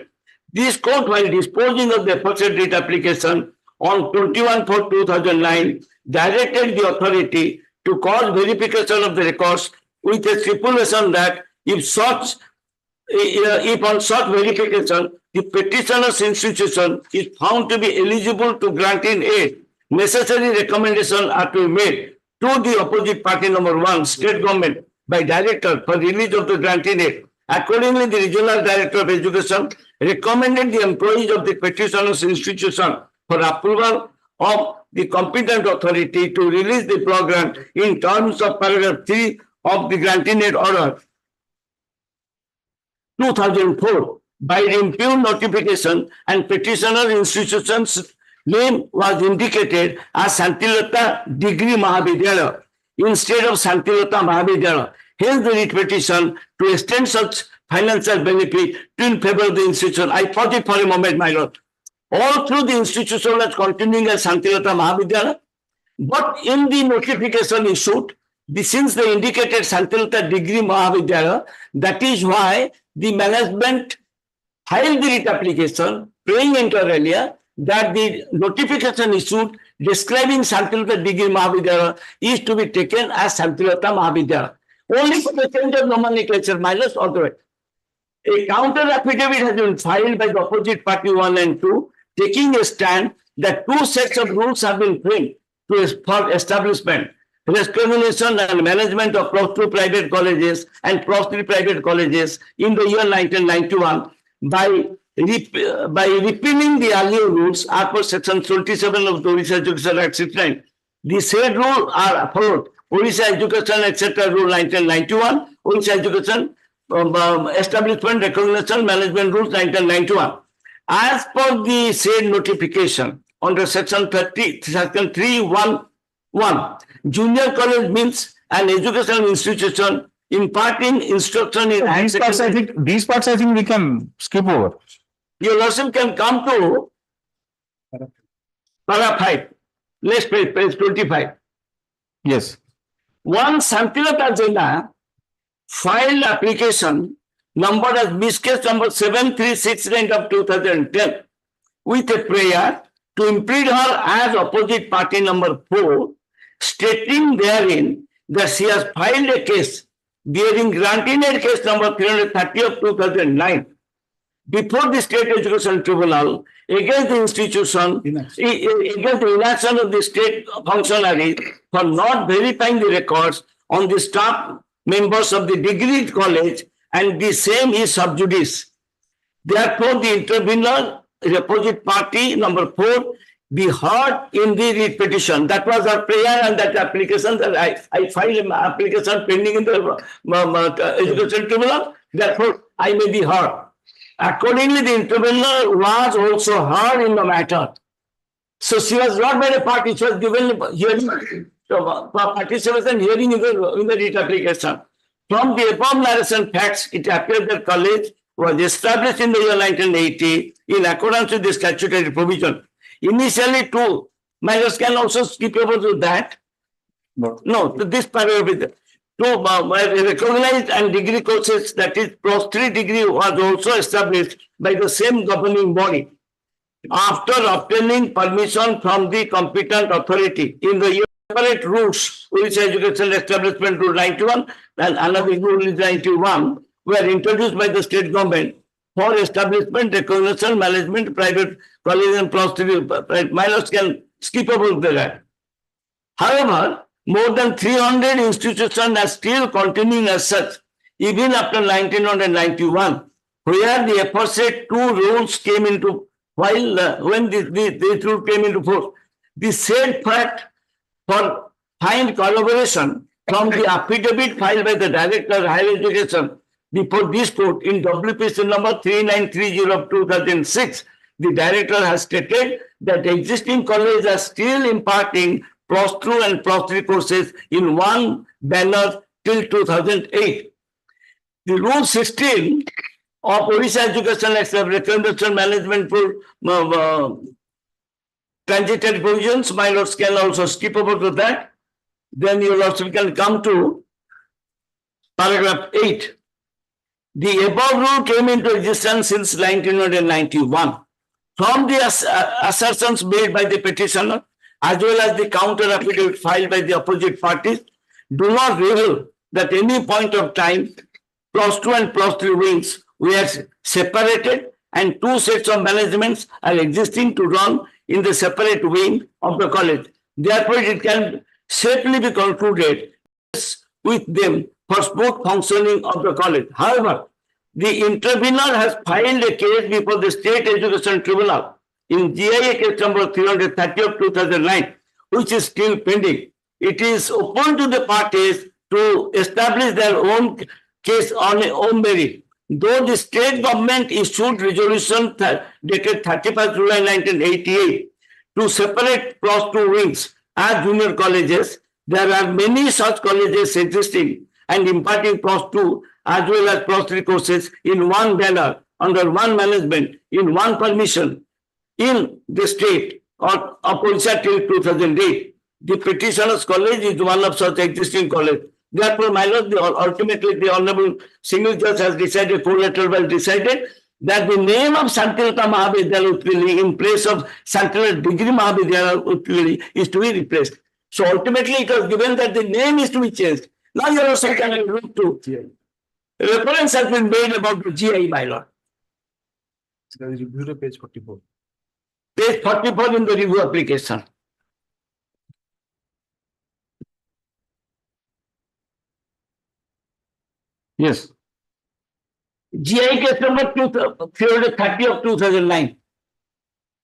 This court, while disposing of the aforesaid writ application on 21/4/2009, directed the authority to cause verification of the records with a stipulation that if on such verification, the petitioner's institution is found to be eligible to granting aid, necessary recommendations are to be made to the opposite party number 1, state government, by director for release of the granting aid. Accordingly, the regional director of education recommended the employees of the petitioner's institution for approval of the competent authority to release the block grant in terms of paragraph 3 of the granting aid order 2004 by impugned notification, and petitioner institution's name was indicated as Santilata Degree Mahavidyalaya instead of Santilata Mahavidyalaya. Hence the writ petition to extend such financial benefit in favor of the institution. I pause it for a moment, my lord. All through the institution was continuing as Santilata Mahavidyalaya, but in the notification issued, since they indicated Santilata Degree Mahavidyalaya, that is why the management filed the writ application, praying inter alia that the notification issued describing Santilata Degree Mahavidyalaya is to be taken as Santilata Mahavidyalaya. Only for the change of nomenclature, minus otherwise. A counter affidavit has been filed by the opposite party 1 and 2, taking a stand that 2 sets of rules have been framed for establishment, discrimination and management of plus 2 private colleges and plus 3 private colleges in the year 1991 by repealing the earlier rules as per section 27 of the Orissa Education Act 69. The said rules are followed. Orissa Education etc. Rule 1991, Orissa Education Establishment Recognition Management Rules 1991. As per the said notification under section 311, junior college means an educational institution imparting instruction in These parts I think we can skip over. Your lordship can come to para 5. Let's page 25. Yes. One Santilata Jena filed application number as biscase number 7369 of 2010 with a prayer to impeach her as opposite party number 4, stating therein that she has filed a case bearing granting aid case number 330 of 2009 before the State Education Tribunal against the institution, against the inaction of the state functionaries for not verifying the records on the staff members of the degree college, and the same is sub judice. Therefore, the intervener, the opposite party number 4, be heard in the writ petition. That was our prayer and that application that I filed an application pending in the education tribunal. Therefore, I may be heard. Accordingly, the intervener was also heard in the matter. So she was not made a party, she was given hearing, participation hearing in the writ application. From the above narration facts, it appears that college was established in the year 1980 in accordance with the statutory provision. Initially, two minors can also skip over to that. No, this paragraph is two recognized and degree courses, that is, +3 degree, was also established by the same governing body after obtaining permission from the competent authority in the separate rules, which Educational Establishment Rule 91 and another rule is 91, were introduced by the state government for establishment, recognition, management, private college and +3 minors can skip over that. However, more than 300 institutions are still continuing as such, even after 1991, where the aforesaid two rules came into when this rule came into force. The said fact for fine collaboration from the affidavit filed by the Director of Higher Education before this court in WPC number 3930 of 2006, the Director has stated that existing colleges are still imparting +2 and +3 courses in one banner till 2008. The Rule 16 of Orissa Educational Recommendation Management for transitory provisions, my lords can also skip over to that. Then your lords can come to paragraph 8. The above rule came into existence since 1991. From the assertions made by the petitioner, as well as the counter affidavit filed by the opposite parties, do not reveal that any point of time +2 and +3 wings were separated and two sets of managements are existing to run in the separate wing of the college. Therefore, it can safely be concluded with them for smooth functioning of the college. However, the intervener has filed a case before the State Education Tribunal in GIA case number 330 of 2009, which is still pending. It is open to the parties to establish their own case on their own merit. Though the state government issued resolution dated 31st July 1988 to separate +2 wings as junior colleges, there are many such colleges existing and imparting +2 as well as +3 courses in one banner, under one management, in one permission in the state of Orissa till 2008. The petitioner's college is one of such existing colleges. Therefore, my lord, ultimately the Honorable Single Judge has decided, collateral well decided, that the name of Santilata Mahavidyalaya Utpili in place of Santilata Degree Mahavidyalaya Utpili is to be replaced. So ultimately it was given that the name is to be changed. Now you also can look to reference has been made about the GI, my lord. Review page 44. Page 44 in the review application. Yes. GI case number 330 of 2009.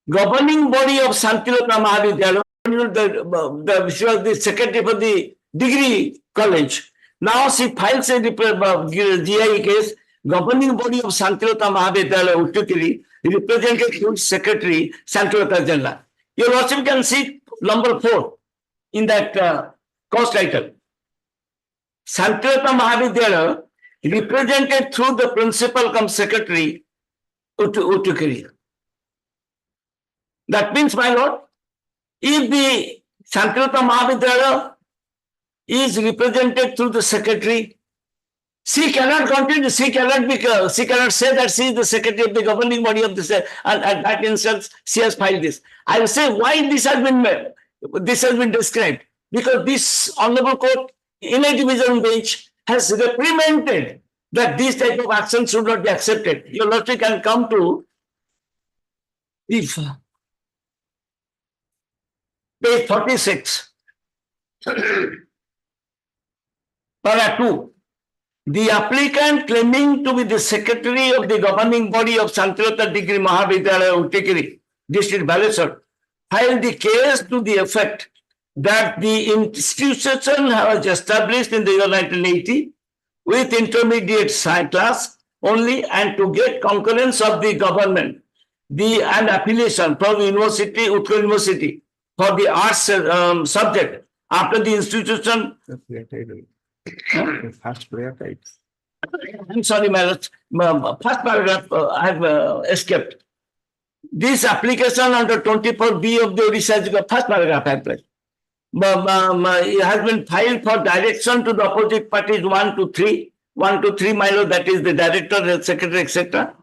Governing body of Santilata Mahavidyalaya, she was the secretary for the degree college. Now she files a GI case. Governing body of Santilata Mahavidyalaya Uttukiri, represented secretary Santilata General. Your worship can see number 4 in that course title. Santilata Mahavidyalaya represented through the principal cum secretary Uttukiri. That means, my lord, if the Santilata Mahavidyalaya is represented through the secretary, she cannot continue, she cannot say that she is the secretary of the governing body of the and at that instance she has filed this. I will say why this has been described, because this honorable court in a division bench has reprimanded that this type of action should not be accepted. Your lordship can come to if page 46. Para 2. The applicant claiming to be the secretary of the governing body of Santilata Degree Mahavidyalaya Uttukiri, District Balesar, filed the case to the effect that the institution was established in the year 1980 with intermediate class only, and to get concurrence of the government, and affiliation from University, Utkal University for the arts subject after the institution. First prayer type. I'm sorry, my lord. First paragraph I have escaped. This application under 24B of the Orissa, first paragraph I have read. It has been filed for direction to the opposite parties 1 to 3. 1 to 3, my lord, that is the director, the secretary, etc.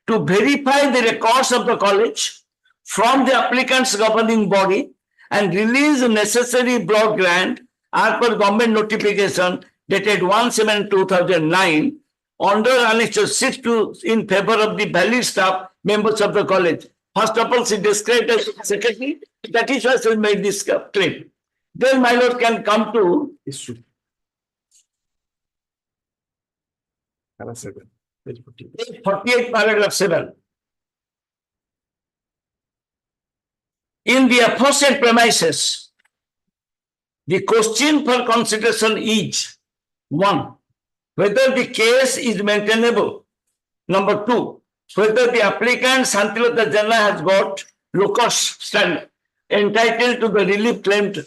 To verify the records of the college from the applicant's governing body and release the necessary block grant as per government notification dated 1/7/2009 under Annex 6 in favor of the valid staff members of the college. First of all, she described as secretary, that is why she made this claim. Then my lord can come to Issue. 7. Page 48 paragraph 7. In the aforesaid premises, the question for consideration is 1. Whether the case is maintainable. Number 2. Whether the applicant Santilata Janna has got locus stand entitled to the relief claimed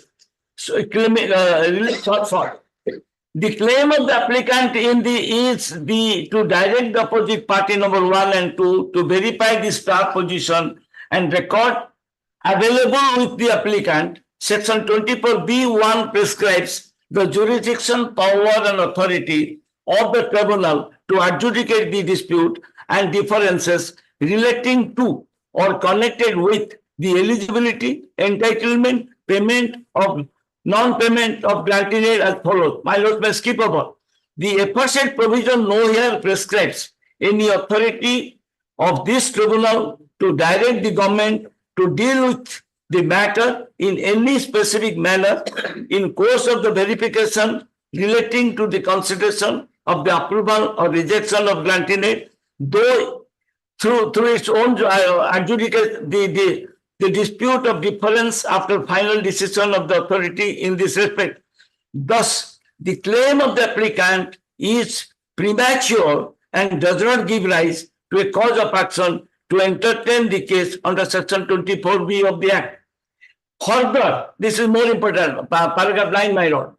relief sought for. The claim of the applicant is to direct the opposite party number 1 and 2 to verify the staff position and record available with the applicant. Section 24B1 prescribes the jurisdiction, power and authority of the tribunal to adjudicate the dispute and differences relating to or connected with the eligibility, entitlement, payment of non-payment of granting aid as follows. My lord may skip over. The aforesaid provision nowhere prescribes any authority of this tribunal to direct the government to deal with the matter in any specific manner in course of the verification relating to the consideration of the approval or rejection of granting aid, though through its own adjudicate the dispute of difference after final decision of the authority in this respect. Thus, the claim of the applicant is premature and does not give rise to a cause of action to entertain the case under Section 24B of the Act. Further, this is more important, paragraph 9, my lord.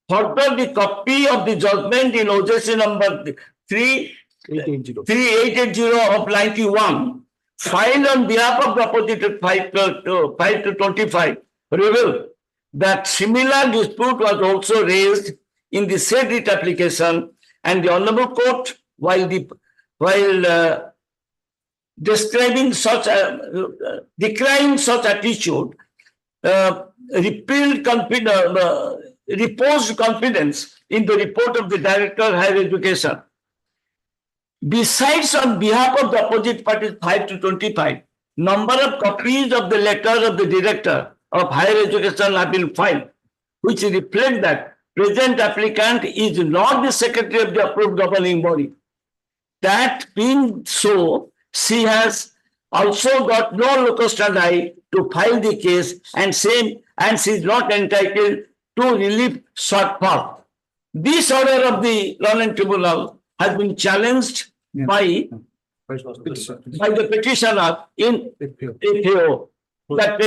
Further, the copy of the judgment in OJC number 3880 of 91 filed on behalf of the opposite 5 to 25 revealed that similar dispute was also raised in the said writ application, and the Honorable Court, while decrying such attitude, reposed confidence in the report of the Director of Higher Education. Besides, on behalf of the opposite parties 5 to 25, number of copies of the letter of the Director of Higher Education have been filed, which reflect that present applicant is not the Secretary of the approved governing body. That being so, she has also got no locus standi to file the case, and she is not entitled to relief sought for. This order of the Learning Tribunal has been challenged by the petitioner in FAO. That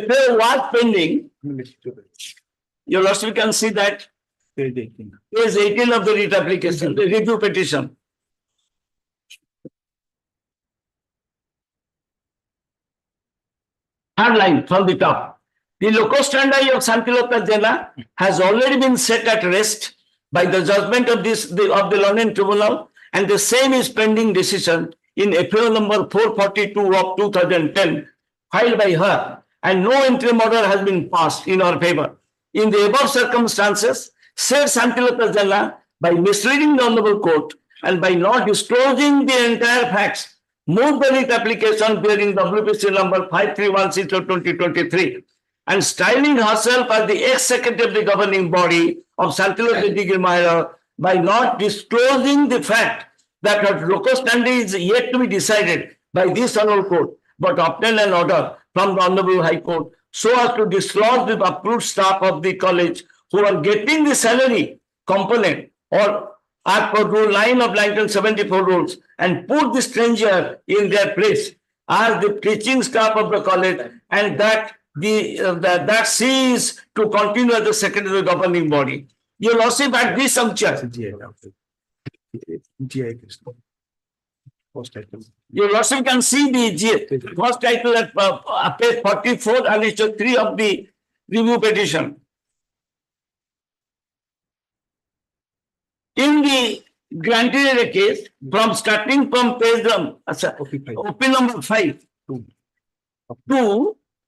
FAO was pending. You also can see that page 18 of the writ application, the review petition. Third line from the top. The locus standi of Santilata Janna has already been set at rest by the judgment of the Learning Tribunal, and the same is pending decision in FAO number 442 of 2010 filed by her, and no interim order has been passed in her favor. In the above circumstances, said Santilata Janna, by misleading the Honorable Court and by not disclosing the entire facts, moved the writ application bearing WPC number 5316 of 2023 and styling herself as the ex-secretary of the governing body of Santilata Degree Mahara by not disclosing the fact that her locus standi is yet to be decided by this Honorable Court, but obtained an order from the Honorable High Court so as to dislodge the approved staff of the college who are getting the salary component or as per rule 9 of 1974 rules and put the stranger in their place as the teaching staff of the college, and that that cease to continue as the secretary of the governing body. Your Lordship, at this juncture, your Lordship can see the first title at page 44 and issue 3 of the review petition. In the granted case, from starting from page OP number 5 to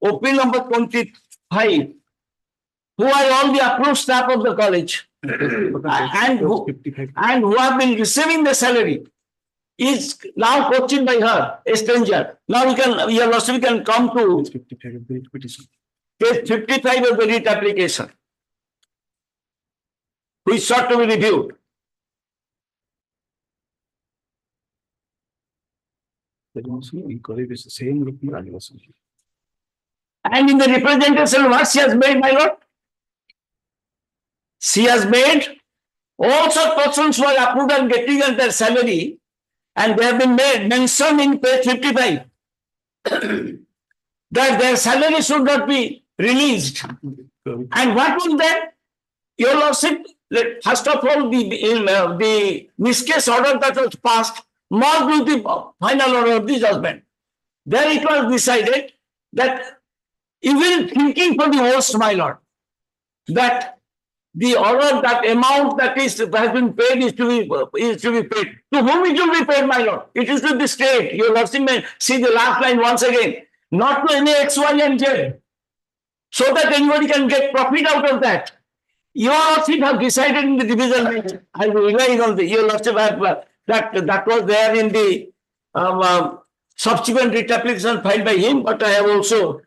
OP number 25, who are all the approved staff of the college and who have been receiving the salary, is now questioned by her, a stranger. Now we can, your Lordship, we can come to page 55 of the writ application, which sought to be reviewed. And in the representation, what she has made, my lord? She has made all such persons who are approved and getting their salary, and they have been made mentioned in page 55 that their salary should not be released. And what was that? Your Lordship, first of all, the miscase order that was passed must be the final order of the judgment. There it was decided that, even thinking for the worst, my lord, that the order, that amount that has been paid is to be paid. To whom it will be paid, my lord? It is to the state. Your Lordship may see the last line once again. Not to any X, Y, and Z, so that anybody can get profit out of that. Your Lordship have decided in the division bench. I will rely on the your Lordship that was there in the subsequent writ application filed by him, but I have also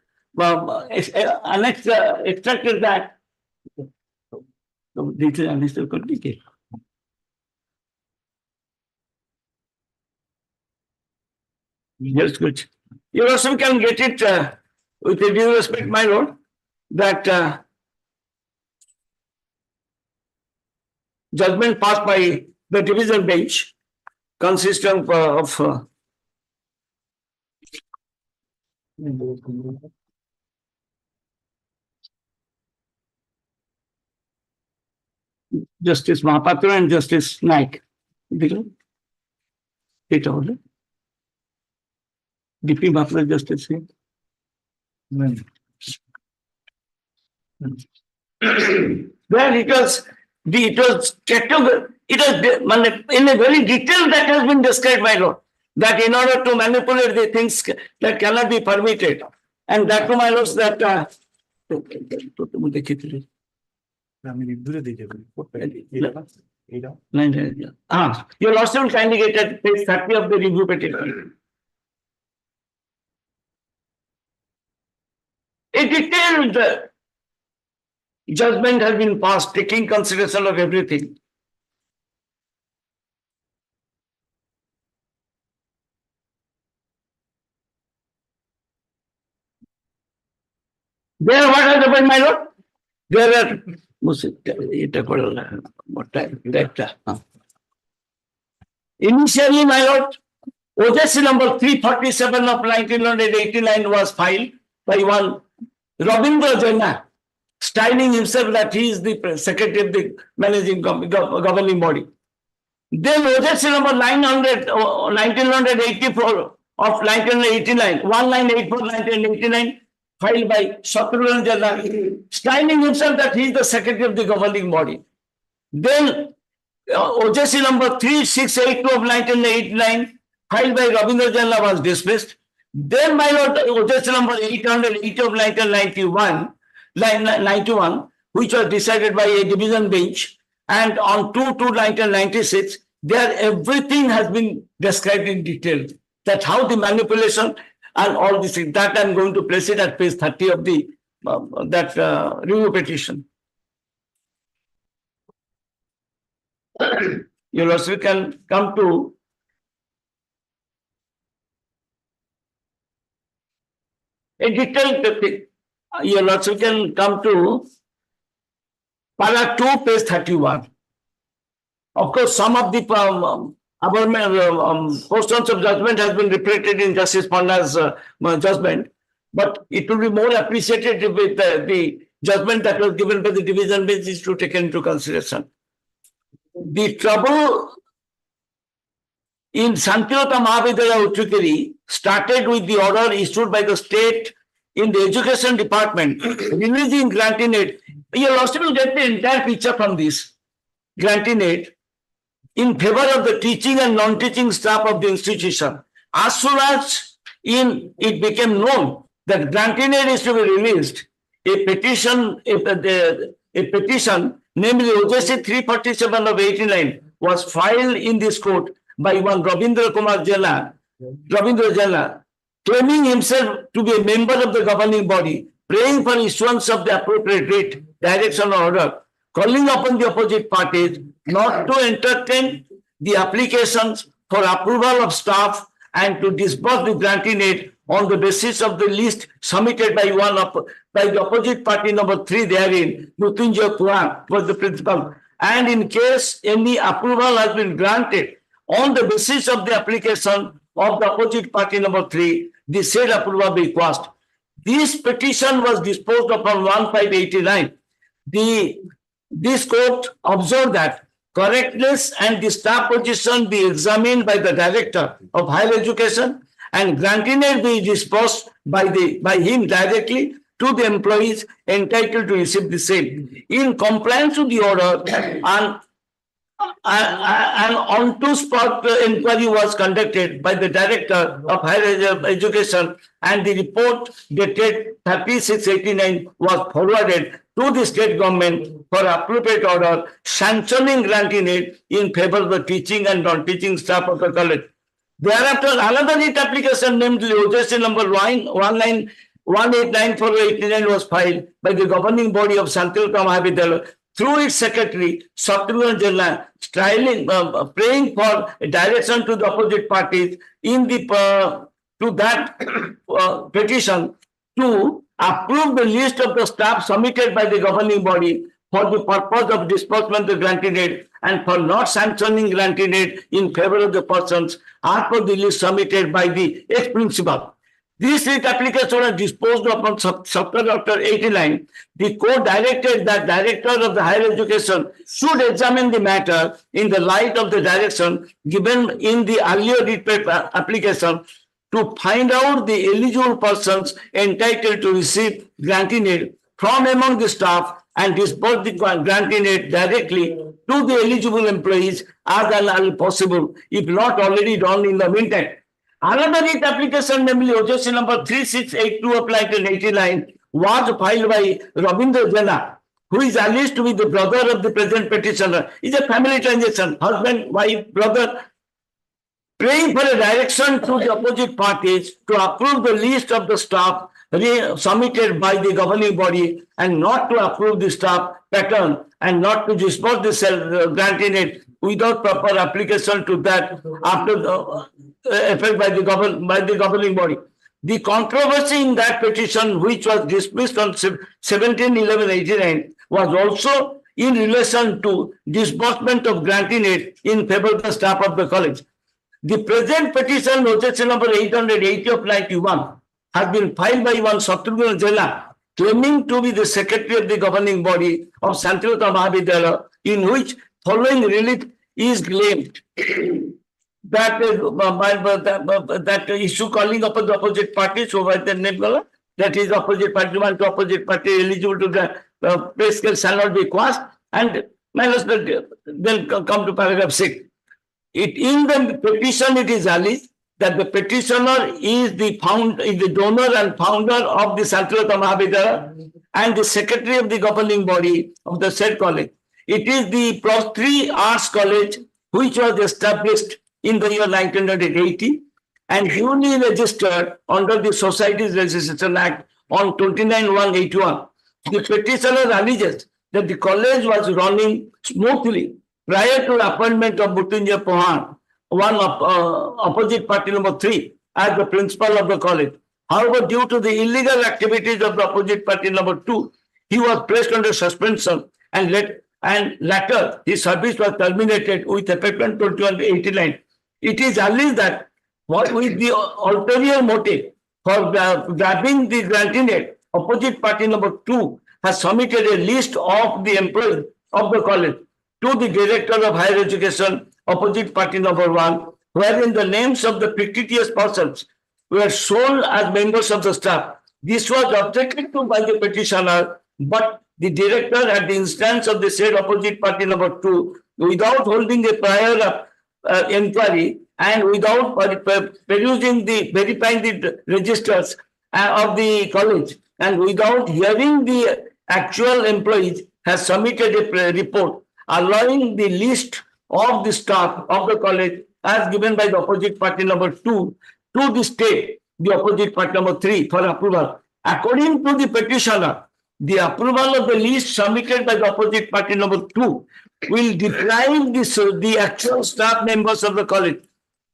extracted that. This is unnecessary complicated. Yes, good. You also can get it with a due respect, my lord, that judgment passed by the division bench consisting of Justice Mahapatra and Justice Naik. It order. DP Mahapatra Justice. Well, it was in a very detail that has been described, my lord, that in order to manipulate the things that cannot be permitted, and that to my lords that your lordship will kindly get at page 30 of the review petition. A detailed judgment has been passed, taking consideration of everything. There, what has happened, my lord? There are initially, my lord, OJC number 347 of 1989 was filed by one Rabindra Jaina, styling himself that he is the secretary of the managing governing body. Then OJC number 1984 of 1989, 1984, 1989, filed by Shatrughan Jaina, styling himself that he is the secretary of the governing body. Then OJC number 3682 of 1989, filed by Rabindra Jaina, was dismissed. Then, my lord, OJC number 880 of 1991, which was decided by a division bench, and on 2/2/1996, there everything has been described in detail. That how the manipulation and all this thing, that I'm going to place it at page 30 of the review petition. You also can come to a detailed thing. Your lordship can come to para 2, page 31. Of course, some of the portions of judgment has been reflected in Justice Panda's judgment, but it will be more appreciated with the judgment that was given by the division bench is to take into consideration. The trouble in Santilota Mahavidyalaya Uchukeri started with the order issued by the state in the education department releasing granting aid. Your lordship will get the entire picture from this. Granting aid in favor of the teaching and non-teaching staff of the institution. As soon as it became known that granting aid is to be released, a petition, namely OJC 347 of 89, was filed in this court by one Ravindra Jana, claiming himself to be a member of the governing body, praying for issuance of the appropriate writ, direction or order, calling upon the opposite parties not to entertain the applications for approval of staff and to disburse the granting aid on the basis of the list submitted by the opposite party number 3 therein, Mrityunjay Puran was the principal. And in case any approval has been granted on the basis of the application of the opposite party number 3, the said approval be quashed. This petition was disposed upon 1589. This court observed that correctness and the staff position be examined by the Director of Higher Education and granting aid be disbursed by him directly to the employees entitled to receive the same. In compliance with the order, an on-to-spot inquiry was conducted by the Director of Higher Education and the report dated 30/6/89 was forwarded to the state government for appropriate order sanctioning granting aid in favor of the teaching and non-teaching staff of the college. Thereafter, another writ application named OJC number 189/489 was filed by the governing body of Santilota Mahavidyalaya through its secretary, Satyendra Jana, praying for a direction to the opposite parties in the to that petition to approve the list of the staff submitted by the governing body for the purpose of disbursement of granting aid and for not sanctioning granting aid in favor of the persons as per the list submitted by the ex-principal. This writ application was disposed upon September 89. The court directed that Director of the Higher Education should examine the matter in the light of the direction given in the earlier writ application to find out the eligible persons entitled to receive granting aid from among the staff and disburse the granting aid directly to the eligible employees as early possible, if not already done in the meantime. Another writ application, namely OJC number 3682 of 1989, was filed by Ravindra Jana, who is alleged to be the brother of the present petitioner. It's a family transaction, husband, wife, brother, praying for a direction to the opposite parties to approve the list of the staff submitted by the governing body and not to approve the staff pattern and not to disburse the granting aid without proper application to that after the effect by the governing body. The controversy in that petition, which was dismissed on 17/11/89, was also in relation to disbursement of granting aid in favor of the staff of the college. The present petition, OJC number 880 of 91, has been filed by one Satyendra Jana, claiming to be the secretary of the governing body of Santilota Mahavidyalaya, in which following relief is claimed that issue calling upon the opposite parties, so the name that is opposite party, one to opposite party eligible to the pay scale shall not be quashed, and then come to paragraph 6. In the petition, it is alleged that the petitioner is the donor and founder of the Santilota Mahavidyalaya and the secretary of the governing body of the said college. It is the +3 Arts College which was established in the year 1980 and duly registered under the Societies Registration Act on 29/1/81. The petitioner alleges that the college was running smoothly prior to the appointment of Mrityunjay Puran, one of opposite party number 3, as the principal of the college. However, due to the illegal activities of the opposite party number 2, he was placed under suspension and later his service was terminated with effect on 2189. It is alleged that what with the ulterior motive for grabbing the grantinate, opposite party number 2 has submitted a list of the employees of the college to the director of higher education, opposite party number 1, wherein the names of the fictitious persons were shown as members of the staff. This was objected to by the petitioner, but the director at the instance of the said opposite party number 2, without holding a prior inquiry and without verifying the registers of the college and without hearing the actual employees, has submitted a report allowing the list of the staff of the college as given by the opposite party number 2 to the state, the opposite party number 3 for approval. According to the petitioner, the approval of the list submitted by the opposite party number 2 will deprive the actual staff members of the college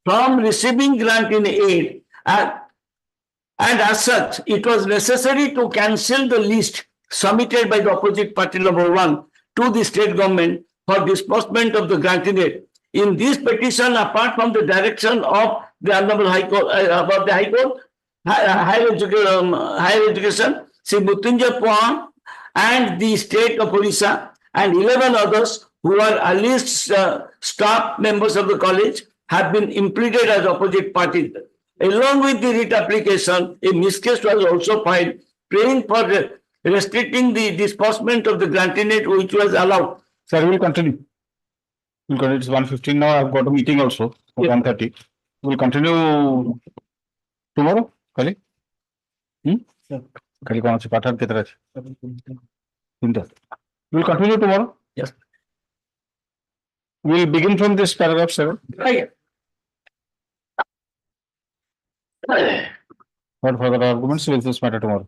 from receiving grant in aid, and as such, it was necessary to cancel the list submitted by the opposite party number 1 to the state government for disbursement of the grant in aid. In this petition, apart from the direction of the Honorable High Court, about the High Court, Higher Education, Sri Mrityunjay Puan and the state of Orissa and 11 others who are alleged staff members of the college have been implemented as opposite parties. Along with the writ application, a miscase was also filed praying for restricting the disbursement of the grantinate which was allowed. Sir, we'll continue. We'll continue. It's 1:15 now. I've got a meeting also at 1:30. We'll continue tomorrow. Kali? Kali kaun se pathar kitna hai? We'll continue tomorrow. Yes. We'll begin from this paragraph 7. What further arguments will this matter tomorrow?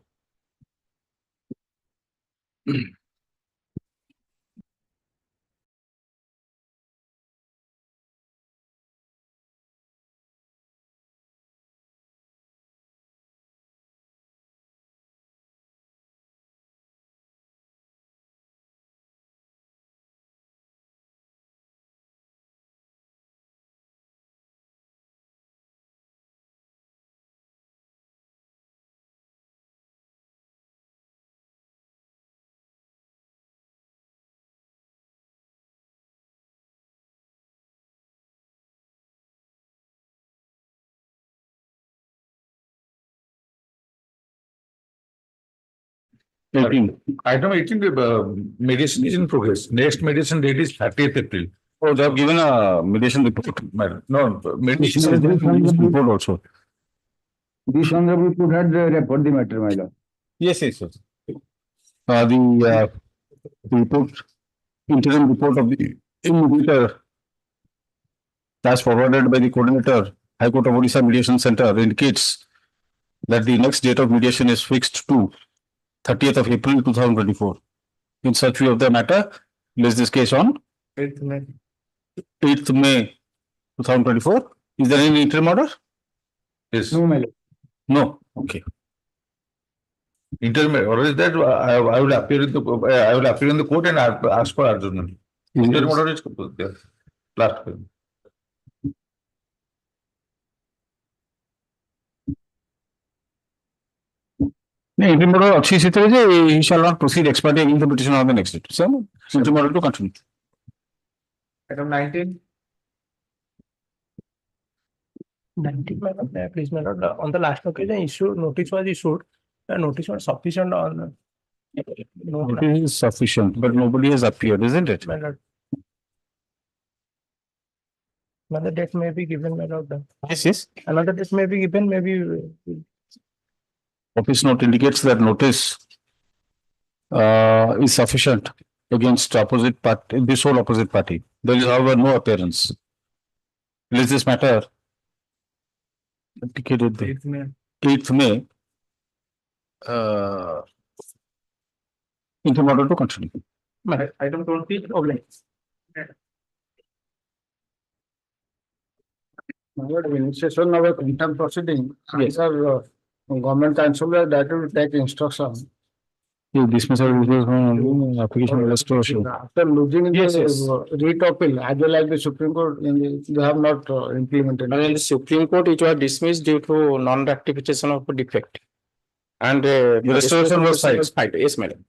Item 18, mediation is in progress. Next mediation date is 30th April. Oh, they have given a mediation report. No, mediation report also. This honorable could have referred the matter, my lord. Yes, yes, yes. The report, interim report of the mediator as forwarded by the coordinator, High Court of Orissa Mediation Center, indicates that the next date of mediation is fixed to 30th of April 2024. In such view of the matter, place this case on 8th May. 8th May 2024. Is there any interim order? Yes. No, my lord. No. Okay. Interim order is that I will appear in the court and ask for adjournment. Interim order is there. Last page. Interim order अच्छी सी तरह से he shall not proceed ex parte against the petition on the next date. So, interim order to continue. Item 19. 19, please, my lord. On the last occasion, notice was issued. The notice was sufficient on. Notice is sufficient, but nobody has appeared, isn't it? My lord. Another date may be given, my lord. Yes, yes. Another date may be given, maybe. Office note indicates that notice is sufficient against opposite party, this whole opposite party. There is, however, no appearance. Is this matter indicated the 8th May, interim order to continue. Item 20. My lord, initiation of a contempt proceeding. Yes. Answer Government council that will take instruction. You dismiss application restoration. After losing in the writ appeal, as well as the Supreme Court, they have not implemented. And in the Supreme Court, it was dismissed due to non-rectification of a defect. And the restoration was filed. Yes, madam.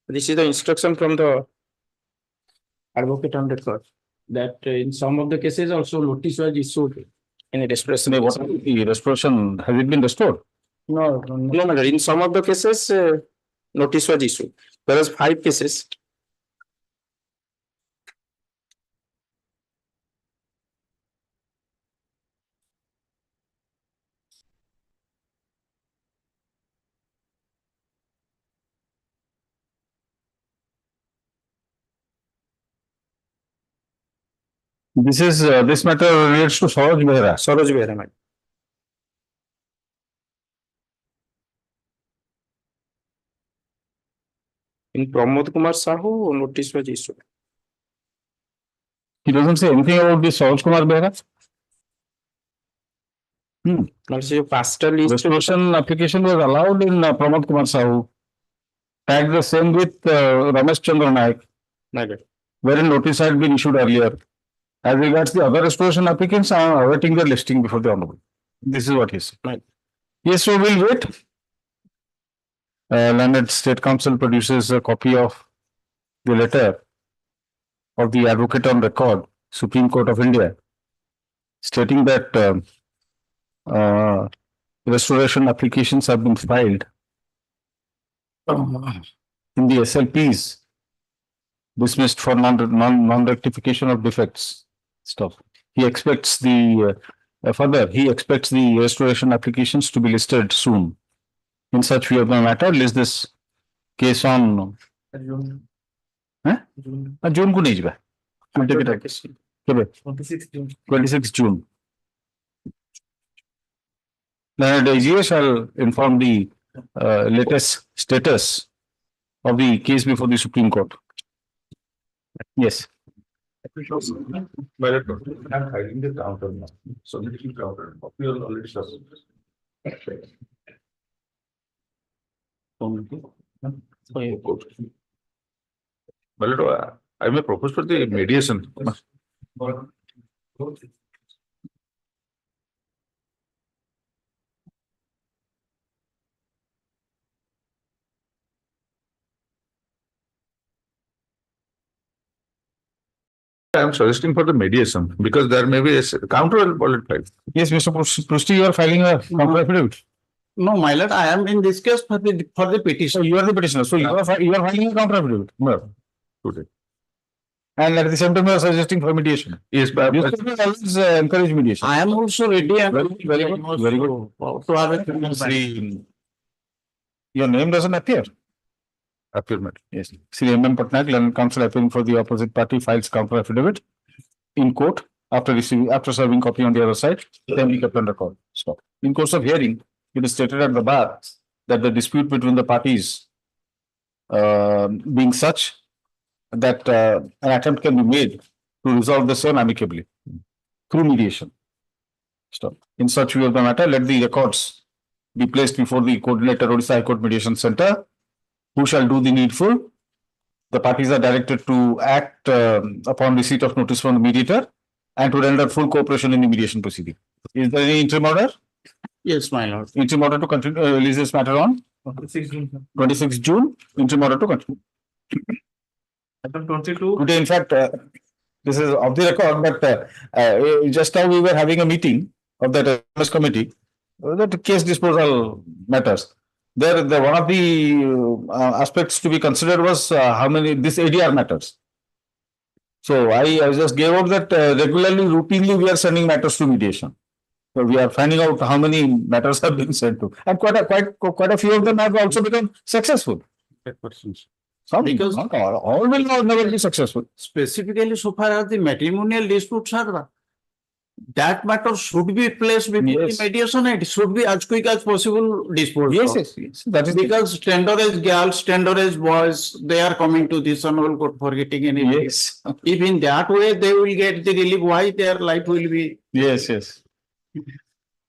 This is the instruction from the advocate on record that in some of the cases also notice was issued in a restoration. What the restoration, has it been restored? No, madam. In some of the cases, notice was issued. There was 5 cases. This matter relates to Saroj Behra. Saroj Behra, madam. In Pramod Kumar Sahu, notice was issued. He doesn't say anything about this Saroj Kumar Behra. Also, pastel list. Restoration application was allowed in Pramod Kumar Sahu. Tagged the same with Ramesh Chandra Naik, wherein notice had been issued earlier. As regards the other restoration applicants, I am awaiting their listing before the Honorable. This is what he said. Yes, so we'll wait. Learned State Council produces a copy of the letter of the advocate on record, Supreme Court of India, stating that restoration applications have been filed in the SLPs dismissed for non-rectification of defects. Stuff. He expects the further. He expects the restoration applications to be listed soon. In such view of the matter, list this case on June को नहीं जाएगा. 26 June. Learned AGA shall inform the latest status of the case before the Supreme Court. Yes. I'm hiding the counter now. So little counter. We are already But I may propose for the mediation. I am suggesting for the mediation because there may be a counter bullet file. Yes, Mr. Prusti, you are filing a counter affidavit. No, my lord, I am in this case for the petition. So you are the petitioner. So you are filing a counter affidavit. No. Today. And at the same time, you are suggesting for mediation. Yes, but you always encourage mediation. I am also ready. Very good. Very good. To have a your name doesn't appear. Affirmative. Yes. Sri M.M. Patnaik, Learned Counsel appearing for the opposite party, files counter affidavit in court after serving copy on the other side. Then we kept on record. Stop. In course of hearing, it is stated at the bar that the dispute between the parties being such that an attempt can be made to resolve the same amicably through mediation. Stop. In such view of the matter, let the records be placed before the coordinator Odisha High Court Mediation Center, who shall do the needful. The parties are directed to act upon receipt of notice from the mediator and to render full cooperation in the mediation proceeding. Is there any interim order? Yes, my lord. Interim order to continue, release this matter on 26 June. Interim order to continue. 22. Today, in fact, this is off the record, but just now we were having a meeting of that committee, that case disposal matters. There, one of the aspects to be considered was how many this ADR matters. So I just gave out that regularly, routinely, we are sending matters to mediation. So we are finding out how many matters have been sent to, and quite a few of them have also become successful. Some, because not all will never be successful. Specifically, so far as the matrimonial disputes are, that matter should be placed before the mediation. It should be as quick as possible disposed. Yes. That is because tenderage girls, tenderage boys, they are coming to this Hon'Ble Court for getting any. Yes. If in that way they will get the relief, why their life will be. Yes.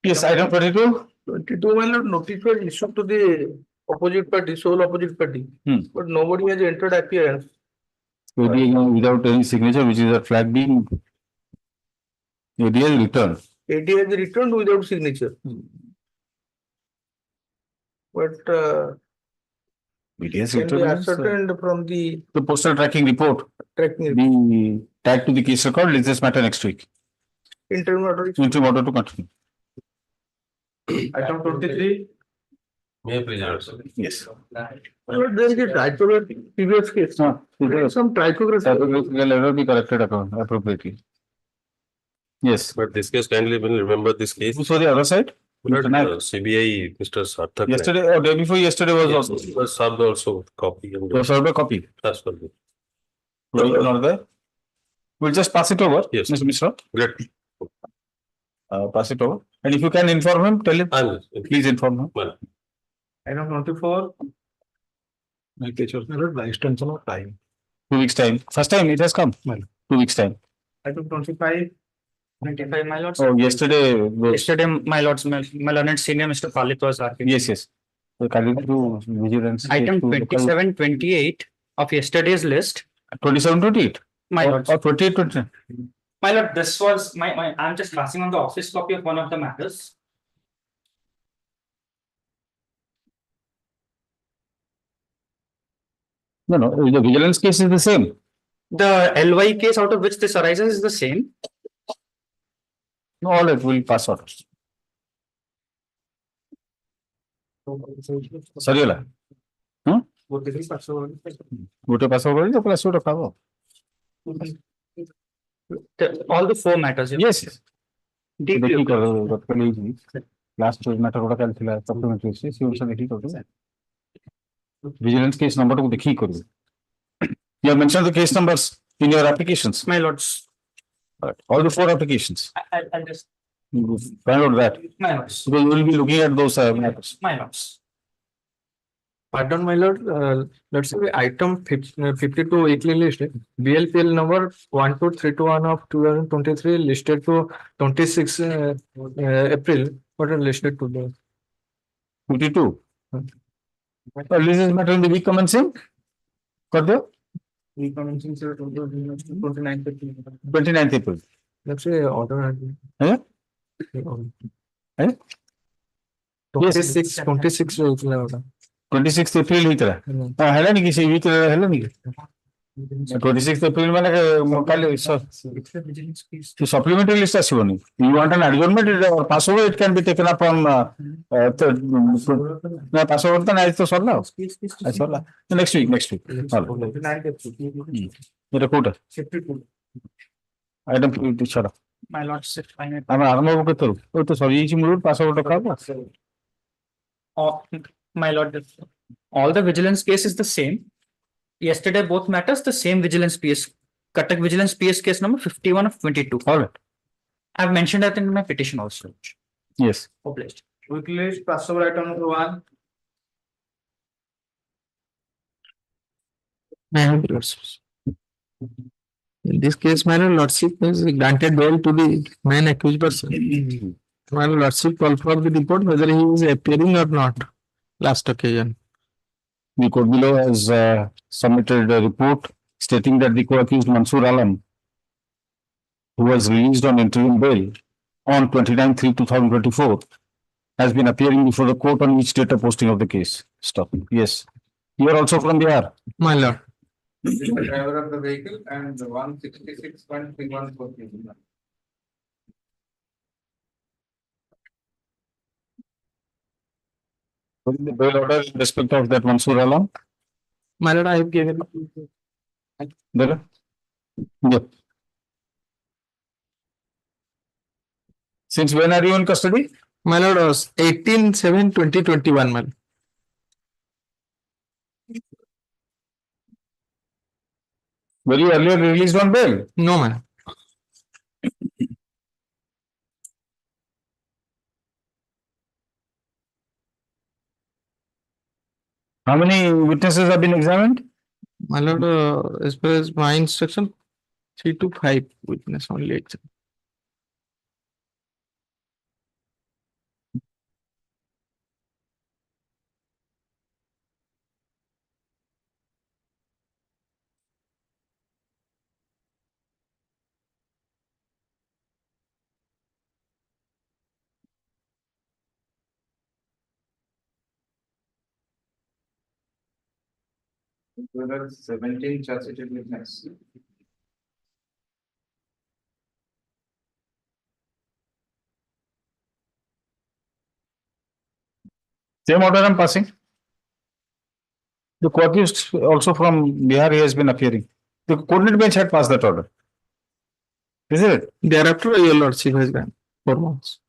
Yes, item 22. 22 my lord, notice was issued to the opposite party, sole opposite party. But nobody has entered appearance. Without any signature, which is a flag being AD has returned. AD has returned without signature. But It has can be returned. ascertained from the Postal tracking report tracking be tagged to the case record. Let's this matter next week. interim order. Interim order to continue. Item 23. May I please answer? Yes. But there is a typography previous case. There is some typography. Typographical error be corrected appropriately. Yes. But this case, kindly will remember this case. Who saw the other side? CBI, Mr. Sarthak. Yesterday or day before yesterday was Yes, also. it was served also copy. And Was served a copy. as per the- Not there. We'll just pass it over. Yes. Mr. Mishra. Great. Pass it over. And if you can inform him, tell him. I will. Please inform him. Well, Item 24. Extension of time. 2 weeks time. First time it has come. 2 weeks time. Item 25. 25, my lords. Oh, yesterday. Yesterday, my lords, my learned senior Mr. Palit was arguing. Yes, yes. So, according to vigilance. Item 27, 28 of yesterday's list. 27, 28. My lords. Or 28, 29. My lord, this was I'm just passing on the office copy of one of the matters. No, the vigilance case is the same. The LY case out of which this arises is the same. No, all it will pass out. Sariola. Vote pass over the plus vote of All the 4 matters. Yes, yes. Deeply. Last matter supplementary vigilance case number to the you have mentioned the case numbers in your applications. My lords. All the 4 applications. I'll just. Find out that. My lords. Because we will be looking at those matters. My lords. Pardon, my lord. Let's say item 52 weekly list. BLPL number 12321 of 2023 listed to 26 April. What are listed to the 52. This is matter in the week commencing. Got there? week commencing 29th April. 29th April. Let's say order. Eh? Eh? 26 weekly order. 26th April ଭିତରେ ହେଲା ନି କି ସେଇ ଭିତରେ ହେଲା ନି କି 26th April ମାନେ କାଲି supplementary list ଆସିବନି. You want an adjournment or pass over, it can be taken up on pass over ତ ନାଇଁ ତ ସରିଲା ସରିଲା next week ଏଟା କୋଉଟା item ଛାଡ My lords. ଆମେ ଆରମ୍ଭ ହବ କେତେରୁ ଓ ତ ସରିଯାଇଛି ମୂଳରୁ pass over ଟା ଖାବ. My lord, all the vigilance case is the same. Yesterday, both matters, the same vigilance PS. Cuttack vigilance PS case number 51 of 22. All right. I've mentioned that in my petition also. Yes. Obliged. Weekly list, pass over item number 1. In this case, my lordship is granted bail to the main accused person. My lordship called for the report whether he is appearing or not. Last occasion. The court below has submitted a report stating that the co-accused Mansoor Alam, who was released on interim bail on 29/3/2024, has been appearing before the court on each date of posting of the case. Stop. Yes. You are also from Bihar. My lord. Driver of the vehicle and 166.3143. What is the bail order in respect of that Mansoor Alam? My lord, I have given. There? Yeah. Since when are you in custody? My lord was 18/7/2021, man. Were you earlier released on bail? No, man. How many witnesses have been examined? My lord, as per as my instruction, 3 to 5 witness only. 17 charge sheet witness. Same order I'm passing. The co-accused also from Bihar, he has been appearing. The coordinate bench had passed that order. Is it? Thereafter, your lordship has granted 4 months.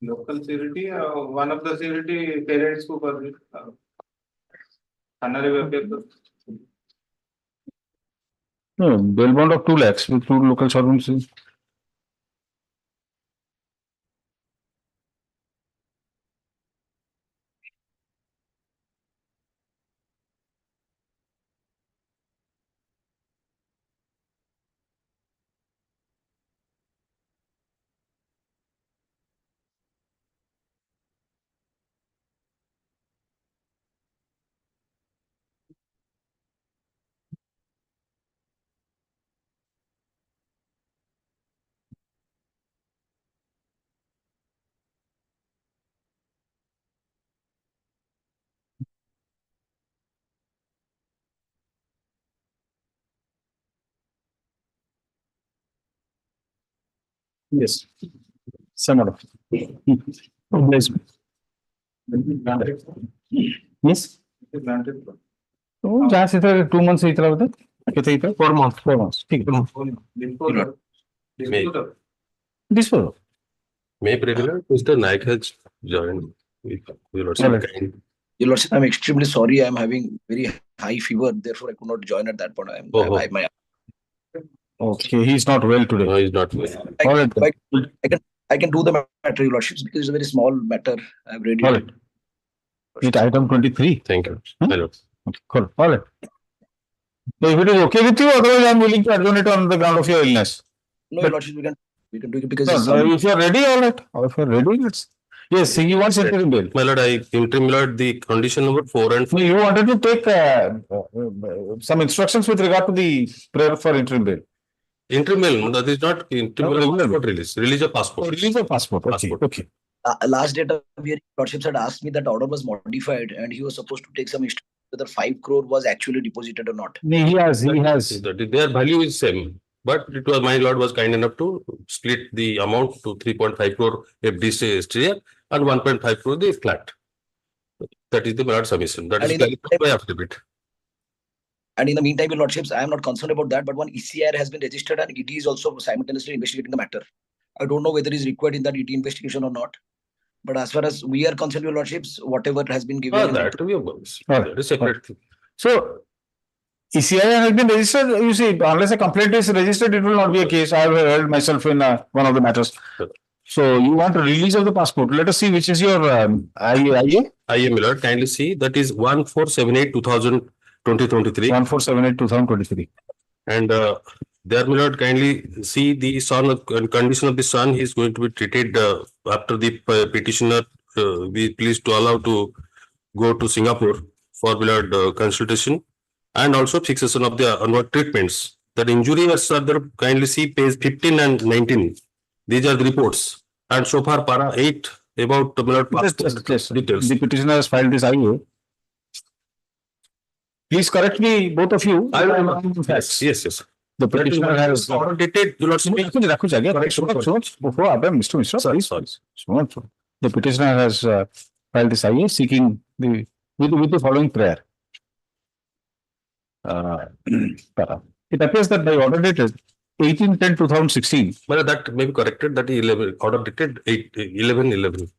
Local security, one of the security parents को कर दी. थाना रे appear कर. No, bail bond of 2 lakhs with 2 local servants. Yes. Some order. Yes. Yes. तो जहाँ से था 2 months से इतना होता कितना इतना 4 months 4 months ठीक है disposal May President, Mr. Naik has joined. Your Lordship, kind. Your Lordship, I'm extremely sorry. I'm having very high fever, therefore I could not join at that point. Okay, he's not well today. No, he's not well. I can do the matter, Your Lordships, because it's a very small matter. I've read it. It's item 23. Thank you. Hello. Okay, cool. All right. So if it is okay with you, otherwise I'm willing to adjourn it on the ground of your illness. No, Your Lordship, we can do it because if you're ready, all right. Or if you're ready, let's. Yes, he wants interim bail. My lord, I interim lord the condition number 4 and 5. You wanted to take some instructions with regard to the prayer for interim bail. Interim bail, that is not interim bail, passport release. Release of passport. Oh, release of passport. Okay. Last date of hearing, Lordships had asked me that order was modified and he was supposed to take some instructions whether 5 crore was actually deposited or not. No, he has. Their value is same. But it was my lord was kind enough to split the amount to 3.5 crore FD STR and 1.5 crore the flat. That is the my lord submission. That is clarified by affidavit. And in the meantime, Your Lordships, I am not concerned about that, but one ECIR has been registered and ED is also simultaneously investigating the matter. I don't know whether it is required in that ED investigation or not. But as far as we are concerned, Your Lordships, whatever has been given. That we have that is separate. So, ECIR has been registered. You see, unless a complaint is registered, it will not be a case. I have held myself in one of the matters. So, you want a release of the passport. Let us see which is your IA. IA, my lord, kindly see. That is 1478-2023. 1478-2023. And there, my lord, kindly see the son and condition of the son. He is going to be treated after the petitioner be pleased to allow to go to Singapore for my lord consultation. And also fixation of the onward treatments. That injuries are there. Kindly see page 15 and 19. These are the reports. And so far, para 8 about the details. The petitioner has filed this IA. Please correct me, both of you. Yes. The petitioner has order dated. Mr. Mishra, the petitioner has filed this IA seeking with the following prayer. It appears that by order dated 18/10/2016. Well, that may be corrected. That is 11 order dated 11/11.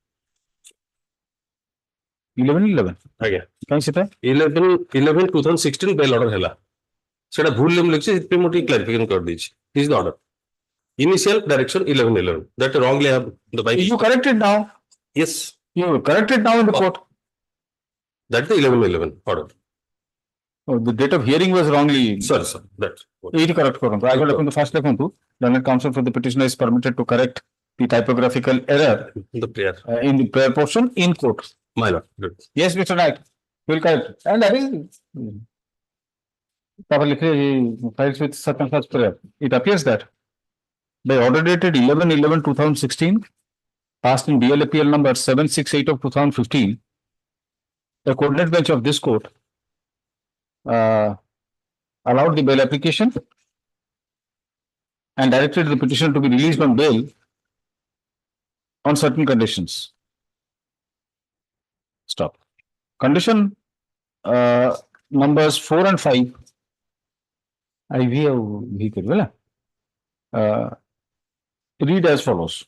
11/11. Okay. Can you 11/11/2016 bail order hela. Seda bhul lem lekche it pe moti clarification kar dichi. This is the order. Initial direction 11/11. That wrongly I have the by. You corrected now. Yes. You corrected now in the court. That is the 11/11 order. Oh, the date of hearing was wrongly. Sir. That's it correct. I got the first learned counsel for the petitioner is permitted to correct the typographical error in the prayer portion in court. My lord. Good. Yes, Mr. Naik. Will correct. And that is files with such and such prayer. It appears that by order dated 11/11/2016, passed in DLAPL number 768 of 2015, the coordinate bench of this court allowed the bail application and directed the petitioner to be released on bail on certain conditions. Stop. Condition numbers 4 and 5. Read as follows.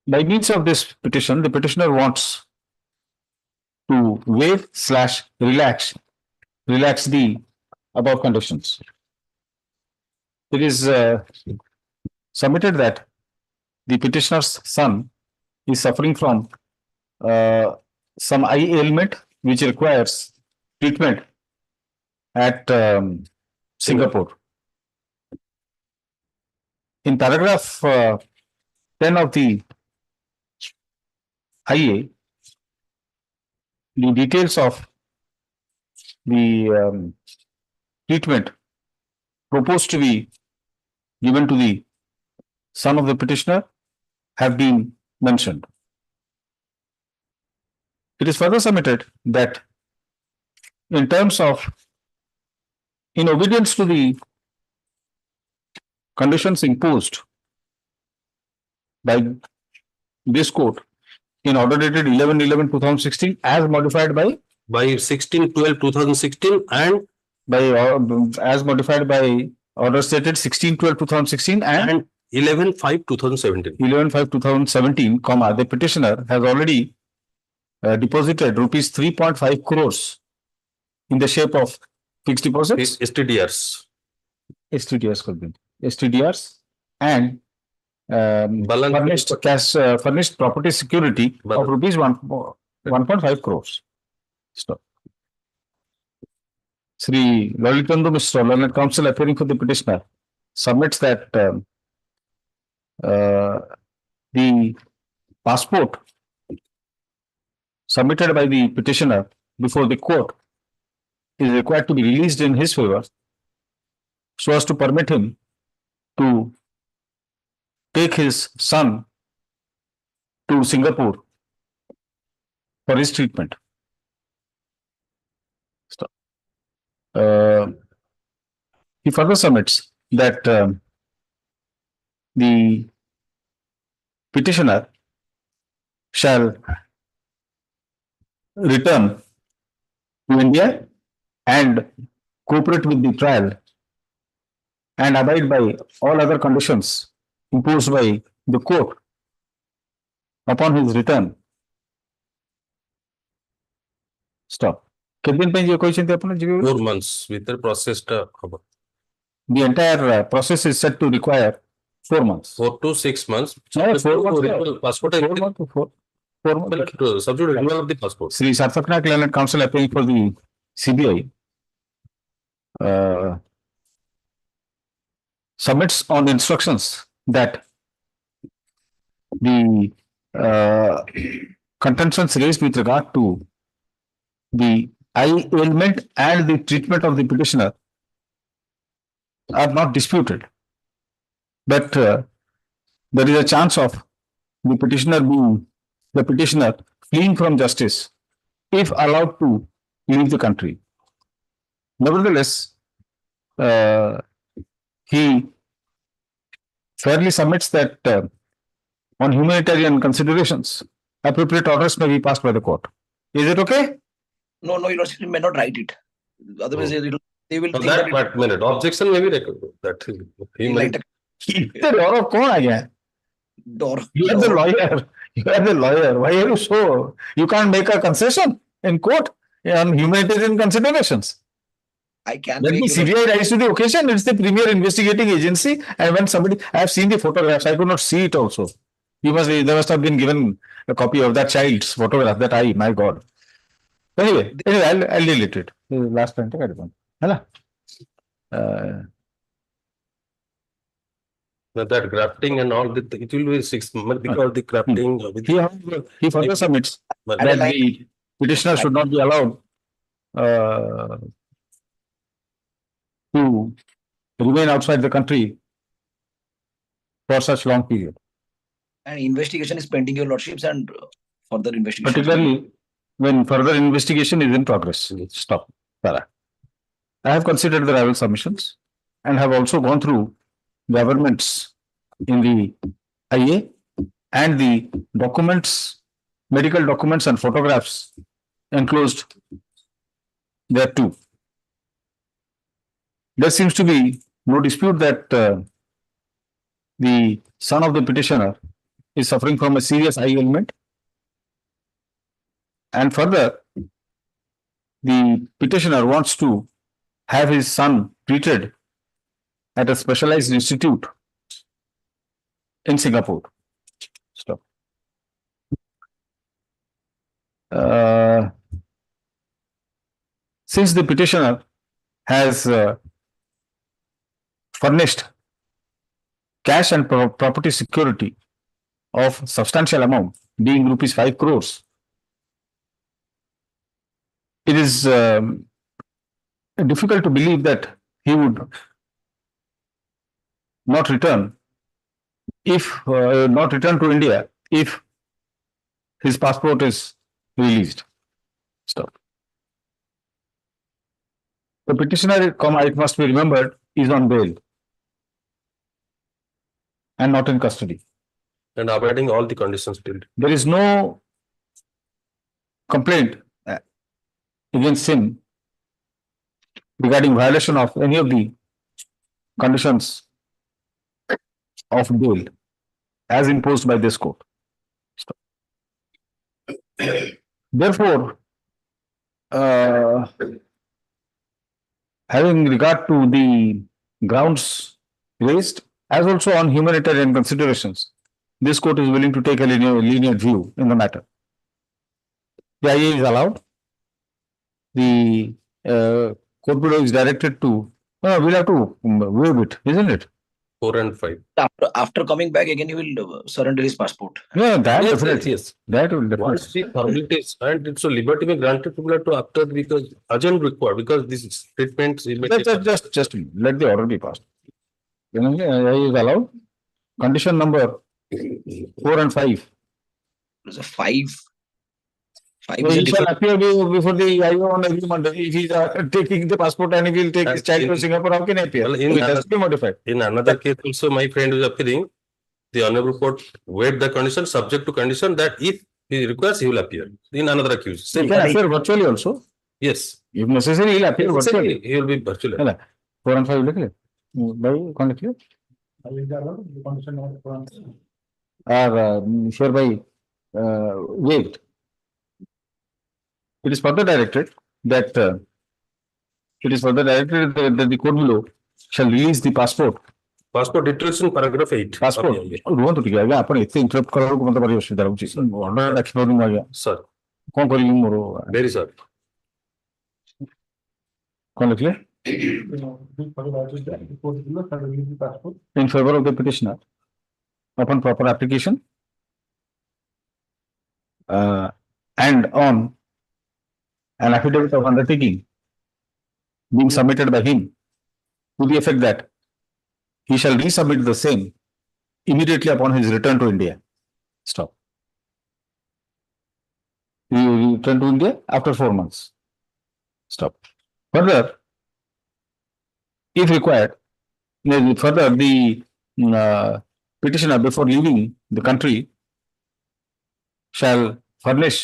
By means of this petition, the petitioner wants to waive/relax the above conditions. It is submitted that the petitioner's son is suffering from some eye ailment which requires treatment at Singapore. In paragraph 10 of the IA, the details of the treatment proposed to be given to the son of the petitioner have been mentioned. It is further submitted that in terms of, in obedience to the conditions imposed by this court in order dated 11/11/2016 as modified by 16/12/2016 and by as modified by order stated 16/12/2016 and 11/5/2017. 11/5/2017, the petitioner has already deposited rupees 3.5 crores in the shape of fixed deposits, STDRs and furnished property security of rupees 1.5 crores. Stop. Sri Sashikanta Mishra, learned counsel appearing for the petitioner, submits that the passport submitted by the petitioner before the court is required to be released in his favor so as to permit him to take his son to Singapore for his treatment. Stop. He further submits that the petitioner shall return to India and cooperate with the trial and abide by all other conditions imposed by the court upon his return. Stop. 4 months with the process. The entire process is said to require 4 months. 4 to 6 months. 4 months. Passport. 4 months. 4 months. Subject renewal of the passport. Sri Sashikanta Mishra counsel appearing for the CBI submits on instructions that the contentions raised with regard to the eye ailment and the treatment of the petitioner are not disputed, but there is a chance of the petitioner fleeing from justice if allowed to leave the country. Nevertheless, he fairly submits that on humanitarian considerations, appropriate orders may be passed by the court. Is it okay? No, Your Lordship, you may not write it. Otherwise, they will think that minute objection may be that he might. You are the lawyer. You are the lawyer. Why are you so? You can't make a concession in court on humanitarian considerations. I can. Let the CBI rise to the occasion. It's the premier investigating agency. And when somebody, I have seen the photographs. I could not see it also. There must have been given a copy of that child's photograph. That eye, my God. Anyway, I'll delete it. Last time, that grafting and all that, it will be 6 months because the grafting. He further submits that the petitioner should not be allowed to remain outside the country for such long period. And investigation is pending, Your Lordships, and further investigation. Particularly when further investigation is in progress. Stop. Para. I have considered the rival submissions and have also gone through governments in the IA and the documents, medical documents and photographs enclosed there too. There seems to be no dispute that the son of the petitioner is suffering from a serious eye ailment. And further, the petitioner wants to have his son treated at a specialized institute in Singapore. Stop. Since the petitioner has furnished cash and property security of substantial amount, being rupees 5 crores, it is difficult to believe that he would not return to India if his passport is released. Stop. The petitioner, it must be remembered, is on bail and not in custody. And abiding all the conditions still. There is no complaint against him regarding violation of any of the conditions of bail as imposed by this court. Therefore, having regard to the grounds raised, as also on humanitarian considerations, this court is willing to take a lenient view in the matter. The IA is allowed. The court below is directed to, we'll have to waive it, isn't it? 4 and 5. After coming back again, he will surrender his passport. Yeah, that Yes, definitely. yes. That will Once definitely. the formalities and it's a liberty may granted to after because urgent required because this treatment Just let the order be passed. IA is allowed. Condition number 4 and 5. There's a 5. 5 So is a he shall different. appear before the IO on every month. If he is taking the passport and he will take his child to Singapore, how can he appear? Well, It has to be modified. in another case also my friend is appearing. The honorable court waived the condition subject to condition that if he requires he will appear in another accused. He can appear virtually also. Yes. If necessary, he will appear virtually. He will be virtually. 4 and 5 लिख ले भाई कौन लिख ले are hereby waived. It is further directed that the court below shall release the passport. Passport details in paragraph 8. Passport. रुहନ୍ତୁ ଟିକେ ଆଜ୍ଞା ଆପଣ ଏତେ ଇଣ୍ଟରପ୍ଟ କଲା ବେଳକୁ ମୋତେ ଭାରି ଅସୁବିଧା ଲାଗୁଛି ଅର୍ଡର ଦେଖିପାରୁନି ଆଜ୍ଞା Sir. କଣ କରିବି ମୋର Very sorry. କଣ ଲେଖିଲେ in favor of the petitioner upon proper application and on an affidavit of undertaking being submitted by him to the effect that he shall resubmit the same immediately upon his return to India. Stop. He will return to India after 4 months. Stop. Further, if required, the petitioner before leaving the country shall furnish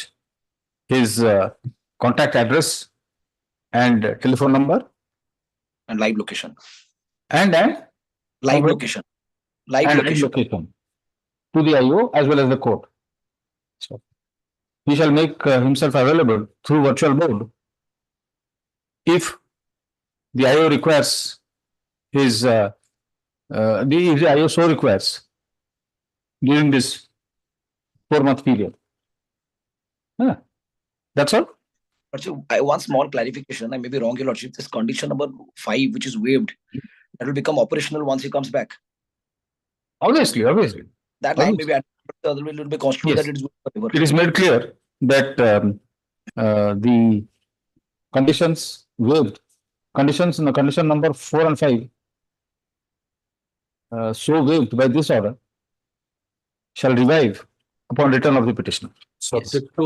his contact address and telephone number And live location. and Live location. Live location. to the IO as well as the court. So he shall make himself available through virtual mode if the IO requires his if the IO so requires during this 4-month period. That's all. But so one small clarification, I may be wrong, Your Lordship. This condition number 5, which is waived, that will become operational once he comes back. Obviously. That line may be added, but the other will be construed Yes. that it is forever. It is made clear that the conditions waived, conditions in the condition number 4 and 5, so waived by this order, shall revive upon return of the petitioner. Subject to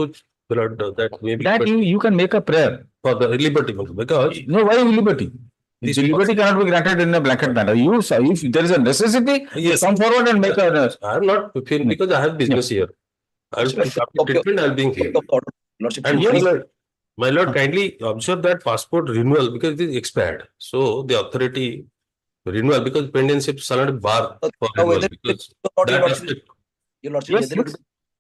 that may be That you can make a prayer. for the liberty because No, why liberty? This Liberty cannot be granted in a blanket manner. If there is a necessity, Yes. come forward and make a. I am not because I have business here. I'll treatment I'll being here. Lordship, And Yes. my lord, kindly observe that passport renewal because it is expired. So the authority renewal because pendency shall not bar for renewal because that aspect. Your Lordship, Yes,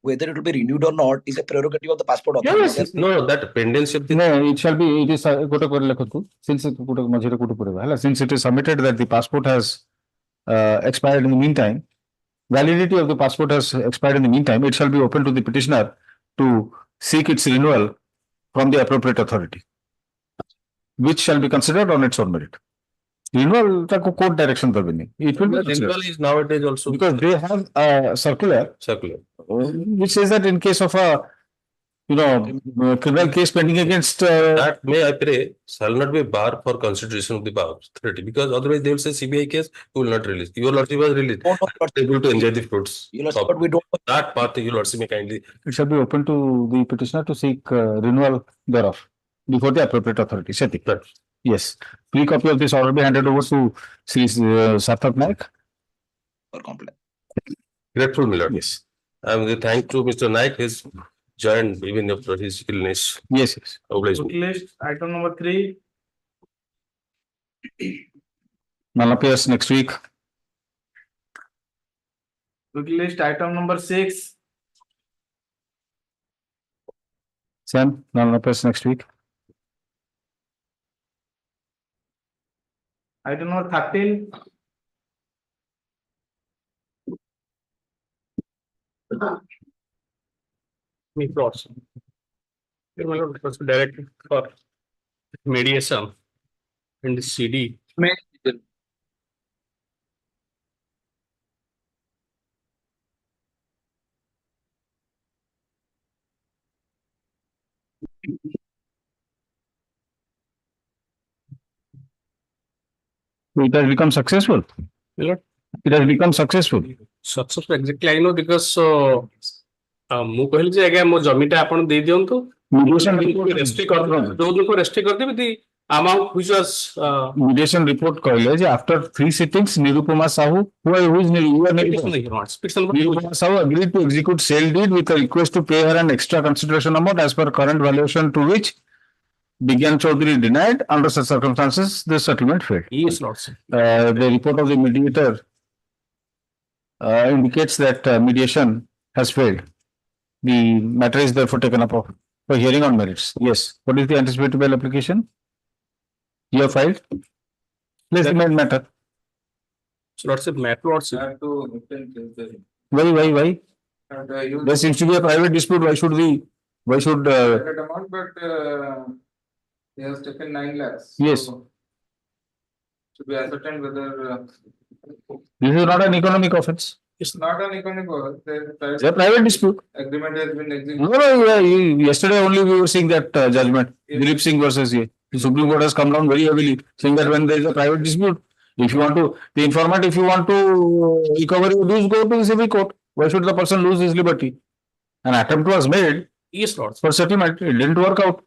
whether it will be renewed or not is a prerogative of the passport authority. Yes. No, that pendency of the No, it shall be, it is, since it is submitted that the passport has expired in the meantime, validity of the passport has expired in the meantime, it shall be open to the petitioner to seek its renewal from the appropriate authority, which shall be considered on its own merit. Renewal court direction it will be considered. renewal is nowadays also Because they have a circular which says that in case of a criminal case pending against that may I pray shall not be bar for consideration of the authority because otherwise they will say CBI case you will not release. Your lordship was released. Able to enjoy the fruits. But we don't know. That part your lordship may kindly. it shall be open to the petitioner to seek renewal thereof before the appropriate authority. Right. Yes. Free copy of this order be handed over to Sri Sarthak Naik. For complaint. Grateful, my lord. Yes. And thank to Mr. Naik, his joined even after his illness. Yes. Obliged. List item number 3. None appears next week. List item number 6. Sam, none appears next week. Item number 13. Me plots. Directed for mediation and CD. It has become successful. What? It has become successful. Successful exactly I know because ମୁଁ କହିଲି ଯେ ଆଜ୍ଞା ମୋ ଜମିଟା ଆପଣ ଦେଇ ଦିଅନ୍ତୁ Mediation restrict କରିଦେବେ ଯୋଉ ଦିନ ରେଷ୍ଟ୍ରିକ୍ଟ କରିଦେବେ ଦି amount which was mediation report କହିଲେ ଯେ after 3 sittings Nirupama Sahu who is Nirupama Sahu agreed to execute sale deed with a request to pay her an extra consideration amount as per current valuation to which Bigyan Chaudhary denied. Under such circumstances the settlement failed. Yes, Lord. The report of the mediator indicates that mediation has failed. The matter is therefore taken up for hearing on merits. Yes. What is the anticipated bail application? You have filed? Please the main matter. So Lordship, matter Lordship. Why? There seems to be a private dispute. Why should Amount, but he has taken 9 lakhs. Yes. So, to be ascertained whether This is not an economic offense. it's not an economic offense. It's a private dispute. Agreement has been executed. No, yesterday only we were seeing that judgment. Dilip Singh versus ye. The Supreme Court has come down very heavily, saying that when there is a private dispute, if you want to, the informant, if you want to recover your dues, go to the civil court. Why should the person lose his liberty? An attempt was made. Yes, Lord. For settlement, it didn't work out.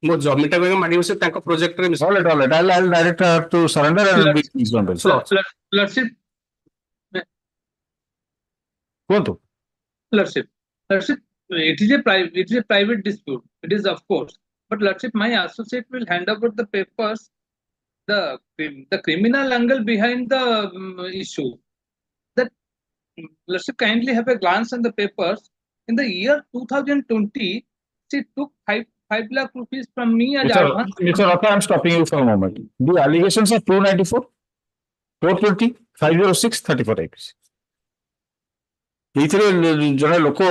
ମୋ ଜମିଟା ପାଇଁ ମାଡି ବସେ ତାଙ୍କ ପ୍ରୋଜେକ୍ଟରେ ମିଶ All right. I'll direct her to surrender and be released on bail. Lordship, Kuantu. Lordship, it is a private dispute. It is of course, but Lordship, my associate will hand over the papers, the criminal angle behind the issue. That Lordship kindly have a glance on the papers. In the year 2020, she took 5 lakh rupees from me as advance. Mr. Raka, I'm stopping you for a moment. The allegations are 294, 420, 506, 34 IPC. ଏଇଥିରେ ଜଣେ ଲୋକ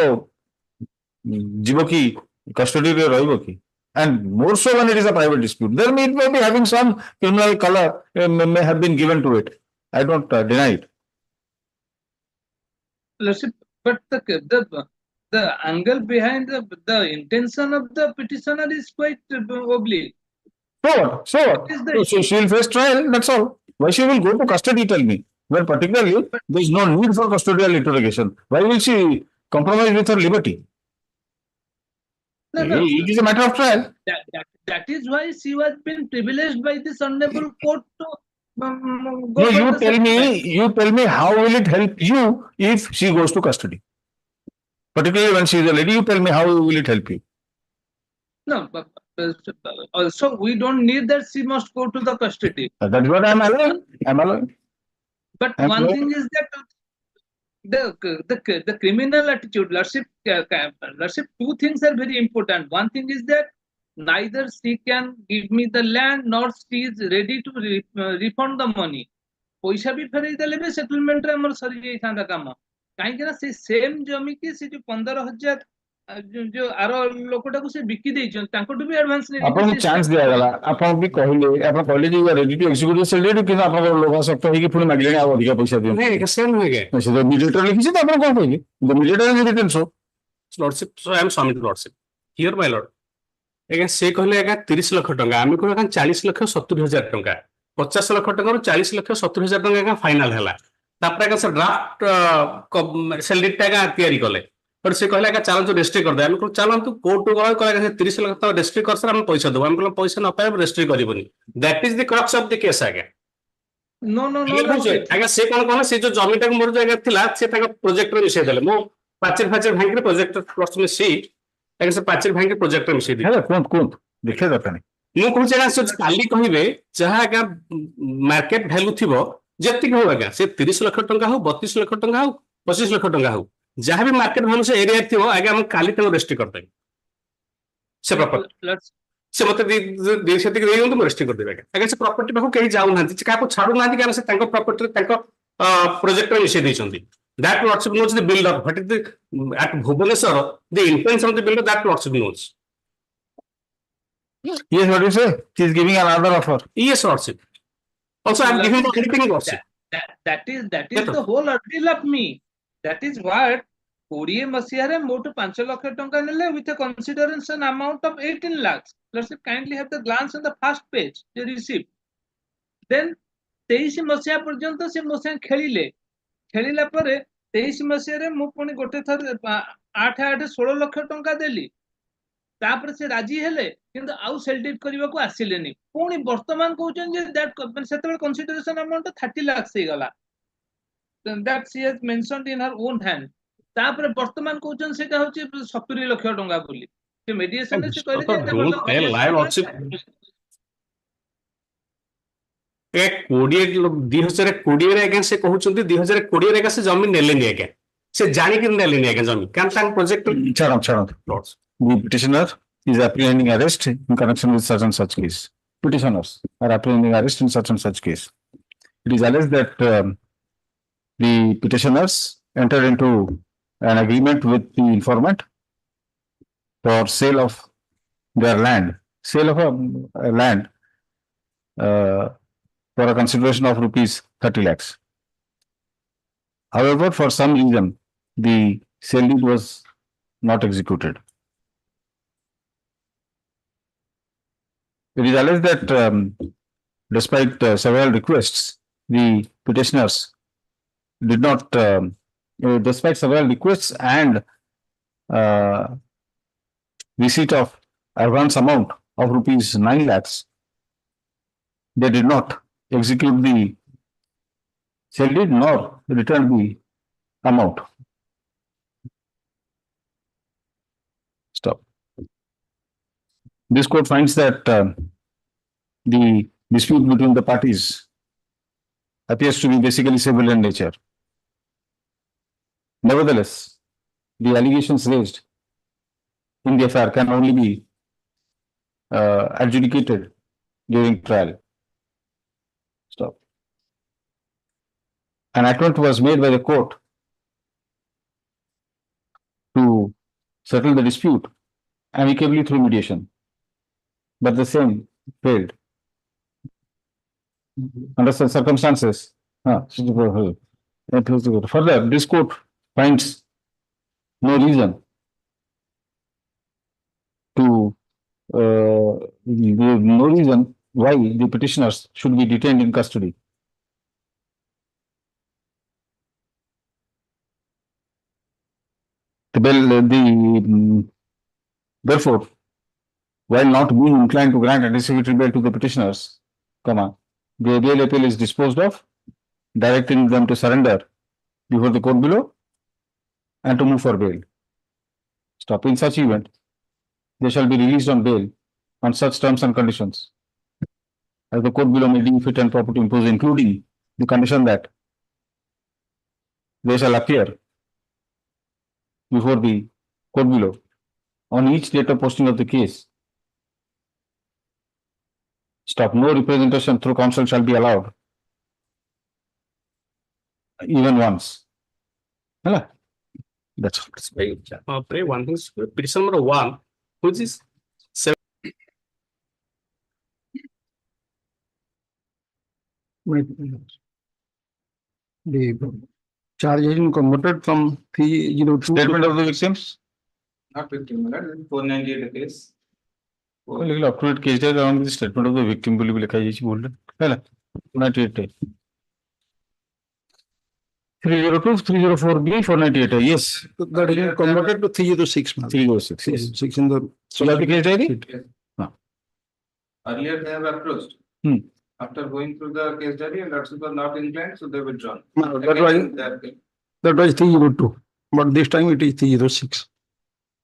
ଯିବ କି କଷ୍ଟଡିରେ ରହିବ କି? And more so when it is a private dispute. There may be having some criminal color may have been given to it. I don't deny it. Lordship, but the angle behind the intention of the petitioner is quite oblique. So she will face trial, that's all. Why she will go to custody, tell me? Well, particularly, there is no need for custodial interrogation. Why will she compromise with her liberty? No. It is a matter of trial. That is why she was been privileged by this honorable court to No, go for you the tell settlement. me how will it help you if she goes to custody? Particularly when she is a lady, you tell me how will it help you? No, but also we don't need that she must go to the custody. That is what I am allowing. But one thing is that the criminal attitude, lordship, two things are very important. One thing is that neither she can give me the land nor she is ready to refund the money. पैसा भी फेरई देले भी settlement रे हमर सरी जाई थांदा काम काहे कि ना से सेम जमी की से जो 15,000 जो आरो लोकटा को से बिकी देई छन तांको भी एडवांस ने आपन चांस दिया गला आपन भी कहले जी ready to execute the sale कि आपन लोग सकता है कि पुणी मागले आ अधिक पैसा दियो नहीं सेम हो गया से मीडिएटर लिखि से आपन कोन कहबे the mediator is written so lordship so I am submit lordship here my lord again से कहले अगेन 30 लाख टका आमे को अगेन 40 लाख 70,000 टका 50 लाख टका 40 लाख 70,000 टका अगेन फाइनल हैला तापर अगेन से ड्राफ्ट सेल डीड टका तयारी कले पर से कहले अगेन चलन तो रजिस्ट्री कर दे आमे को चलन तू कोर्ट को कहले 30 लाख टका रजिस्ट्री कर सर हम पैसा दो आमे को पैसा न पाए रजिस्ट्री करबनी that is the crux of the case again no again से कोन कोन से जो जमीटा मोर जगह थिला से तक प्रोजेक्ट रे मिसे देले मो पाचर भांग के प्रोजेक्ट प्लस में सी अगेन से पाचर भांग के प्रोजेक्ट रे मिसे दे हेला कोन देखे दरकार नहीं मु कहूँ जगह से काली कहबे जहाँ आज्ञा मार्केट भैल्यू थी जति हो आज्ञा से 30 लाख टंका हो 32 लाख टंका हो 25 लाख टंका हो जहाँ भी मार्केट भैल्यू से एरिया थी आज्ञा हम काली तक रजिस्ट्री करते से प्रॉपर्टी से मत रजिस्ट्री कर देबे आज्ञा से प्रॉपर्टी पाखु कहीं जाऊ ना क्या छाड़ू ना कि से तांको प्रॉपर्टी तांको प्रोजेक्ट रे मिसे दैछंती that lordship knows the builder what is the at Bhubaneswar the intention of the builder that lordship knows Yes, what you say? She is giving another offer. Yes, lordship. Also, I am giving anything, lordship. That is the whole ordeal of me. That is what 20 मसीहारे मोट 5 लाख टंका नेले with a consideration amount of 18 lakhs. Lordship kindly have the glance on the first page the receipt. Then 23 मसीहा पर्यंत से मोसे खेलिला परे 23 मसीहारे मु पुनी गोटे थर 8 16 लाख टंका देली तापर से राजी हेले किंतु आउ सेल डीड करबा को आसिलेनी पुनी वर्तमान कहउछन जे दैट सेतेबे कंसीडरेशन अमाउंट 30 लाख से गला that she has mentioned in her own hand तापर वर्तमान कहउछन सेटा होची 70 लाख टंका बोली जे मेडिएशन से कहले जे डोंट टेल लाइव लॉर्डशिप एक 2020 रे अगेन से कहउछन 2020 रे से जमीन नेलेनी अगेन से जानि कि नेलेनी अगेन जमीन कान तांग प्रोजेक्ट छाड़ो lords The petitioner is apprehending arrest in connection with such and such case. Petitioners are apprehending arrest in such and such case. It is alleged that the petitioners entered into an agreement with the informant for sale of their land, sale of a land for a consideration of rupees 30 lakhs. However, for some reason, the sale deed was not executed. It is alleged that despite several requests, the petitioners did not, despite several requests and receipt of advance amount of rupees 9 lakhs, they did not execute the sale deed nor return the amount. Stop. This court finds that the dispute between the parties appears to be basically civil in nature. Nevertheless, the allegations raised in the affair can only be adjudicated during trial. Stop. An attempt was made by the court to settle the dispute amicably through mediation, but the same failed. Under such circumstances, further, this court finds no reason to no reason why the petitioners should be detained in custody. The Therefore, while not being inclined to grant anticipatory bail to the petitioners, the bail appeal is disposed of, directing them to surrender before the court below and to move for bail. Stop. In such event, they shall be released on bail on such terms and conditions as the court below may deem fit and proper to impose, including the condition that they shall appear before the court below on each date of posting of the case. Stop. No representation through counsel shall be allowed, even once. Hello? That's all. Pray one thing, petition number 1, which is The charge has been converted from 302. Statement of the victims? Not victim, 498 case. Up to date case date around the statement of the victim will be like I bold. 498. 302, 304B, 498. Yes. That is converted to 306. 306. Yes. 6 in the. So you have the case diary? Earlier they have approached. After going through the case diary and that's was not inclined, so they withdrawn. That was 302. But this time it is 306.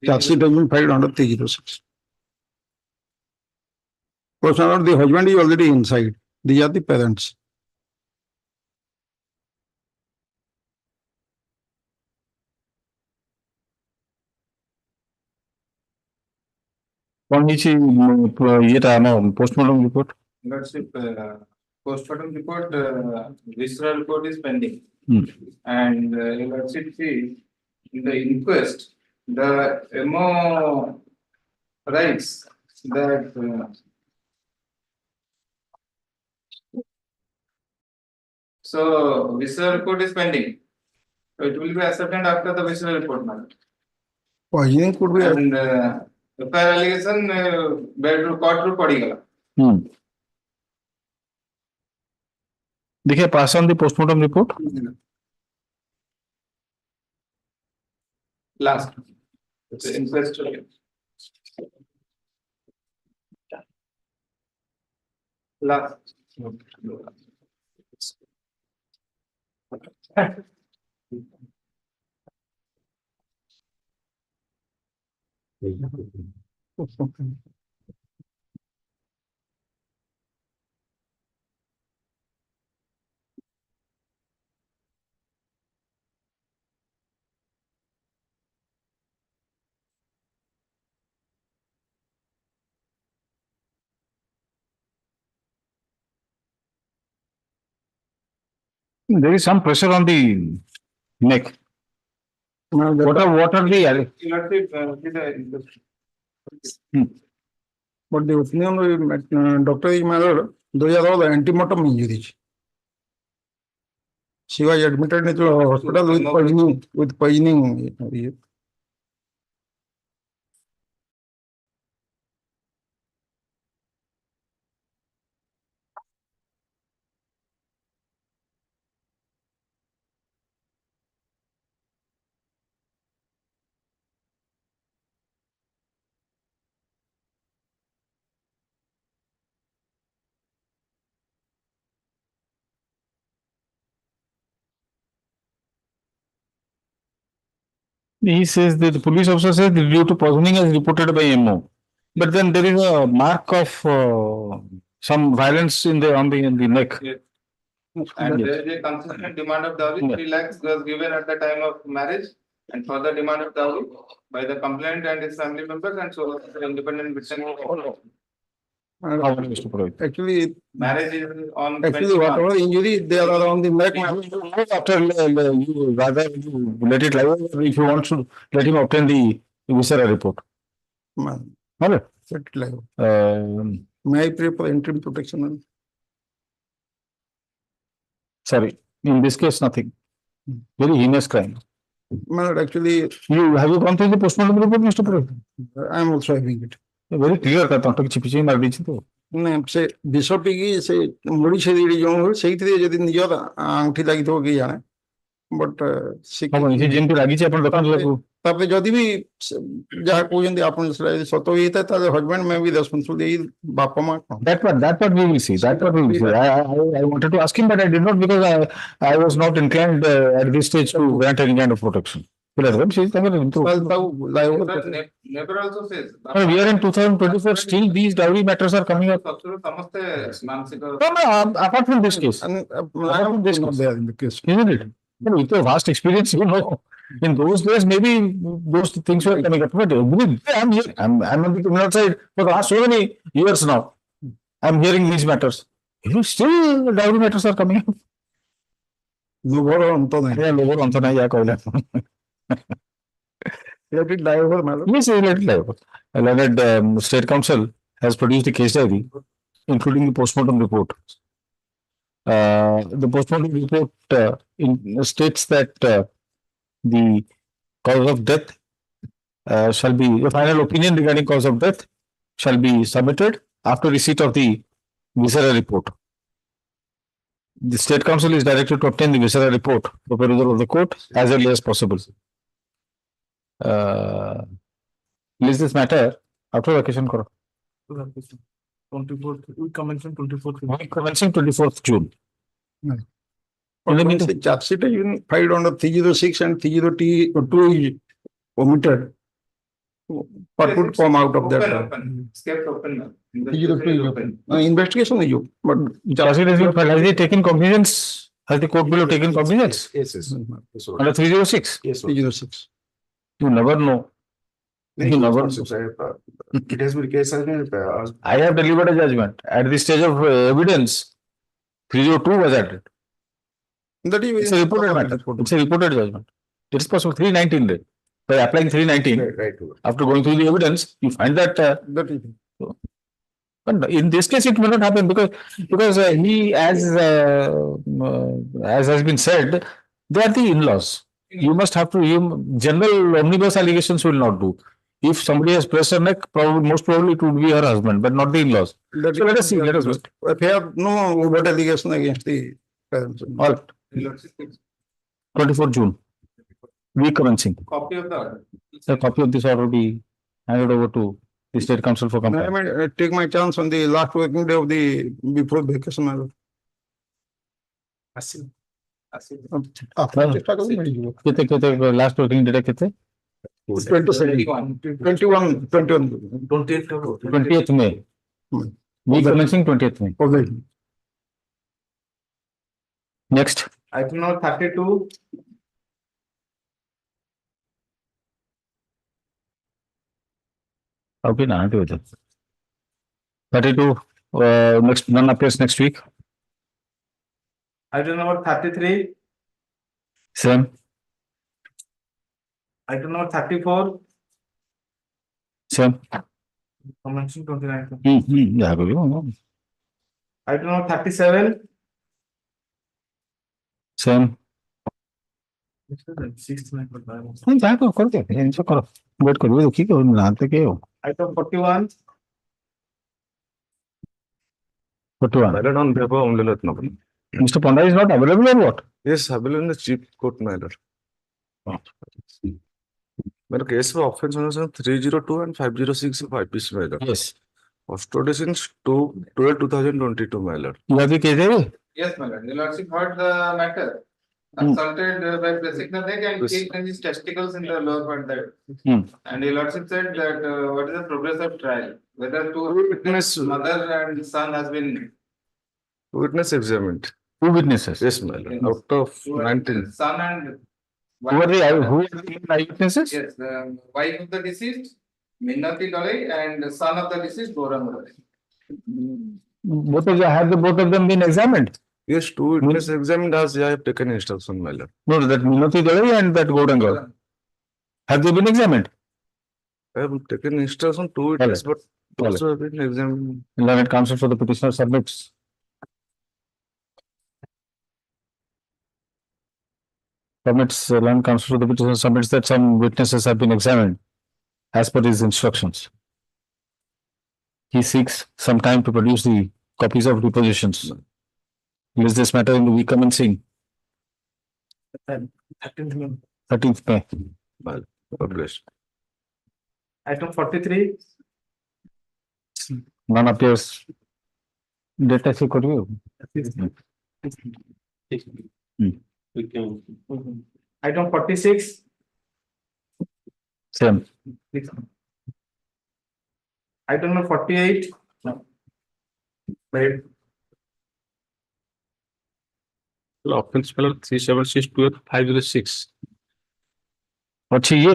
Charge sheet has been filed under 306. Person, the husband is already inside. These are the parents. कौन ही ये था ना postmortem report? Lordship, postmortem report, visceral report is pending. And Lordship, see, in the inquest, the MO writes that so visceral report is pending. So it will be accepted after the visceral report, madam. Poisoning could be. And FIR allegation bedroom court ru padi gala. देखिए pass on the postmortem report. Last. It's an inquest. Last. There is some pressure on the neck. What are the but the opinion of doctor is matter, those are all the antemortem injuries. She was admitted into the hospital with poisoning. He says that the police officer says that due to poisoning as reported by MO. But then there is a mark of some violence in the neck. Yes. And there is a consistent demand of dowry. 3 lakhs was given at the time of marriage, and further demand of dowry by the complainant and his family members, and so independent witness. Actually, marriage is on. Actually, whatever injury they are on the neck, after you rather you let it lie, if you want to let him obtain the visceral report. May I pray for interim protection? Sorry, in this case, nothing. Very heinous crime. Actually, have you gone through the postmortem report, Mr. Purohit? I am also having it. Very clear that not chipichi मार दीजिए तो नहीं से bishop की से मुड़ी छेदी जो हो सही थी जो दिन दिया था आंटी लगी तो की जाने बट सिक हम इसे जिन पे लगी थी अपन दुकान तापर जदि भी जहाँ कहते आपन सत होता है हजबैंड में भी रेस्पॉन्सिबल यही बापा माँ That part we will see. That part we will see. I wanted to ask him, but I did not because I was not inclined at this stage to grant any kind of protection. Neighbor also says. We are in 2024. Still, these dowry matters are coming up. Apart from this case, I am not there in the case. isn't it? With your vast experience, you know. In those days, maybe those things were coming up. But I'm here. I'm on the criminal side for the last so many years now. I'm hearing these matters. Still, dowry matters are coming up. Lower on to Yeah, lower on to nahi कहले. let it lie over, madam. Yes, let it lie over. Learned State Council has produced a case diary, including the postmortem report. The postmortem report states that the cause of death shall be, the final opinion regarding cause of death shall be submitted after receipt of the visceral report. The State Council is directed to obtain the visceral report for perusal of the court as early as possible. Release this matter after vacation. 24th, we commencing 24th. We commencing 24th June. In the meantime, charge sheet even filed under 306 and 302 is omitted. What would come out of that? Escape open. 302 is open. Investigation is you, but Charge sheet has been filed. Has he taken cognizance? Has the court below taken cognizance? Yes. Under 306? Yes, 306. You never know. You never. It has been case has been. I have delivered a judgment. At the stage of evidence, 302 was added. That is It's a reported matter. It's a reported judgment. It is possible 319 day. By applying 319, Right. after going through the evidence, you find that. that is. But in this case, it may not happen because he, as has been said, they are the in-laws. You must have to. General omnibus allegations will not do. If somebody has pressed her neck, most probably it would be her husband, but not the in-laws. So let us see. Let us wait. If you have no overt allegation against the parents. All 24 June. We commencing. Copy of the order. A copy of this order will be handed over to the State Council for I compliance. may take my chance on the last working day of the before vacation. After कितने last working day कितने? 20th May. We commencing 20th May. Next. Item number 32. Okay, na, 32. Next, none appears next week. Item number 33. Same. Item number 34. Same. Commencing 29. Yeah, Item number 37. same. ଯାହା କରିଦିଅ ଜିନିଷ କର wait କରିବେ ଦେଖିକି ନାହାନ୍ତି କେହି ଆଉ Item 41. 41. Matter on behalf of Hon'Ble Ratnapali. Mr. Panda is not available or what? Yes, available in the chief court matter. Matter case of offense on 302 and 506 of IPC matter. Yes. Custody since 12/2022 matter. You have the case there? Yes, my lord. The lordship heard the matter. Consulted by pressing the neck and kicked in his testicles in the lower part there. And the lordship said that what is the progress of trial? Whether two witness mother and son has been Witness examined. 2 witnesses. Yes, my lord. Out of 19. son and Who are the eyewitnesses? yes, the wife of the deceased, Minnati Dolai, and the son of the deceased, CORAM. Both of them, have both of them been examined? Yes, 2 witnesses examined as I have taken instruction, my lord. No, that Minoti Dalai and that Goudangal. Have they been examined? I have taken instruction 2 witnesses, but also have been examined. Learned counsel for the petitioner submits. Learned counsel for the petitioner submits that some witnesses have been examined as per his instructions. He seeks some time to produce the copies of depositions. Is this matter in the week commencing 13th May. God bless. Item 43. None appears. Data check କରିବେ ଆଉ। Item 46. Same. Item number 48. Right. Offense spell 3762506. ଅଛି ଇଏ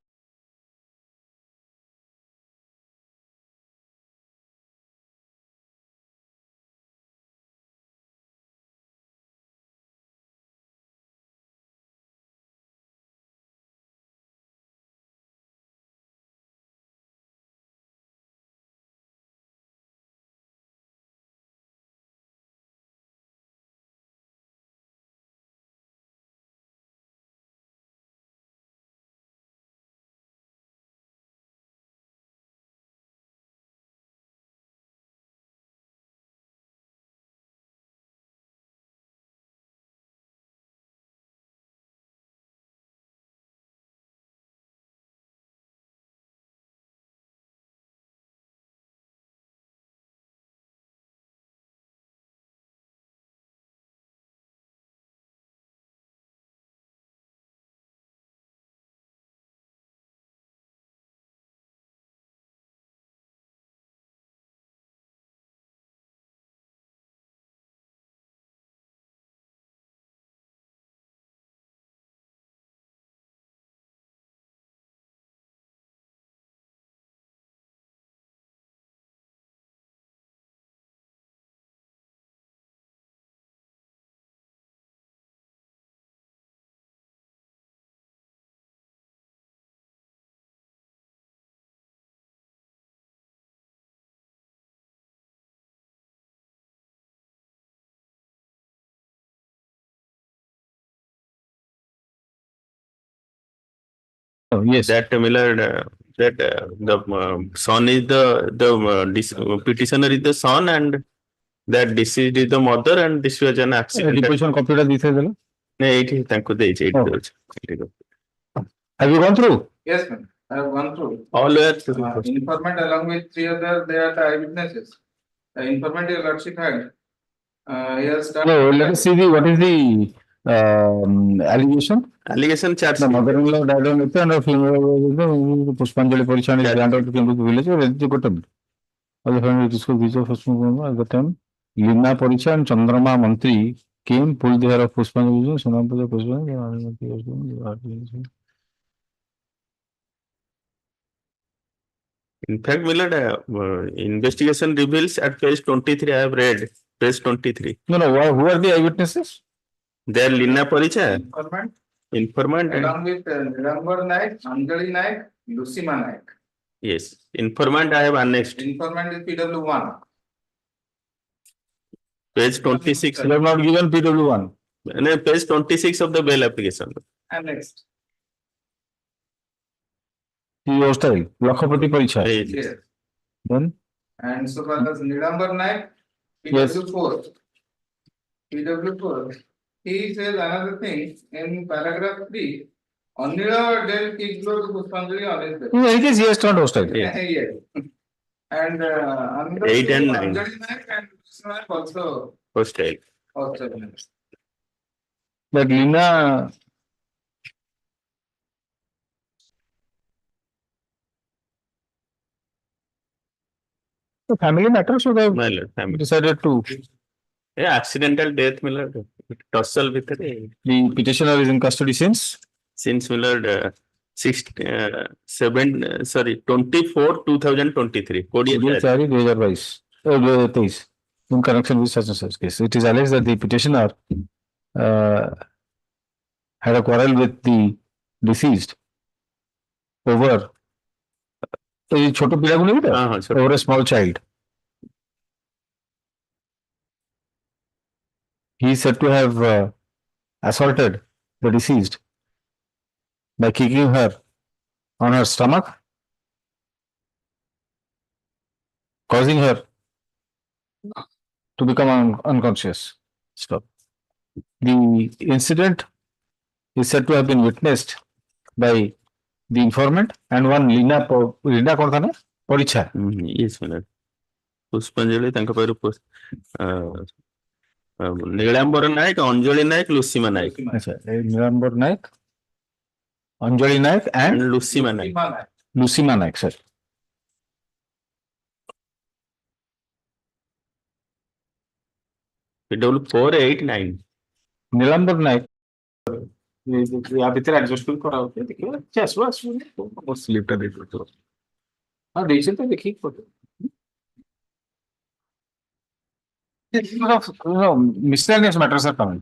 yes. That Miller, the son is the petitioner is the son, and that deceased is the mother, and this was an accident. Deposition copy ଟା ଦେଇଥିଲେ ଦେଲେ। No, ଏଇଠି ତାଙ୍କୁ ଦେଇଛି ଏଇଠି Oh. ଦଉଛି। ଏଇଠି ଦଉଛି। Have you gone through? Yes, ma'am. I have gone through. All were Informant along with three other, they are the eyewitnesses. The informant your lordship had. He has done. No, let us see what is the allegation. allegation charge. The mother-in-law died on it and a funeral Pushpanjali Parishan is granted to Cambridge village or executed. Other family discussed visa first at the time. Lina Parisha and Chandrama Mantri came, pulled the hair of Pushpanjali, Sonampuja Pushpanjali. In fact, Millard, investigation reveals at page 23, I have read page 23. No, who are the eyewitnesses? They are Lina Paricha, Informant along with Nirambar Naik, Anjali Naik, Lusima Naik. Yes, informant I have annexed. Informant is PW1. Page 26. You have not given PW1. No, page 26 of the bail application. Annexed. He is hostile. Lakhapati Paricha. Yes. Then? And so far as Nirambar Naik, PW4. PW4. He says another thing in paragraph 3. Anila dealt kick blow to Pushpanjali on his bed. In any case, he is not hostile. Yes. And another 8 and 9. Anjali Naik and Lusima Naik also Hostile. hostile. But Lina. The family matters, so they Millard, family. decided to. Yeah, accidental death, Millard. Tussle with The petitioner is in custody since? Since Millard, 24/2023. 2022. In connection with such and such case. It is alleged that the petitioner had a quarrel with the deceased over over a small child. He is said to have assaulted the deceased by kicking her on her stomach, causing her to become unconscious. Stop. The incident is said to have been witnessed by the informant, and one Lina कौन था ना परीक्षा yes my lord पुष्पांजलि तांका पाखरु नीलांबर नायक अंजलि नायक लुसीमा नायक अच्छा Nilambar Nayak Anjali Nayak and Lusima Nayak Lusima Nayak sir PW 489 Nilambar Nayak या भीतर adjustment करा होते देखिए चेस बस वो स्लिप टा देखो तो हां देखिए तो देखिए miscellaneous matters are coming.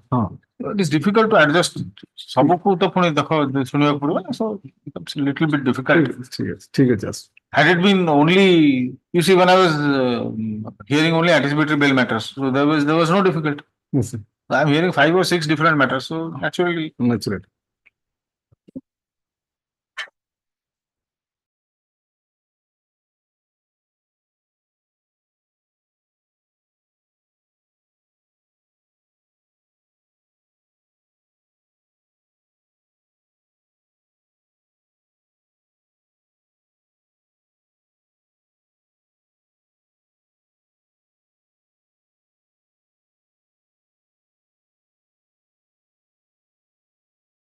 It is difficult to adjust. सबको तो पुणे देखो सुनिए पड़ेगा so it becomes a little bit difficult. ठीक है just. Had it been only, you see, when I was hearing only anticipatory bail matters, so there was no difficulty. Yes, sir. I am hearing 5 or 6 different matters, so naturally. Naturally.